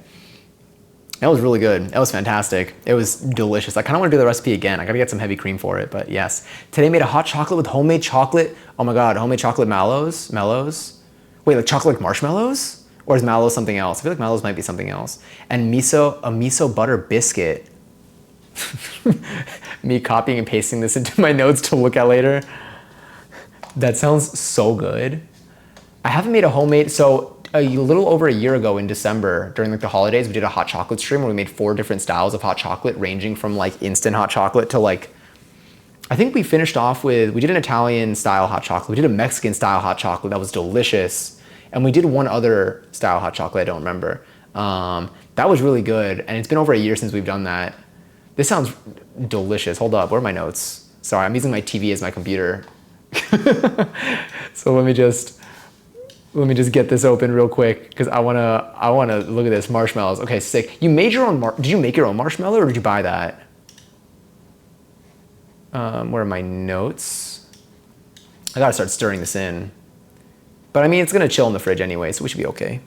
That was really good. That was fantastic. It was delicious. I kind of want to do the recipe again. I gotta get some heavy cream for it, but yes. Today made a hot chocolate with homemade chocolate. Oh my God, homemade chocolate mallows? Wait, like chocolate like marshmallows? Or is mallows something else? I feel like mallows might be something else. And a miso butter biscuit. Me copying and pasting this into my notes to look at later. That sounds so good. I haven't made a homemade, so a little over a year ago in December, during like the holidays, we did a hot chocolate stream where we made 4 different styles of hot chocolate, ranging from like instant hot chocolate to like, I think we finished off with, we did an Italian style hot chocolate, we did a Mexican style hot chocolate that was delicious, and we did one other style hot chocolate, I don't remember. That was really good, and it's been over a year since we've done that. This sounds delicious. Hold up, where are my notes? Sorry, I'm using my TV as my computer. So let me just get this open real quick because I wanna look at this. Marshmallows. Okay, sick. You made your own. Did you make your own marshmallow or did you buy that? Where are my notes? I gotta start stirring this in. But I mean, it's gonna chill in the fridge anyway, so we should be okay.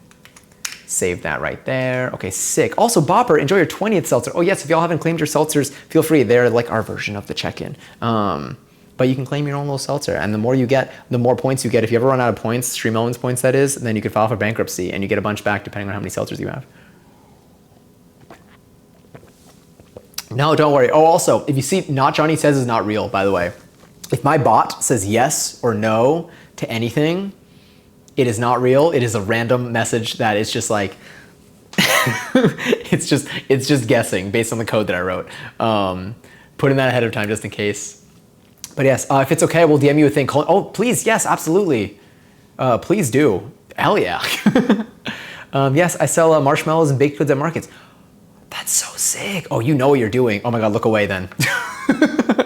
Save that right there. Okay, sick. Also, Bopper, enjoy your 20th seltzer. Oh yes, if y'all haven't claimed your seltzers, feel free. They're like our version of the check-in. But you can claim your own little seltzer, and the more you get, the more points you get. If you ever run out of points, Stream Owens points that is, then you can file for bankruptcy, and you get a bunch back depending on how many seltzers you have. No, don't worry. Oh, also, if you see Not Johnny Says is not real, by the way. If my bot says yes or no to anything, it is not real. It is a random message that is just like, it's just guessing based on the code that I wrote. Putting that ahead of time just in case. But yes, if it's okay, we'll DM you a thing. Oh, please, yes, absolutely. Please do. Hell yeah. Yes, I sell marshmallows and baked goods at markets. That's so sick. Oh, you know what you're doing. Oh my God, look away then.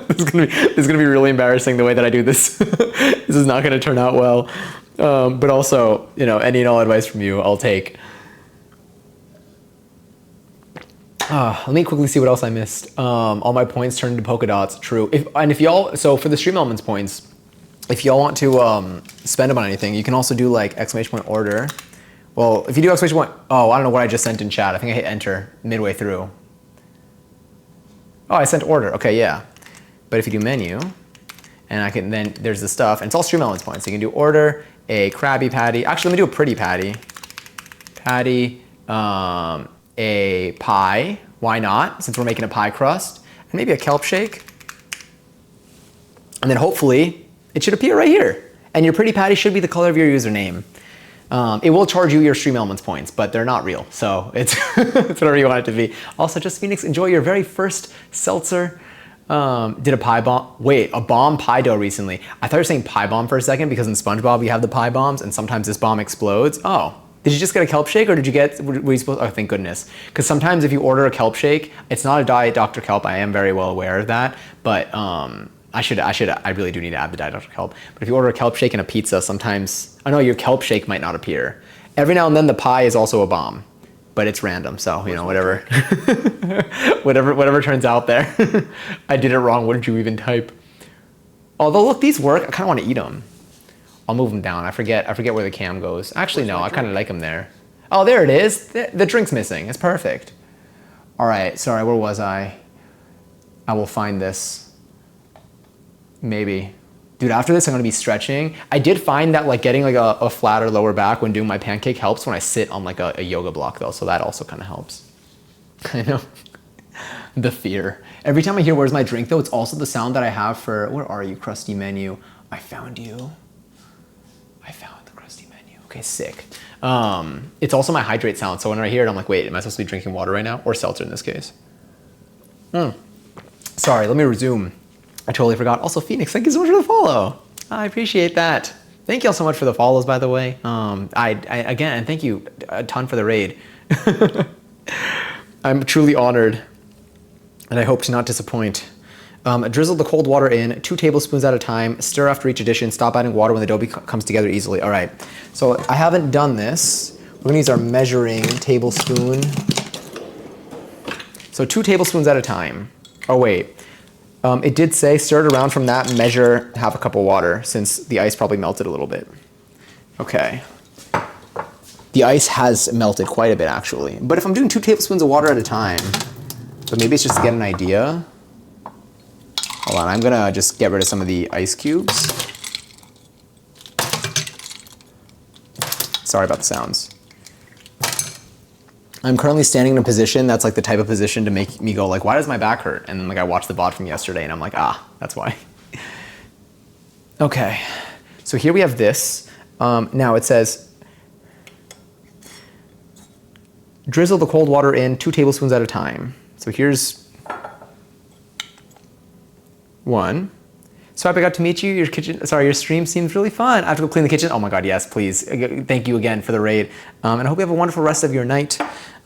This is gonna be really embarrassing the way that I do this. This is not gonna turn out well. But also, you know, any and all advice from you, I'll take. Let me quickly see what else I missed. All my points turned into polka dots. True. If y'all, so for the Stream Elements points, if y'all want to spend them on anything, you can also do like exclamation point order. Well, if you do exclamation point, oh, I don't know what I just sent in chat. I think I hit enter midway through. Oh, I sent order. Okay, yeah. But if you do menu, and I can then there's the stuff, and it's all Stream Elements points. So you can do order a Krabby Patty. Actually, let me do a pretty patty. A pie, why not, since we're making a pie crust, and maybe a kelp shake. And then hopefully it should appear right here. And your pretty patty should be the color of your username. It will charge you your Stream Elements points, but they're not real, so it's, it's whatever you want it to be. Also, just Phoenix, enjoy your very first seltzer. Did a pie bomb, wait, a bomb pie dough recently. I thought you were saying pie bomb for a second because in SpongeBob you have the pie bombs and sometimes this bomb explodes. Oh, did you just get a kelp shake or did you get, were you supposed, oh thank goodness. Because sometimes if you order a kelp shake, it's not a Diet Dr. Kelp, I am very well aware of that, but I really do need to add the Diet Dr. Kelp. But if you order a kelp shake and a pizza, sometimes, I know your kelp shake might not appear. Every now and then the pie is also a bomb. But it's random, so you know, whatever. whatever turns out there. I did it wrong. What did you even type? Although look, these work. I kind of want to eat them. I'll move them down. I forget where the cam goes. Actually, no, I kind of like them there. Oh, there it is. The drink's missing. It's perfect. All right, sorry, where was I? I will find this. Maybe. Dude, after this, I'm gonna be stretching. I did find that like getting like a flatter lower back when doing my pancake helps when I sit on like a yoga block though, so that also kind of helps. I know. The fear. Every time I hear where's my drink though, it's also the sound that I have for, where are you, crusty menu? I found you. I found the crusty menu. Okay, sick. It's also my hydrate sound, so when I hear it, I'm like, wait, am I supposed to be drinking water right now? Or seltzer in this case. Sorry, let me resume. I totally forgot. Also, Phoenix, thank you so much for the follow. I appreciate that. Thank you all so much for the follows, by the way. Again, thank you a ton for the raid. I'm truly honored, and I hope to not disappoint. Drizzle the cold water in, 2 tablespoons at a time. Stir after each addition. Stop adding water when the dough comes together easily. All right. So I haven't done this. We're gonna use our measuring tablespoon. So 2 tablespoons at a time. Oh wait. It did say stir it around from that and measure half a cup of water since the ice probably melted a little bit. Okay. The ice has melted quite a bit actually. But if I'm doing 2 tablespoons of water at a time, but maybe it's just to get an idea. Hold on, I'm gonna just get rid of some of the ice cubes. Sorry about the sounds. I'm currently standing in a position that's like the type of position to make me go like, why does my back hurt? And then like I watched the VOD from yesterday and I'm like, ah, that's why. Okay, so here we have this. Now it says, drizzle the cold water in 2 tablespoons at a time. So here's 1. So happy I got to meet you. Your stream seems really fun. I have to go clean the kitchen. Oh my God, yes, please. Thank you again for the raid. And I hope you have a wonderful rest of your night.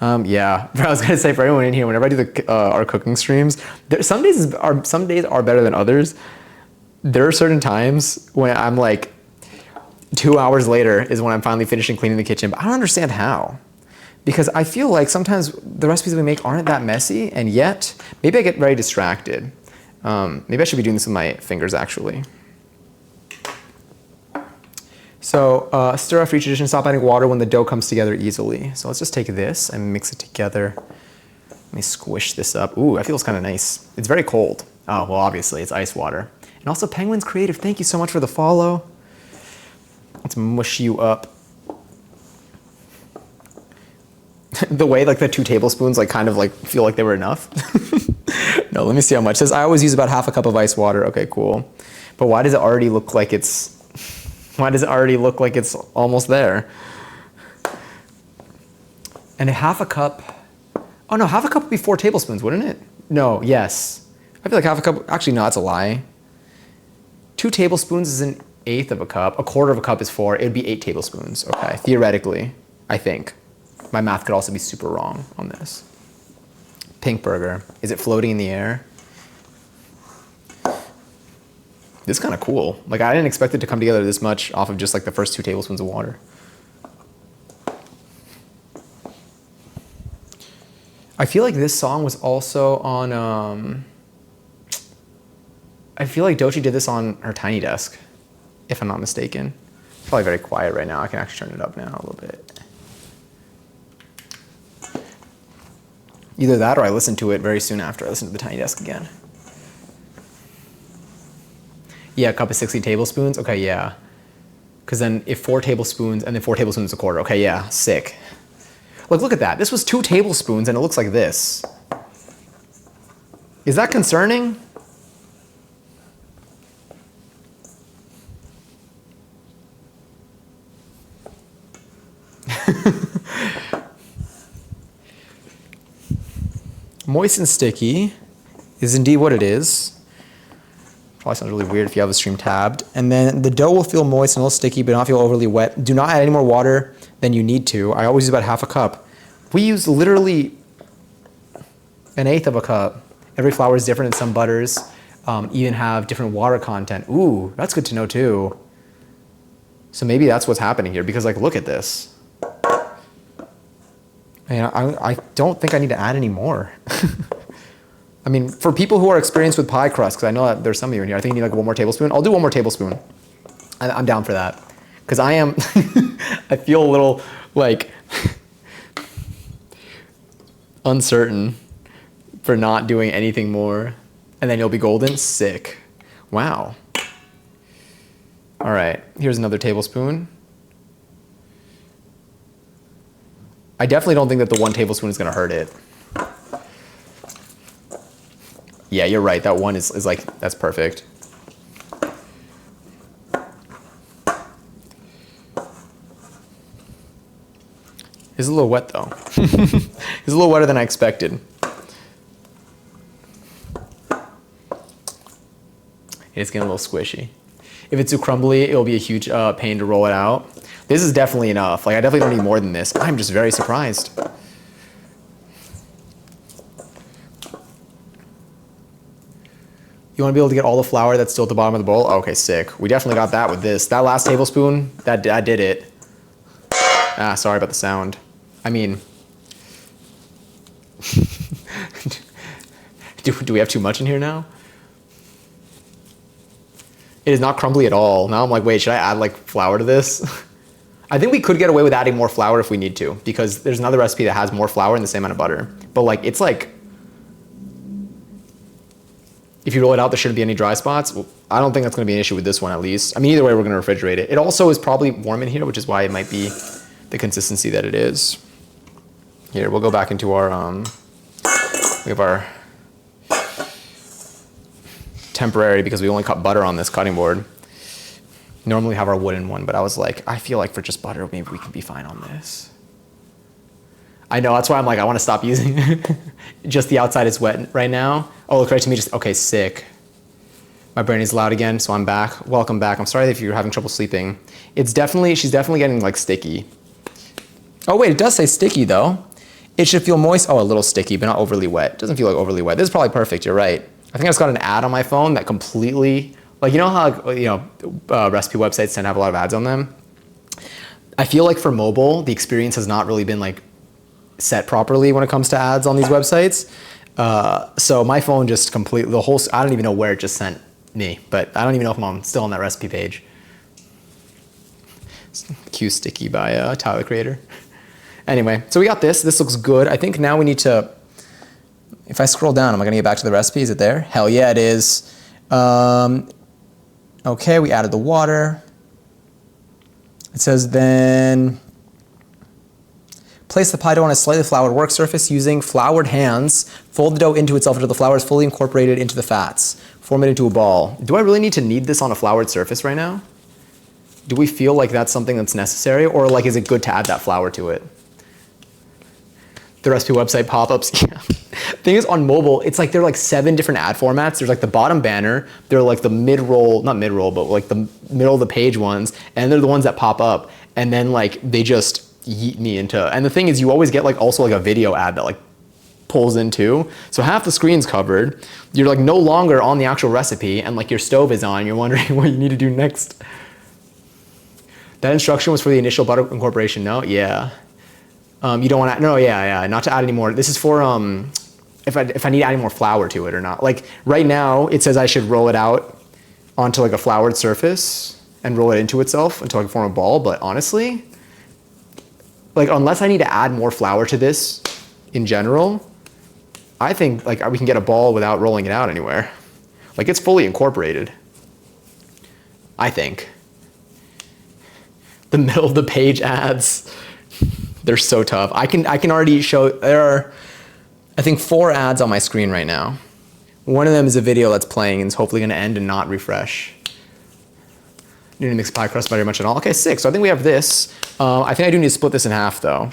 Yeah, I was gonna say for everyone in here, whenever I do our cooking streams, some days are better than others. There are certain times when I'm like, 2 hours later is when I'm finally finishing cleaning the kitchen, but I don't understand how. Because I feel like sometimes the recipes we make aren't that messy, and yet maybe I get very distracted. Maybe I should be doing this with my fingers actually. So stir after each addition, stop adding water when the dough comes together easily. So let's just take this and mix it together. Let me squish this up. Ooh, that feels kind of nice. It's very cold. Oh, well obviously it's ice water. And also Penguin's Creative, thank you so much for the follow. Let's mush you up. The way like the 2 tablespoons like kind of like feel like they were enough. No, let me see how much. It says I always use about half a cup of ice water. Okay, cool. But why does it already look like it's almost there? And half a cup, oh no, half a cup would be 4 tablespoons, wouldn't it? No, yes. I feel like half a cup, actually no, that's a lie. 2 tablespoons is 1/8 of a cup. 1/4 of a cup is 4, it would be 8 tablespoons. Okay, theoretically, I think. My math could also be super wrong on this. Pink burger. Is it floating in the air? This is kind of cool. Like I didn't expect it to come together this much off of just like the first 2 tablespoons of water. I feel like this song was also on, I feel like Dochi did this on her Tiny Desk, if I'm not mistaken. It's probably very quiet right now. I can actually turn it up now a little bit. Either that or I listened to it very soon after I listened to the Tiny Desk again. Yeah, a cup of 60 tablespoons. Okay, yeah. Because then if 4 tablespoons and then 4 tablespoons is 1/4. Okay, yeah, sick. Look at that. This was 2 tablespoons and it looks like this. Is that concerning? Moist and sticky is indeed what it is. Probably sounds really weird if you have the stream tabbed. And then the dough will feel moist and a little sticky, but not feel overly wet. Do not add any more water than you need to. I always use about half a cup. We use literally 1/8 of a cup. Every flour is different, and some butters even have different water content. Ooh, that's good to know too. So maybe that's what's happening here, because like, look at this. Man, I don't think I need to add any more. I mean, for people who are experienced with pie crust, because I know that there's some of you in here, I think you need like 1 more tablespoon. I'll do 1 more tablespoon. I'm down for that. Because I am, I feel a little like uncertain for not doing anything more. And then you'll be golden. Sick. Wow. All right, here's another tablespoon. I definitely don't think that the 1 tablespoon is gonna hurt it. Yeah, you're right, that 1 is like, that's perfect. It's a little wet though. It's a little wetter than I expected. It's getting a little squishy. If it's too crumbly, it'll be a huge pain to roll it out. This is definitely enough. Like, I definitely don't need more than this. I'm just very surprised. You want to be able to get all the flour that's still at the bottom of the bowl? Okay, sick. We definitely got that with this. That last tablespoon, that did it. Ah, sorry about the sound. I mean, do we have too much in here now? It is not crumbly at all. Now I'm like, wait, should I add like flour to this? I think we could get away with adding more flour if we need to, because there's another recipe that has more flour and the same amount of butter. But like, it's like, if you roll it out, there shouldn't be any dry spots. Well, I don't think that's gonna be an issue with this one at least. I mean, either way, we're gonna refrigerate it. It also is probably warm in here, which is why it might be the consistency that it is. Here, we'll go back into our, we have our temporary, because we only cut butter on this cutting board. Normally have our wooden one, but I was like, I feel like for just butter, maybe we can be fine on this. I know, that's why I'm like, I want to stop using it. Just the outside is wet right now. Oh, look right to me, just, okay, sick. My brain is loud again, so I'm back. Welcome back. I'm sorry if you're having trouble sleeping. She's definitely getting like sticky. Oh wait, it does say sticky though. It should feel moist. Oh, a little sticky, but not overly wet. It doesn't feel like overly wet. This is probably perfect, you're right. I think I just got an ad on my phone that completely, like, you know how, like, you know, recipe websites tend to have a lot of ads on them? I feel like for mobile, the experience has not really been like set properly when it comes to ads on these websites. So my phone just completely, I don't even know where it just sent me, but I don't even know if I'm still on that recipe page. Q Sticky by Tyler Creator. Anyway, so we got this. This looks good. I think now we need to, if I scroll down, am I gonna get back to the recipe? Is it there? Hell yeah, it is. Okay, we added the water. It says then, place the pie dough on a slightly floured work surface using floured hands. Fold the dough into itself until the flour is fully incorporated into the fats. Form it into a ball. Do I really need to knead this on a floured surface right now? Do we feel like that's something that's necessary, or like is it good to add that flour to it? The recipe website pop-ups, yeah. Thing is, on mobile, it's like there are like 7 different ad formats. There's like the bottom banner, they're like the mid-roll, not mid-roll, but like the middle of the page ones, and they're the ones that pop up, and then like they just yeet me into, and the thing is you always get like also like a video ad that like pulls in too. So half the screen's covered, you're like no longer on the actual recipe, and like your stove is on, you're wondering what you need to do next. That instruction was for the initial butter incorporation, no? Yeah. You don't want to, no, yeah, not to add any more. This is for if I need to add any more flour to it or not. Like right now, it says I should roll it out onto like a floured surface and roll it into itself until I can form a ball. But honestly, like unless I need to add more flour to this in general, I think like we can get a ball without rolling it out anywhere. Like it's fully incorporated, I think. The middle of the page ads. They're so tough. I can already show, there are, I think 4 ads on my screen right now. One of them is a video that's playing and is hopefully gonna end and not refresh. Need to mix pie crust very much at all. Okay, 6, so I think we have this. I think I do need to split this in half though.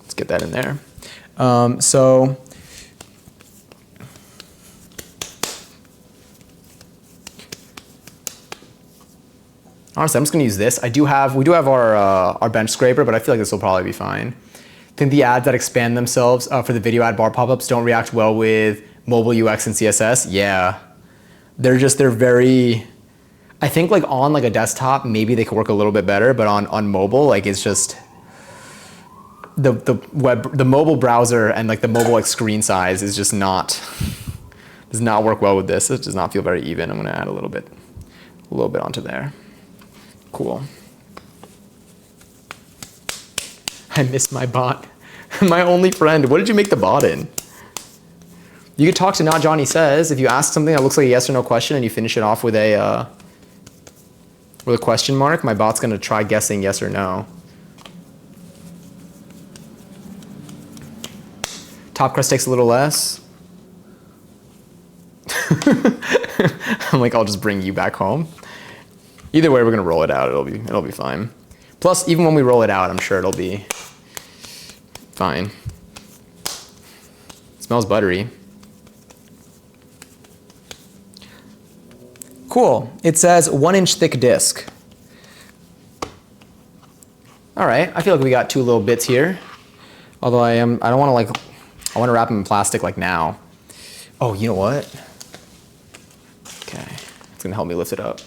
Let's get that in there. So honestly, I'm just gonna use this. We do have our bench scraper, but I feel like this will probably be fine. I think the ads that expand themselves for the video ad bar pop-ups don't react well with mobile UX and CSS. Yeah, they're very, I think like on like a desktop, maybe they could work a little bit better, but on mobile, like it's just, the mobile browser and like the mobile like screen size is just does not work well with this. It does not feel very even. I'm gonna add a little bit onto there. Cool. I missed my bot. My only friend. What did you make the bot in? You could talk to Not Johnny Says. If you ask something that looks like a yes or no question and you finish it off with a question mark, my bot's gonna try guessing yes or no. Top crust takes a little less. I'm like, I'll just bring you back home. Either way, we're gonna roll it out. It'll be fine. Plus, even when we roll it out, I'm sure it'll be fine. It smells buttery. Cool. It says 1-inch thick disc. All right. I feel like we got 2 little bits here. Although I don't want to I want to wrap them in plastic like now. Oh, you know what? Okay, it's gonna help me lift it up.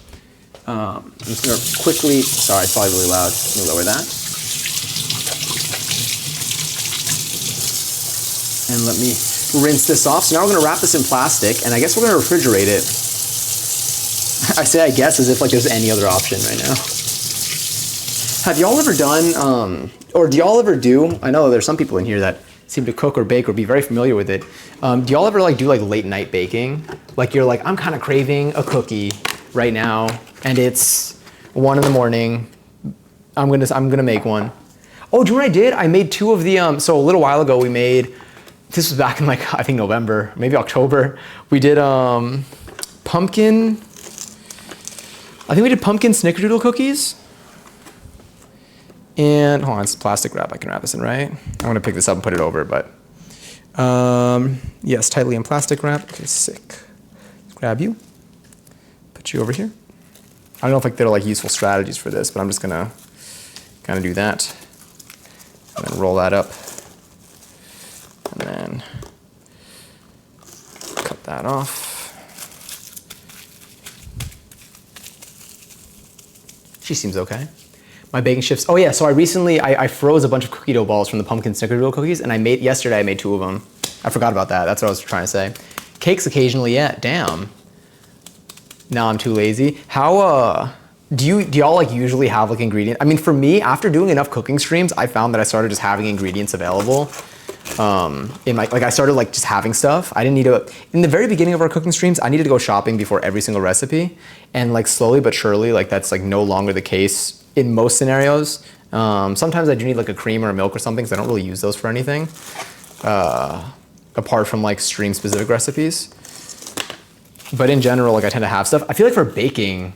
I'm just gonna quickly, sorry, it's probably really loud. Let me lower that. And let me rinse this off. So now we're gonna wrap this in plastic, and I guess we're gonna refrigerate it. I say I guess as if like there's any other option right now. Have y'all ever done, or do y'all ever do, I know there's some people in here that seem to cook or bake or be very familiar with it. Do y'all ever do late night baking? Like you're like, I'm kind of craving a cookie right now and it's 1 in the morning. I'm gonna make one. Oh, do you know what I did? I made 2 of the, so a little while ago we made, this was back in I think November, maybe October. We did pumpkin snickerdoodle cookies. And hold on, it's plastic wrap. I can wrap this in, right? I'm gonna pick this up and put it over, but yes, tightly in plastic wrap. Okay, sick. Let's grab you, put you over here. I don't know if there are useful strategies for this, but I'm just gonna kind of do that, and then roll that up, and then cut that off. She seems okay. My baking shifts. Oh yeah, so I froze a bunch of cookie dough balls from the pumpkin snickerdoodle cookies, and yesterday I made 2 of them. I forgot about that. That's what I was trying to say. Cakes occasionally, yeah. Damn. Now I'm too lazy. How do y'all usually have ingredients? I mean, for me, after doing enough cooking streams, I found that I started just having ingredients available. In my I started just having stuff. I didn't need to. In the very beginning of our cooking streams, I needed to go shopping before every single recipe, and slowly but surely, that's no longer the case in most scenarios. Sometimes I do need a cream or a milk or something, because I don't really use those for anything, apart from stream specific recipes. But in general, I tend to have stuff. I feel for baking,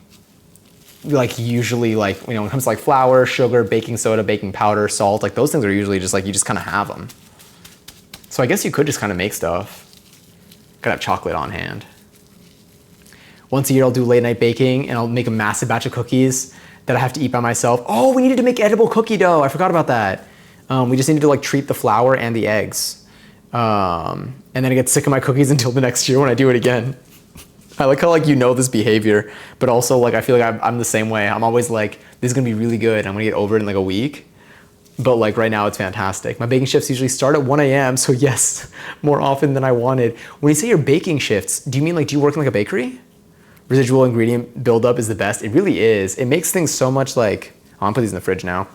usually when it comes to flour, sugar, baking soda, baking powder, salt, those things are usually just you just kind of have them. So I guess you could just kind of make stuff. Could have chocolate on hand. Once a year I'll do late night baking and I'll make a massive batch of cookies that I have to eat by myself. Oh, we needed to make edible cookie dough. I forgot about that. We just needed to treat the flour and the eggs. And then I get sick of my cookies until the next year when I do it again. I like how this behavior, but also I feel I'm the same way. I'm always this is gonna be really good. I'm gonna get over it in a week. But right now it's fantastic. My baking shifts usually start at 1 a.m. So yes, more often than I wanted. When you say your baking shifts, do you mean do you work in a bakery? Residual ingredient buildup is the best. It really is. It makes things so much oh, I'm gonna put these in the fridge now.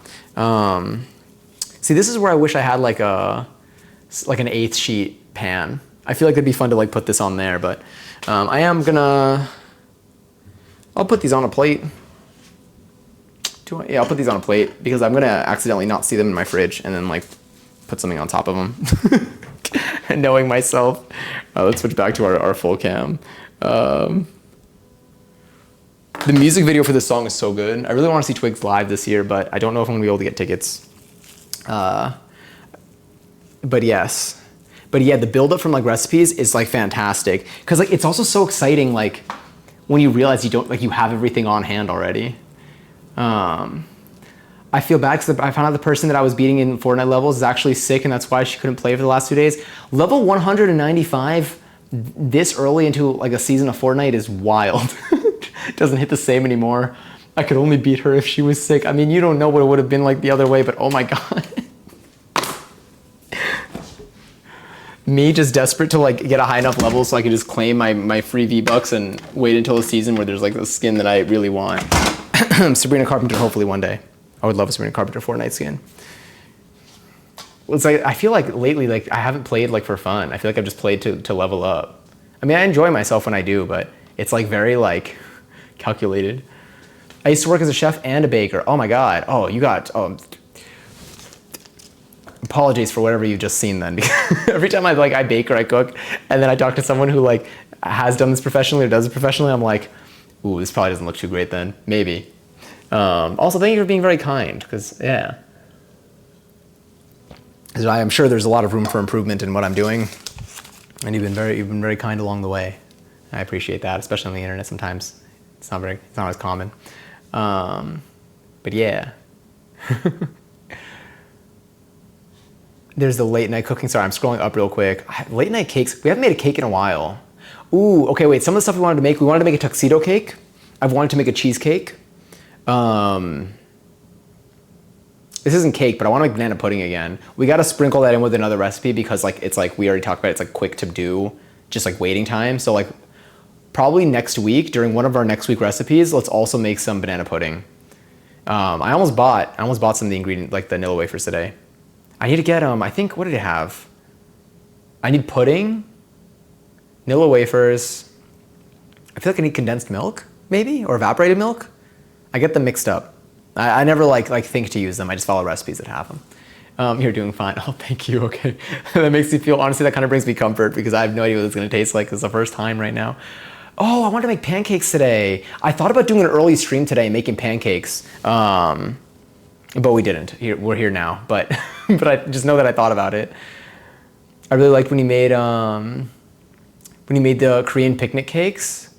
See, this is where I wish I had an 1/8 sheet pan. I feel it'd be fun to put this on there, but I'll put these on a plate. Yeah, I'll put these on a plate because I'm gonna accidentally not see them in my fridge and then put something on top of them. And knowing myself, let's switch back to our full cam. The music video for this song is so good. I really want to see Twigs live this year, but I don't know if I'm gonna be able to get tickets. but yes. But yeah, the buildup from like recipes is like fantastic. Cause like it's also so exciting like when you realize you don't like you have everything on hand already. I feel bad because I found out the person that I was beating in Fortnite levels is actually sick and that's why she couldn't play for the last 2 days. Level 195 this early into like a season of Fortnite is wild. It doesn't hit the same anymore. I could only beat her if she was sick. I mean, you don't know what it would have been like the other way, but oh my God. Me just desperate to like get a high enough level so I can just claim my free V-Bucks and wait until a season where there's like the skin that I really want. Sabrina Carpenter, hopefully one day. I would love a Sabrina Carpenter Fortnite skin. It's like, I feel like lately, like I haven't played like for fun. I feel like I've just played to level up. I mean, I enjoy myself when I do, but it's like very like calculated. I used to work as a chef and a baker. Oh my God. Oh, you got, apologies for whatever you've just seen then. Every time I bake or I cook and then I talk to someone who like has done this professionally or does it professionally, I'm like, ooh, this probably doesn't look too great then. Maybe. Also, thank you for being very kind, because yeah. Because I'm sure there's a lot of room for improvement in what I'm doing. And you've been very kind along the way. I appreciate that, especially on the internet sometimes. It's not as common. But yeah. There's the late night cooking. Sorry, I'm scrolling up real quick. Late night cakes. We haven't made a cake in a while. Ooh, okay, wait. Some of the stuff we wanted to make a tuxedo cake. I've wanted to make a cheesecake. This isn't cake, but I want to make banana pudding again. We got to sprinkle that in with another recipe because like it's like we already talked about it, it's like quick to do, just like waiting time. So like probably next week during one of our next week recipes, let's also make some banana pudding. I almost bought some of the ingredients like the Nilla wafers today. I need to get I think what did it have? I need pudding, Nilla wafers. I feel like I need condensed milk maybe or evaporated milk. I get them mixed up. I never like think to use them. I just follow recipes that have them. You're doing fine. Oh, thank you. Okay. That makes me feel, honestly, that kind of brings me comfort because I have no idea what it's going to taste like. It's the first time right now. Oh, I wanted to make pancakes today. I thought about doing an early stream today, making pancakes. But we didn't. We're here now. But but I just know that I thought about it. I really liked when you made the Korean picnic cakes.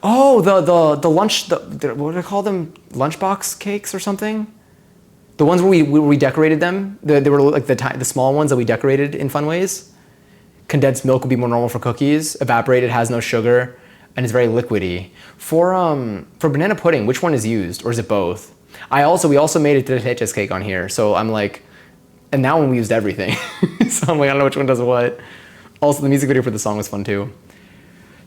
Oh, the lunch, what do I call them? Lunchbox cakes or something? The ones where we decorated them. They were like the small ones that we decorated in fun ways. Condensed milk would be more normal for cookies. Evaporated has no sugar and is very liquidy. For banana pudding, which one is used, or is it both? We also made a tres cake on here, so I'm like, and now when we used everything, so I'm like, I don't know which one does what. Also, the music video for the song was fun too.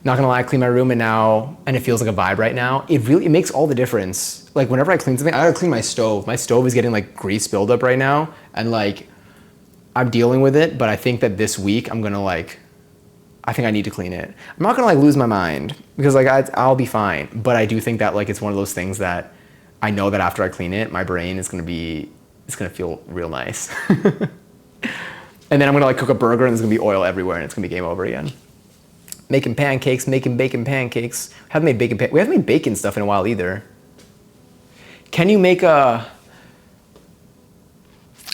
Not gonna lie, I clean my room and it feels like a vibe right now. It makes all the difference. Like whenever I clean something, I gotta clean my stove. My stove is getting like grease buildup right now, and like I'm dealing with it. But I think that this week I'm gonna I think I need to clean it. I'm not gonna lose my mind because I'll be fine. But I do think that it's one of those things that I know that after I clean it, my brain is gonna feel real nice. And then I'm gonna cook a burger and there's gonna be oil everywhere and it's gonna be game over again. Making bacon pancakes. We haven't made bacon stuff in a while either. Can you make I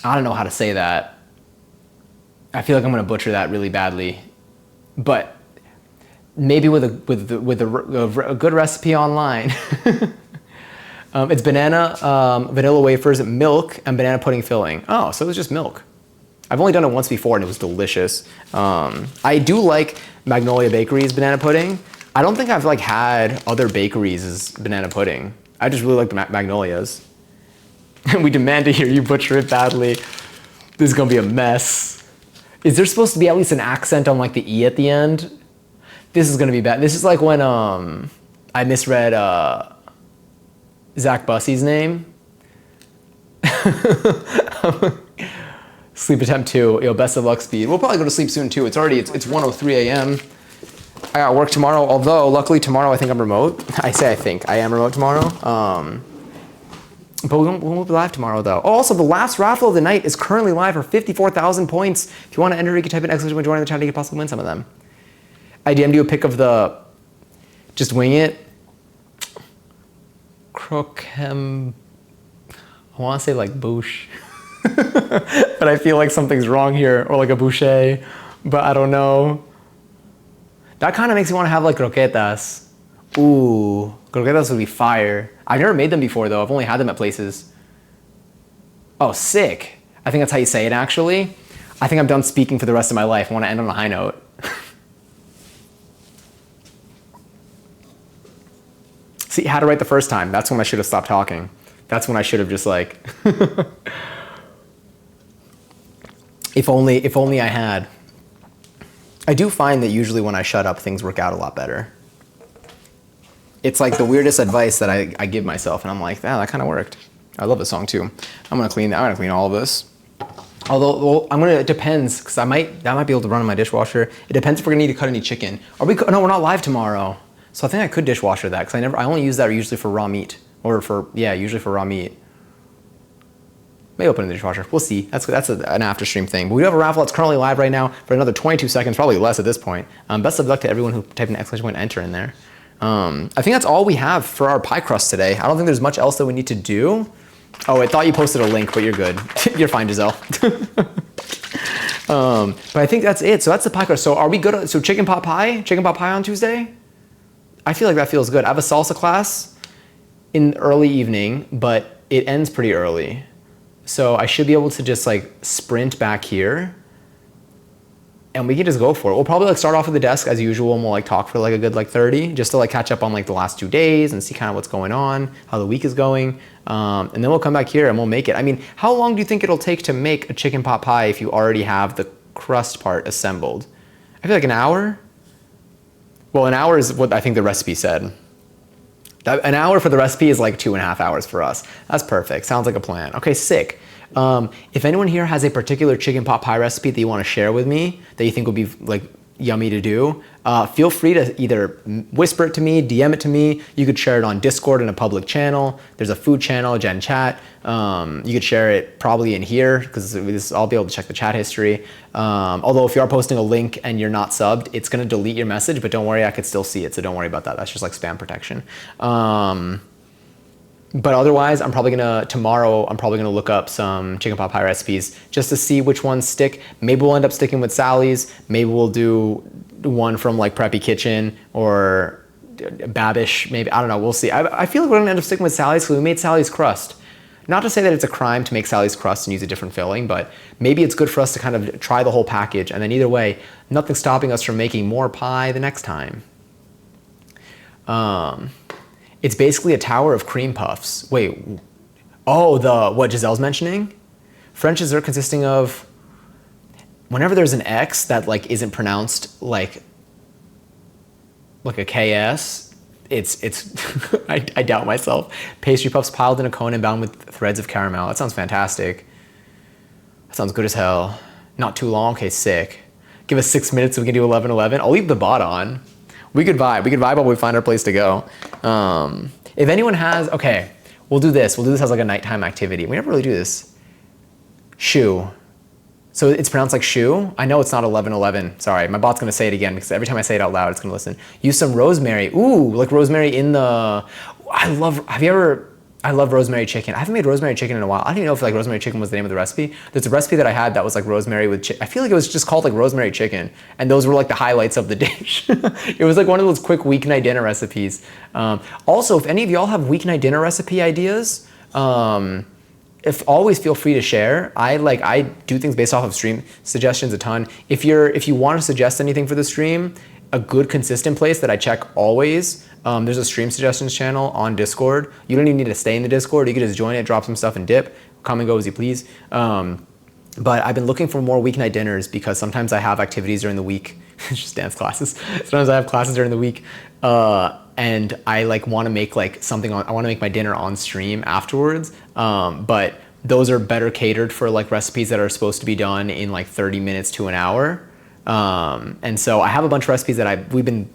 don't know how to say that. I feel like I'm gonna butcher that really badly, but maybe with a good recipe online. It's banana, vanilla wafers, milk, and banana pudding filling. Oh, so it was just milk. I've only done it once before and it was delicious. I do like Magnolia Bakery's banana pudding. I don't think I've had other bakeries' banana pudding. I just really like the Magnolia's. We demand to hear you butcher it badly. This is gonna be a mess. Is there supposed to be at least an accent on the E at the end? This is gonna be bad. This is like when I misread Zach Bussey's name. Sleep attempt 2. Yo, best of luck, Speed. We'll probably go to sleep soon too. It's 1:03 a.m. I got work tomorrow, although luckily tomorrow I think I'm remote. I think. I am remote tomorrow. But we won't be live tomorrow though. Oh, also the last raffle of the night is currently live for 54,000 points. If you want to enter, you can type in exclamation when joining the chat, you can possibly win some of them. I DM'd you a pic of just wing it. Crochem, I want to say boosh. but I feel like something's wrong here, or like a boucher, but I don't know. That kind of makes me want to have like croquetas. Ooh, croquetas would be fire. I've never made them before though. I've only had them at places. Oh, sick. I think that's how you say it actually. I think I'm done speaking for the rest of my life. I want to end on a high note. See, I had it right the first time. That's when I should have stopped talking. That's when I should have just like, if only I had. I do find that usually when I shut up, things work out a lot better. It's like the weirdest advice that I give myself, and I'm like, ah, that kind of worked. I love this song too. I'm gonna clean all of this. Although, well, it depends, because that might be able to run in my dishwasher. It depends if we're gonna need to cut any chicken. No, we're not live tomorrow. So I think I could dishwasher that, because I only use that usually for raw meat. Usually for raw meat. Maybe I'll put it in the dishwasher. We'll see. That's an after stream thing. But we do have a raffle that's currently live right now for another 22 seconds, probably less at this point. Best of luck to everyone who typed an exclamation point enter in there. I think that's all we have for our pie crust today. I don't think there's much else that we need to do. Oh, I thought you posted a link, but you're good. You're fine, Giselle. But I think that's it. So that's the pie crust. So are we good? So chicken pot pie on Tuesday? I feel like that feels good. I have a salsa class in early evening, but it ends pretty early. So I should be able to just like sprint back here and we can just go for it. We'll probably like start off at the desk as usual and we'll like talk for like a good like 30 just to like catch up on like the last 2 days and see kind of what's going on, how the week is going. And then we'll come back here and we'll make it. I mean, how long do you think it'll take to make a chicken pot pie if you already have the crust part assembled? I feel like an hour. Well, an hour is what I think the recipe said. An hour for the recipe is like 2.5 hours for us. That's perfect. Sounds like a plan. Okay, sick. If anyone here has a particular chicken pot pie recipe that you want to share with me that you think would be like yummy to do, feel free to either whisper it to me, DM it to me. You could share it on Discord in a public channel. There's a food channel, Gen Chat. You could share it probably in here because I'll be able to check the chat history. Although if you are posting a link and you're not subbed, it's going to delete your message, but don't worry, I could still see it. So don't worry about that. That's just like spam protection. But otherwise, tomorrow I'm probably gonna look up some chicken pot pie recipes just to see which ones stick. Maybe we'll end up sticking with Sally's. Maybe we'll do one from like Preppy Kitchen or Babish. Maybe, I don't know, we'll see. I feel like we're gonna end up sticking with Sally's because we made Sally's crust. Not to say that it's a crime to make Sally's crust and use a different filling, but maybe it's good for us to kind of try the whole package. And then either way, nothing's stopping us from making more pie the next time. It's basically a tower of cream puffs. Wait, oh, what Giselle's mentioning? French dessert consisting of, whenever there's an X that like isn't pronounced like a KS, it's I doubt myself. Pastry puffs piled in a cone and bound with threads of caramel. That sounds fantastic. That sounds good as hell. Not too long, okay, sick. Give us 6 minutes so we can do 11:11. I'll leave the bot on. We could vibe while we find our place to go. If anyone has, okay, we'll do this. We'll do this as like a nighttime activity. We never really do this. Shoe. So it's pronounced like shoe. I know it's not 11:11. Sorry, my bot's gonna say it again because every time I say it out loud, it's gonna listen. Use some rosemary. Ooh, like rosemary in the, I love rosemary chicken. I haven't made rosemary chicken in a while. I don't even know if like rosemary chicken was the name of the recipe. There's a recipe that I had that was like rosemary with chicken. I feel like it was just called like rosemary chicken. And those were like the highlights of the dish. It was like one of those quick weeknight dinner recipes. Also, if any of y'all have weeknight dinner recipe ideas, always feel free to share. I do things based off of stream suggestions a ton. If you want to suggest anything for the stream, a good consistent place that I check always, there's a stream suggestions channel on Discord. You don't even need to stay in the Discord. You can just join it, drop some stuff and dip. Come and go as you please. But I've been looking for more weeknight dinners because sometimes I have activities during the week, just dance classes. Sometimes I have classes during the week, and I like want to make like something I want to make my dinner on stream afterwards. But those are better catered for like recipes that are supposed to be done in like 30 minutes to an hour. And so I have a bunch of recipes that we've been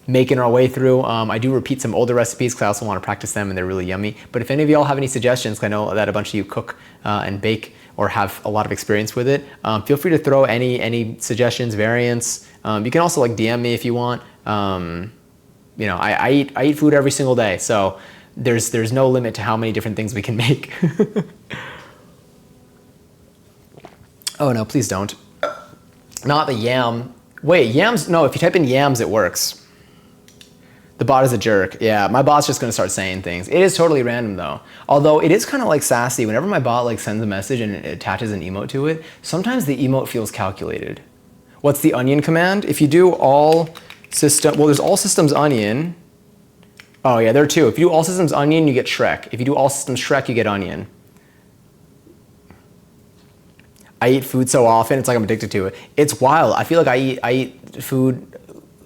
making our way through. I do repeat some older recipes because I also want to practice them and they're really yummy. But if any of y'all have any suggestions, 'cause I know that a bunch of you cook and bake or have a lot of experience with it, feel free to throw any suggestions, variants. You can also like DM me if you want. You know, I eat food every single day, so there's no limit to how many different things we can make. Oh no, please don't. Not the yam. Wait, yams? No, if you type in yams, it works. The bot is a jerk. Yeah, my bot's just gonna start saying things. It is totally random though. Although it is kind of like sassy. Whenever my bot like sends a message and it attaches an emote to it, sometimes the emote feels calculated. What's the onion command? If you do all system, well, there's all systems onion. Oh yeah, there are two. If you do all systems onion, you get Shrek. If you do all systems Shrek, you get onion. I eat food so often, it's like I'm addicted to it. It's wild. I feel like I eat food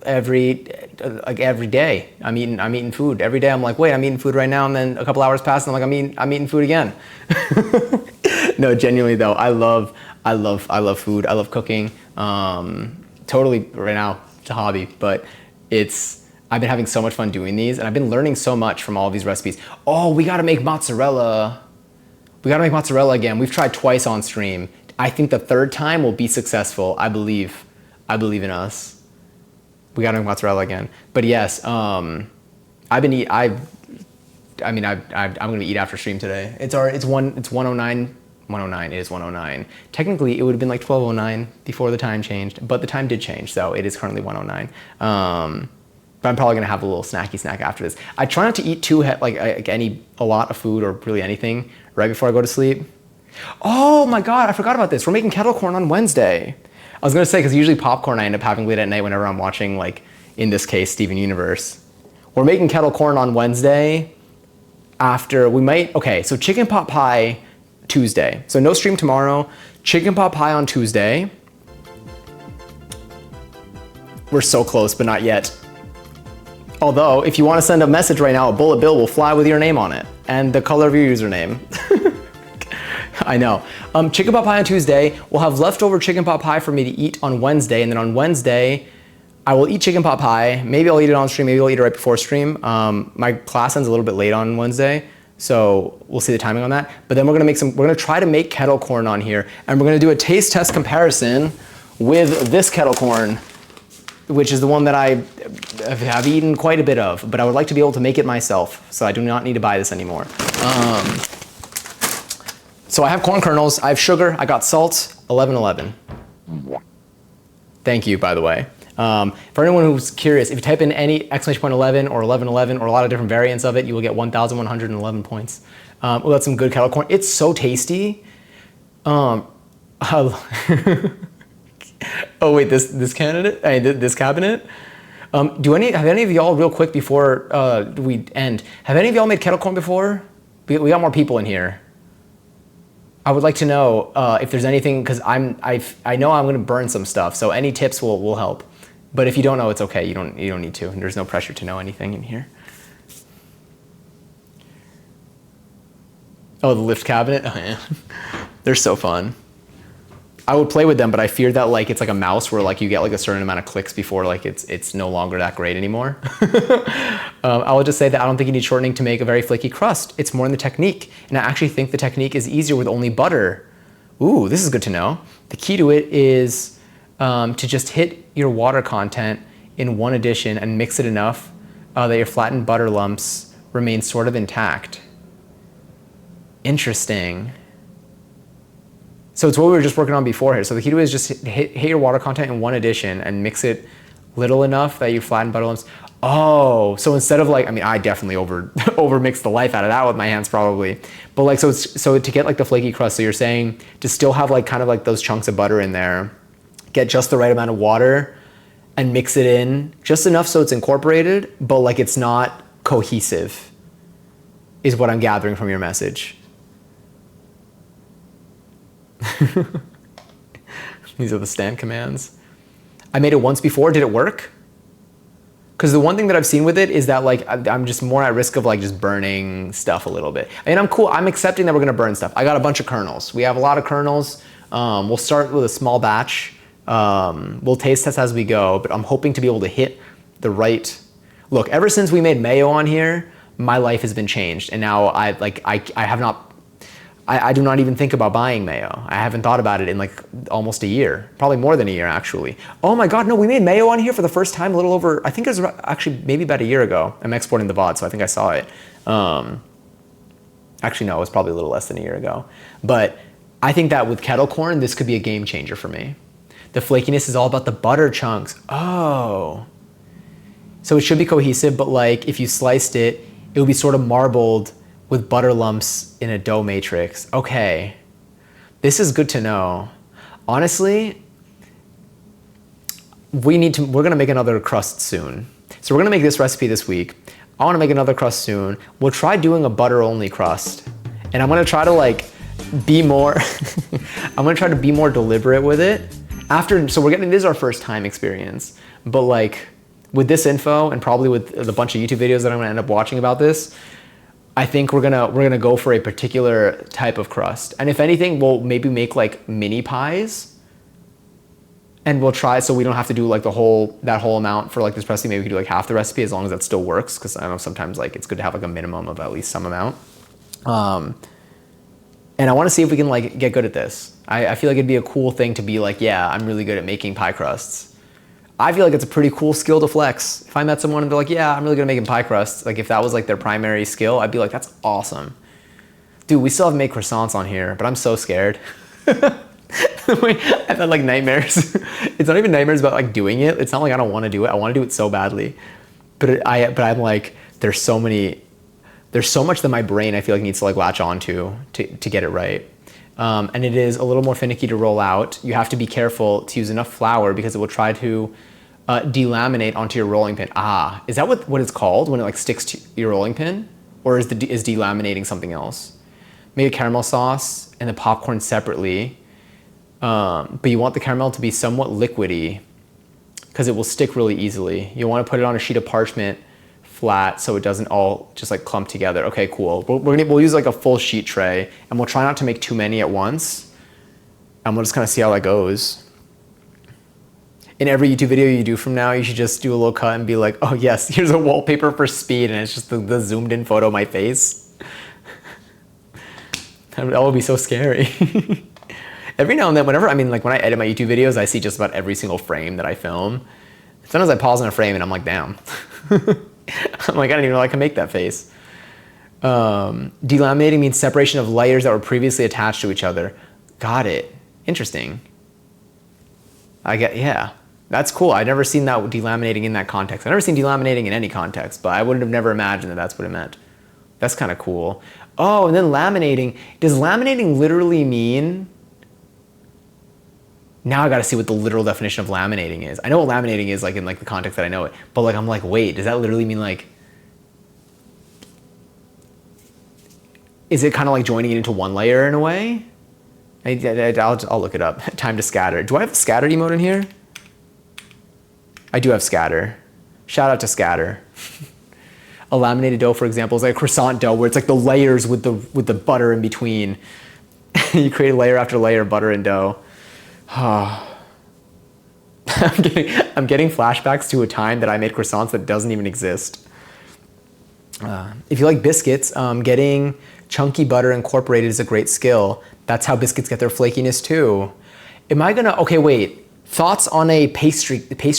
every day. I'm eating food every day. I'm like, wait, I'm eating food right now, and then a couple hours pass, and I'm like, I'm eating food again. No, genuinely though, I love food. I love cooking. Totally right now, it's a hobby, but I've been having so much fun doing these, and I've been learning so much from all of these recipes. Oh, we gotta make mozzarella. We gotta make mozzarella again. We've tried twice on stream. I think the third time will be successful. I believe in us. We gotta make mozzarella again. But yes, I'm gonna eat after stream today. It's 109. 109. It is 109. Technically, it would have been like 12:09 before the time changed, but the time did change, so it is currently 109. But I'm probably gonna have a little snacky snack after this. I try not to eat a lot of food or really anything right before I go to sleep. Oh my God, I forgot about this. We're making kettle corn on Wednesday. I was gonna say, because usually popcorn I end up having late at night whenever I'm watching, like, in this case, Steven Universe. We're making kettle corn on Wednesday so chicken pot pie Tuesday. So no stream tomorrow, chicken pot pie on Tuesday. We're so close, but not yet. Although, if you wanna send a message right now, a bullet bill will fly with your name on it and the color of your username. I know. Chicken pot pie on Tuesday. We'll have leftover chicken pot pie for me to eat on Wednesday, and then on Wednesday, I will eat chicken pot pie. Maybe I'll eat it on stream, maybe I'll eat it right before stream. My class ends a little bit late on Wednesday, so we'll see the timing on that. But then we're gonna try to make kettle corn on here, and we're gonna do a taste test comparison with this kettle corn, which is the one that I have eaten quite a bit of, but I would like to be able to make it myself, so I do not need to buy this anymore. So I have corn kernels, I have sugar, I got salt, 1111. Thank you, by the way. For anyone who's curious, if you type in any exclamation point 11 or 1111 or a lot of different variants of it, you will get 1,111 points. Well, that's some good kettle corn. It's so tasty. Oh wait, this cabinet? Have any of y'all, real quick before we end, have any of y'all made kettle corn before? We got more people in here. I would like to know if there's anything, because I know I'm gonna burn some stuff, so any tips will help. But if you don't know, it's okay. You don't need to. There's no pressure to know anything in here. Oh, the lift cabinet. Oh yeah, they're so fun. I would play with them, but I fear that like it's like a mouse where like you get like a certain amount of clicks before like it's no longer that great anymore. I will just say that I don't think you need shortening to make a very flaky crust. It's more in the technique, and I actually think the technique is easier with only butter. Ooh, this is good to know. The key to it is to just hit your water content in one addition and mix it enough that your flattened butter lumps remain sort of intact. Interesting. So it's what we were just working on before here. So the key to it is just hit your water content in one addition and mix it little enough that you flatten butter lumps. Oh, so instead of like, I mean, I definitely over mixed the life out of that with my hands probably. But like, so to get like the flaky crust, so you're saying to still have like kind of like those chunks of butter in there, get just the right amount of water and mix it in just enough so it's incorporated, but like it's not cohesive, is what I'm gathering from your message. These are the stand commands. I made it once before. Did it work? Because the one thing that I've seen with it is that like I'm just more at risk of like just burning stuff a little bit. I mean, I'm cool. I'm accepting that we're gonna burn stuff. I got a bunch of kernels. We have a lot of kernels. We'll start with a small batch. We'll taste test as we go, but I'm hoping to be able to hit the right. Look, ever since we made mayo on here, my life has been changed, and now I do not even think about buying mayo. I haven't thought about it in like almost a year, probably more than a year actually. Oh my God, no, we made mayo on here for the first time a little over, I think it was actually maybe about a year ago. I'm exporting the VOD, so I think I saw it. Actually, no, it was probably a little less than a year ago. But I think that with kettle corn, this could be a game changer for me. The flakiness is all about the butter chunks. Oh. So it should be cohesive, but like if you sliced it, it would be sort of marbled with butter lumps in a dough matrix. Okay. This is good to know. Honestly, we're gonna make another crust soon. So we're gonna make this recipe this week. I wanna make another crust soon. We'll try doing a butter only crust. And I'm gonna try to like be more, I'm gonna try to be more deliberate with it. So this is our first time experience, but like with this info and probably with the bunch of YouTube videos that I'm gonna end up watching about this, I think we're gonna go for a particular type of crust. And if anything, we'll maybe make like mini pies. And we'll try so we don't have to do like that whole amount for like this recipe. Maybe we could do like half the recipe as long as that still works. Cause I know sometimes like it's good to have like a minimum of at least some amount. And I wanna see if we can like get good at this. I feel like it'd be a cool thing to be like, yeah, I'm really good at making pie crusts. I feel like it's a pretty cool skill to flex. If I met someone and they're like, yeah, I'm really good at making pie crusts. Like if that was like their primary skill, I'd be like, that's awesome. Dude, we still have to make croissants on here, but I'm so scared. I've had like nightmares. It's not even nightmares about like doing it. It's not like I don't want to do it. I want to do it so badly. But I'm like, there's so much that my brain I feel like needs to like latch onto to get it right. And it is a little more finicky to roll out. You have to be careful to use enough flour because it will try to delaminate onto your rolling pin. Ah, is that what it's called when it like sticks to your rolling pin? Or is delaminating something else? Maybe caramel sauce and the popcorn separately. But you want the caramel to be somewhat liquidy because it will stick really easily. You want to put it on a sheet of parchment flat so it doesn't all just like clump together. Okay, cool. We'll use like a full sheet tray and we'll try not to make too many at once. And we'll just kind of see how that goes. In every YouTube video you do from now, you should just do a little cut and be like, oh yes, here's a wallpaper for speed and it's just the zoomed in photo of my face. That would be so scary. Every now and then, when I edit my YouTube videos, I see just about every single frame that I film. Sometimes I pause on a frame and I'm like, damn. I'm like, I didn't even know I can make that face. Delaminating means separation of layers that were previously attached to each other. Got it. Interesting. Yeah, that's cool. I've never seen that delaminating in that context. I've never seen delaminating in any context, but I would have never imagined that that's what it meant. That's kind of cool. Oh, and then laminating. Does laminating literally mean... Now I gotta see what the literal definition of laminating is. I know what laminating is like in like the context that I know it, but like I'm like, wait, does that literally mean like, is it kind of like joining it into one layer in a way? I'll look it up. Time to scatter. Do I have scatter emote in here? I do have scatter. Shout out to scatter. A laminated dough, for example, is like a croissant dough where it's like the layers with the butter in between. You create layer after layer of butter and dough. I'm getting flashbacks to a time that I made croissants that doesn't even exist. If you like biscuits, getting chunky butter incorporated is a great skill. That's how biscuits get their flakiness too. Okay, wait. Thoughts on a pastry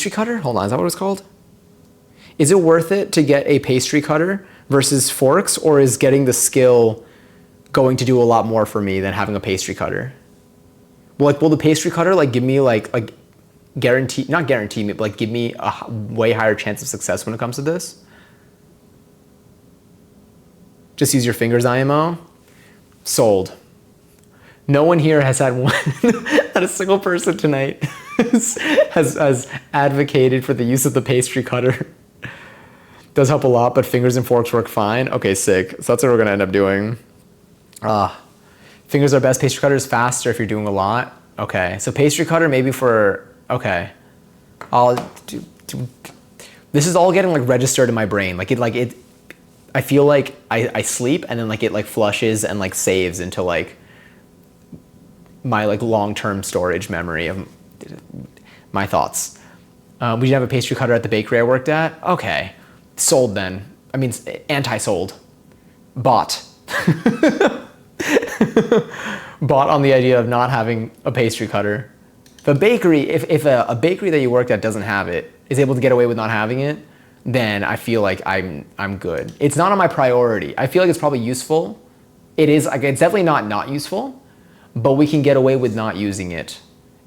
cutter? Hold on, is that what it's called? Is it worth it to get a pastry cutter versus forks, or is getting the skill going to do a lot more for me than having a pastry cutter? Will the pastry cutter like give me like not guarantee me, but like give me a way higher chance of success when it comes to this? Just use your fingers, IMO. Sold. No one here has had not a single person tonight has advocated for the use of the pastry cutter. Does help a lot, but fingers and forks work fine. Okay, sick. So that's what we're gonna end up doing. Fingers are best. Pastry cutter is faster if you're doing a lot. Okay, so pastry cutter maybe for, okay. This is all getting like registered in my brain. I feel like I sleep and then like it like flushes and like saves into like my like long-term storage memory of my thoughts. We did have a pastry cutter at the bakery I worked at. Okay, sold then. I mean, anti-sold. Bought. Bought on the idea of not having a pastry cutter. The bakery, if a bakery that you worked at doesn't have it, is able to get away with not having it, then I feel like I'm good. It's not on my priority. I feel like it's probably useful. It is, like, it's definitely not useful, but we can get away with not using it.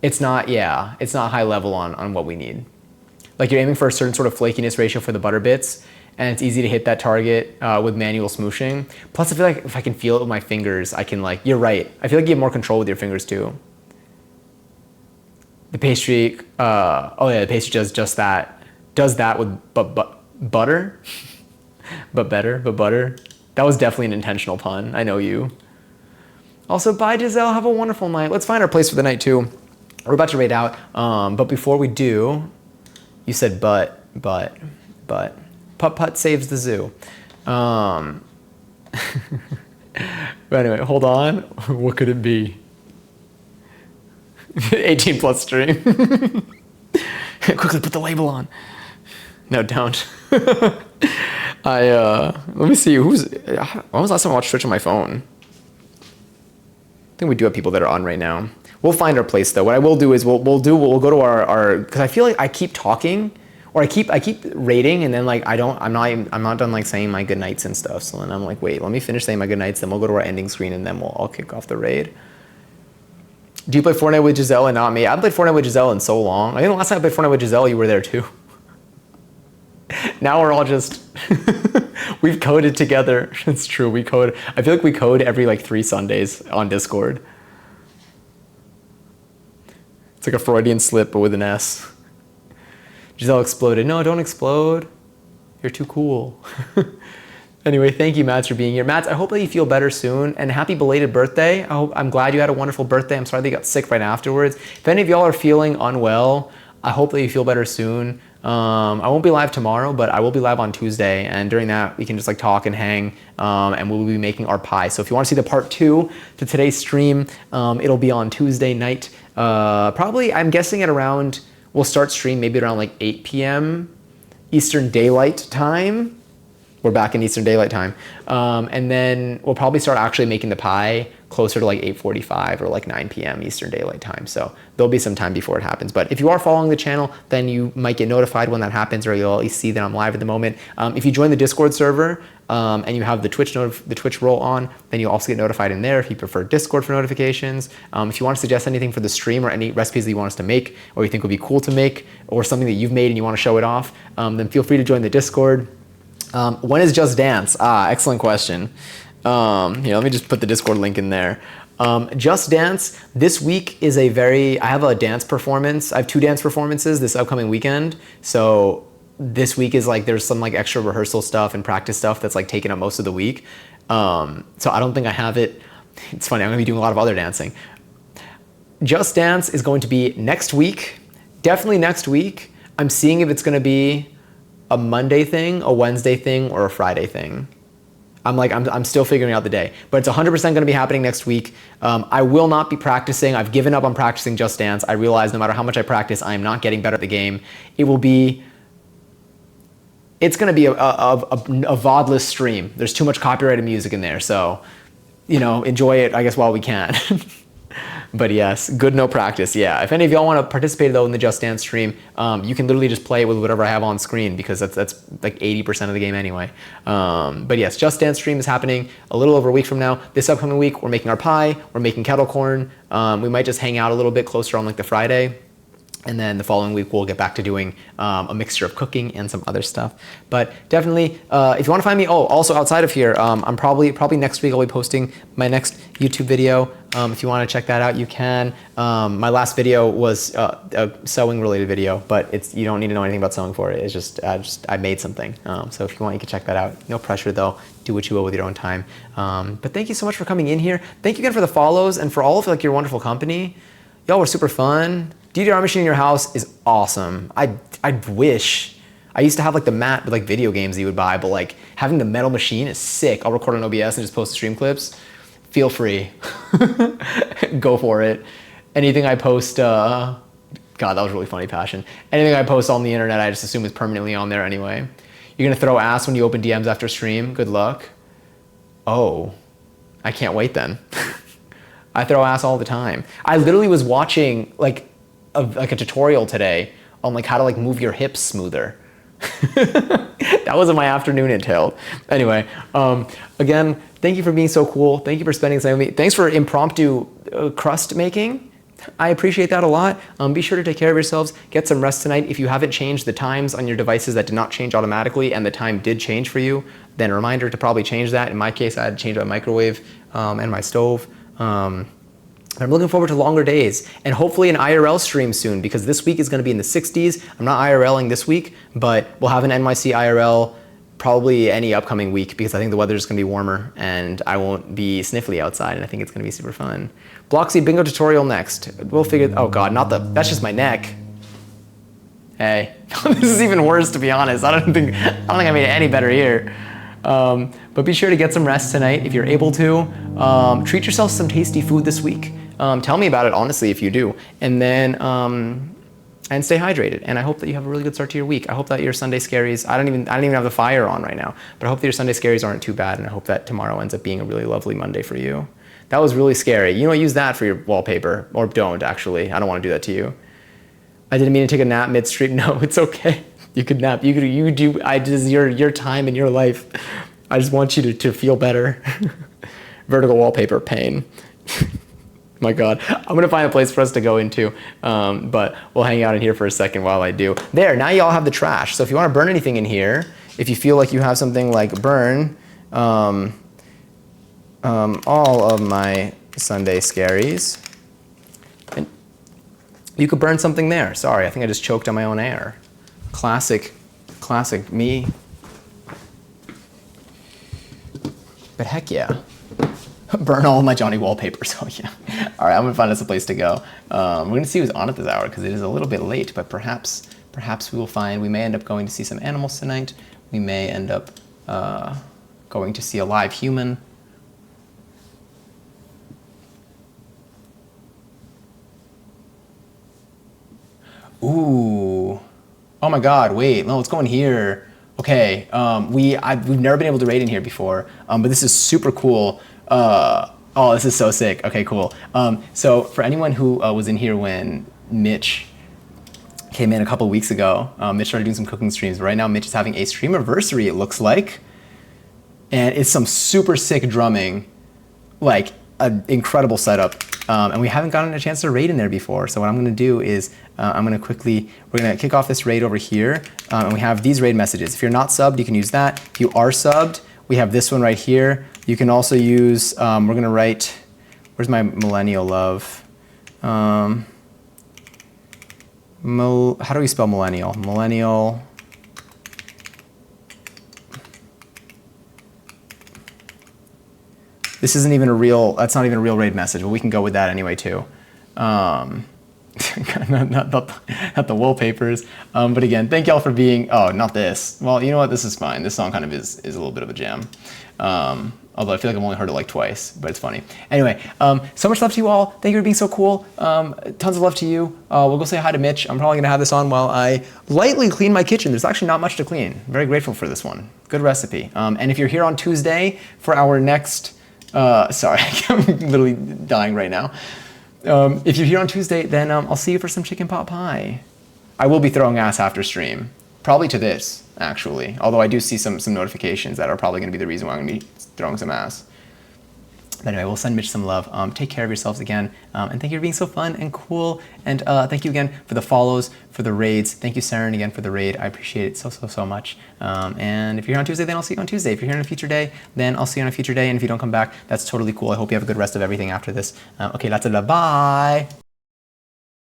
It's not high level on what we need. Like you're aiming for a certain sort of flakiness ratio for the butter bits, and it's easy to hit that target with manual smooshing. Plus, I feel like if I can feel it with my fingers, I can like, you're right. I feel like you have more control with your fingers too. The pastry, the pastry does just that. Does that with butter? but butter. That was definitely an intentional pun. I know you. Also, bye Giselle, have a wonderful night. Let's find our place for the night too. We're about to raid out, but before we do, you said but, putt saves the zoo. But anyway, hold on. What could it be? 18 plus stream. Quickly put the label on. No, don't. Let me see, when was the last time I watched Twitch on my phone? I think we do have people that are on right now. We'll find our place though. What I will do is we'll go to our, because I feel like I keep talking, or I keep rating, and then like I'm not done like saying my good nights and stuff. So then I'm like, wait, let me finish saying my good nights, then we'll go to our ending screen, and then I'll kick off the raid. Do you play Fortnite with Giselle and not me? I haven't played Fortnite with Giselle in so long. I think the last time I played Fortnite with Giselle, you were there too. Now we're all just, we've coded together. It's true, we code. I feel like we code every like 3 Sundays on Discord. It's like a Freudian slip, but with an S. Giselle exploded. No, don't explode. You're too cool. Anyway, thank you, Mats, for being here. Mats, I hope that you feel better soon, and happy belated birthday. I'm glad you had a wonderful birthday. I'm sorry that you got sick right afterwards. If any of y'all are feeling unwell, I hope that you feel better soon. I won't be live tomorrow, but I will be live on Tuesday, and during that we can just like talk and hang, and we'll be making our pie. So if you want to see the part 2 to today's stream, it'll be on Tuesday night. Probably, I'm guessing at around, we'll start stream maybe around like 8 p.m. Eastern Daylight Time. We're back in Eastern Daylight Time. And then we'll probably start actually making the pie closer to like 8:45 or like 9 p.m. Eastern Daylight Time. So there'll be some time before it happens. But if you are following the channel, then you might get notified when that happens, or you'll at least see that I'm live at the moment. If you join the Discord server and you have the Twitch role on, then you'll also get notified in there if you prefer Discord for notifications. If you want to suggest anything for the stream or any recipes that you want us to make or you think would be cool to make, or something that you've made and you want to show it off, then feel free to join the Discord. When is Just Dance? Excellent question. Here, let me just put the Discord link in there. Just Dance, this week is I have a dance performance. I have 2 dance performances this upcoming weekend. So this week is like, there's some like extra rehearsal stuff and practice stuff that's like taking up most of the week. So I don't think I have it. It's funny, I'm gonna be doing a lot of other dancing. Just Dance is going to be next week. Definitely next week. I'm seeing if it's gonna be a Monday thing, a Wednesday thing, or a Friday thing. I'm still figuring out the day, but it's 100% gonna be happening next week. I will not be practicing. I've given up on practicing Just Dance. I realize no matter how much I practice, I am not getting better at the game. It's gonna be a VODless stream. There's too much copyrighted music in there, so, enjoy it, I guess, while we can. But yes, good no practice, yeah. If any of y'all want to participate though in the Just Dance stream, you can literally just play with whatever I have on screen, because that's like 80% of the game anyway. But yes, Just Dance stream is happening a little over a week from now. This upcoming week, we're making our pie, we're making kettle corn. We might just hang out a little bit closer on like the Friday. And then the following week, we'll get back to doing a mixture of cooking and some other stuff. But definitely, if you want to find me, also outside of here, I'm probably next week I'll be posting my next YouTube video. If you want to check that out, you can. My last video was a sewing related video, but you don't need to know anything about sewing for it. It's just I made something. So if you want, you can check that out. No pressure though. Do what you will with your own time. But thank you so much for coming in here. Thank you again for the follows and for all of like your wonderful company. Y'all were super fun. DDR machine in your house is awesome. I wish. I used to have like the mat with like video games that you would buy, but like having the metal machine is sick. I'll record on OBS and just post the stream clips. Feel free. Go for it. Anything I post, God, that was really funny, Passion. Anything I post on the internet, I just assume is permanently on there anyway. You're gonna throw ass when you open DMs after stream. Good luck. Oh, I can't wait then. I throw ass all the time. I literally was watching like a tutorial today on like how to like move your hips smoother. That was what my afternoon entailed. Anyway, again, Thank you for being so cool. Thank you for spending time with me. Thanks for impromptu crust making. I appreciate that a lot. Be sure to take care of yourselves. Get some rest tonight. If you haven't changed the times on your devices that did not change automatically and the time did change for you, then a reminder to probably change that. In my case, I had to change my microwave and my stove. I'm looking forward to longer days and hopefully an IRL stream soon because this week is going to be in the 60s. I'm not IRLing this week, but we'll have an NYC IRL probably any upcoming week because I think the weather is going to be warmer and I won't be sniffly outside and I think it's going to be super fun. Bloxy bingo tutorial next. We'll figure, oh God, that's just my neck. Hey, this is even worse to be honest. I don't think I made it any better here. But be sure to get some rest tonight if you're able to. Treat yourself to some tasty food this week. Tell me about it honestly if you do. And then, and stay hydrated. And I hope that you have a really good start to your week. I hope that your Sunday scaries, I don't even have the fire on right now, but I hope that your Sunday scaries aren't too bad. And I hope that tomorrow ends up being a really lovely Monday for you. That was really scary. You know, use that for your wallpaper or don't actually. I don't want to do that to you. I didn't mean to take a nap midstream. No, it's okay. You could nap. You do. This is your time in your life. I just want you to feel better. Vertical wallpaper pain. My God, I'm gonna find a place for us to go into, but we'll hang out in here for a second while I do. There, now you all have the trash. So if you want to burn anything in here, if you feel like you have something like burn all of my Sunday scaries, and you could burn something there. Sorry, I think I just choked on my own air. Classic me. But heck yeah. Burn all of my Johnny wallpapers. Oh yeah. All right, I'm gonna find us a place to go. We're gonna see who's on at this hour because it is a little bit late, but perhaps we may end up going to see some animals tonight. We may end up going to see a live human. Ooh. Oh my God, wait, no, let's go in here. Okay, we've never been able to raid in here before, but this is super cool. Oh, this is so sick. Okay, cool. So for anyone who was in here when Mitch came in a couple weeks ago, Mitch started doing some cooking streams. Right now, Mitch is having a streamiversary, it looks like. And it's some super sick drumming, like an incredible setup. And we haven't gotten a chance to raid in there before. So what I'm gonna do is we're gonna kick off this raid over here. And we have these raid messages. If you're not subbed, you can use that. If you are subbed, we have this one right here. You can also use, we're gonna write, where's my millennial love? How do we spell millennial? Millennial. This isn't even that's not even a real raid message, but we can go with that anyway too. Not the wallpapers. But again, thank y'all for being, oh, not this. Well, you know what, this is fine. This song kind of is a little bit of a jam. Although I feel like I've only heard it like twice, but it's funny. Anyway, so much love to you all. Thank you for being so cool. Tons of love to you. We'll go say hi to Mitch. I'm probably gonna have this on while I lightly clean my kitchen. There's actually not much to clean. Very grateful for this one. Good recipe. And if you're here on Tuesday for our next, sorry, I'm literally dying right now. If you're here on Tuesday, then I'll see you for some chicken pot pie. I will be throwing ass after stream. Probably to this, actually. Although I do see some notifications that are probably going to be the reason why I'm going to be throwing some ass. But anyway, we'll send Mitch some love. Take care of yourselves again. And thank you for being so fun and cool. And thank you again for the follows, for the raids. Thank you, Saren, again for the raid. I appreciate it so much. And if you're here on Tuesday, then I'll see you on Tuesday. If you're here on a future day, then I'll see you on a future day. And if you don't come back, that's totally cool. I hope you have a good rest of everything after this. Okay, that's it. Bye.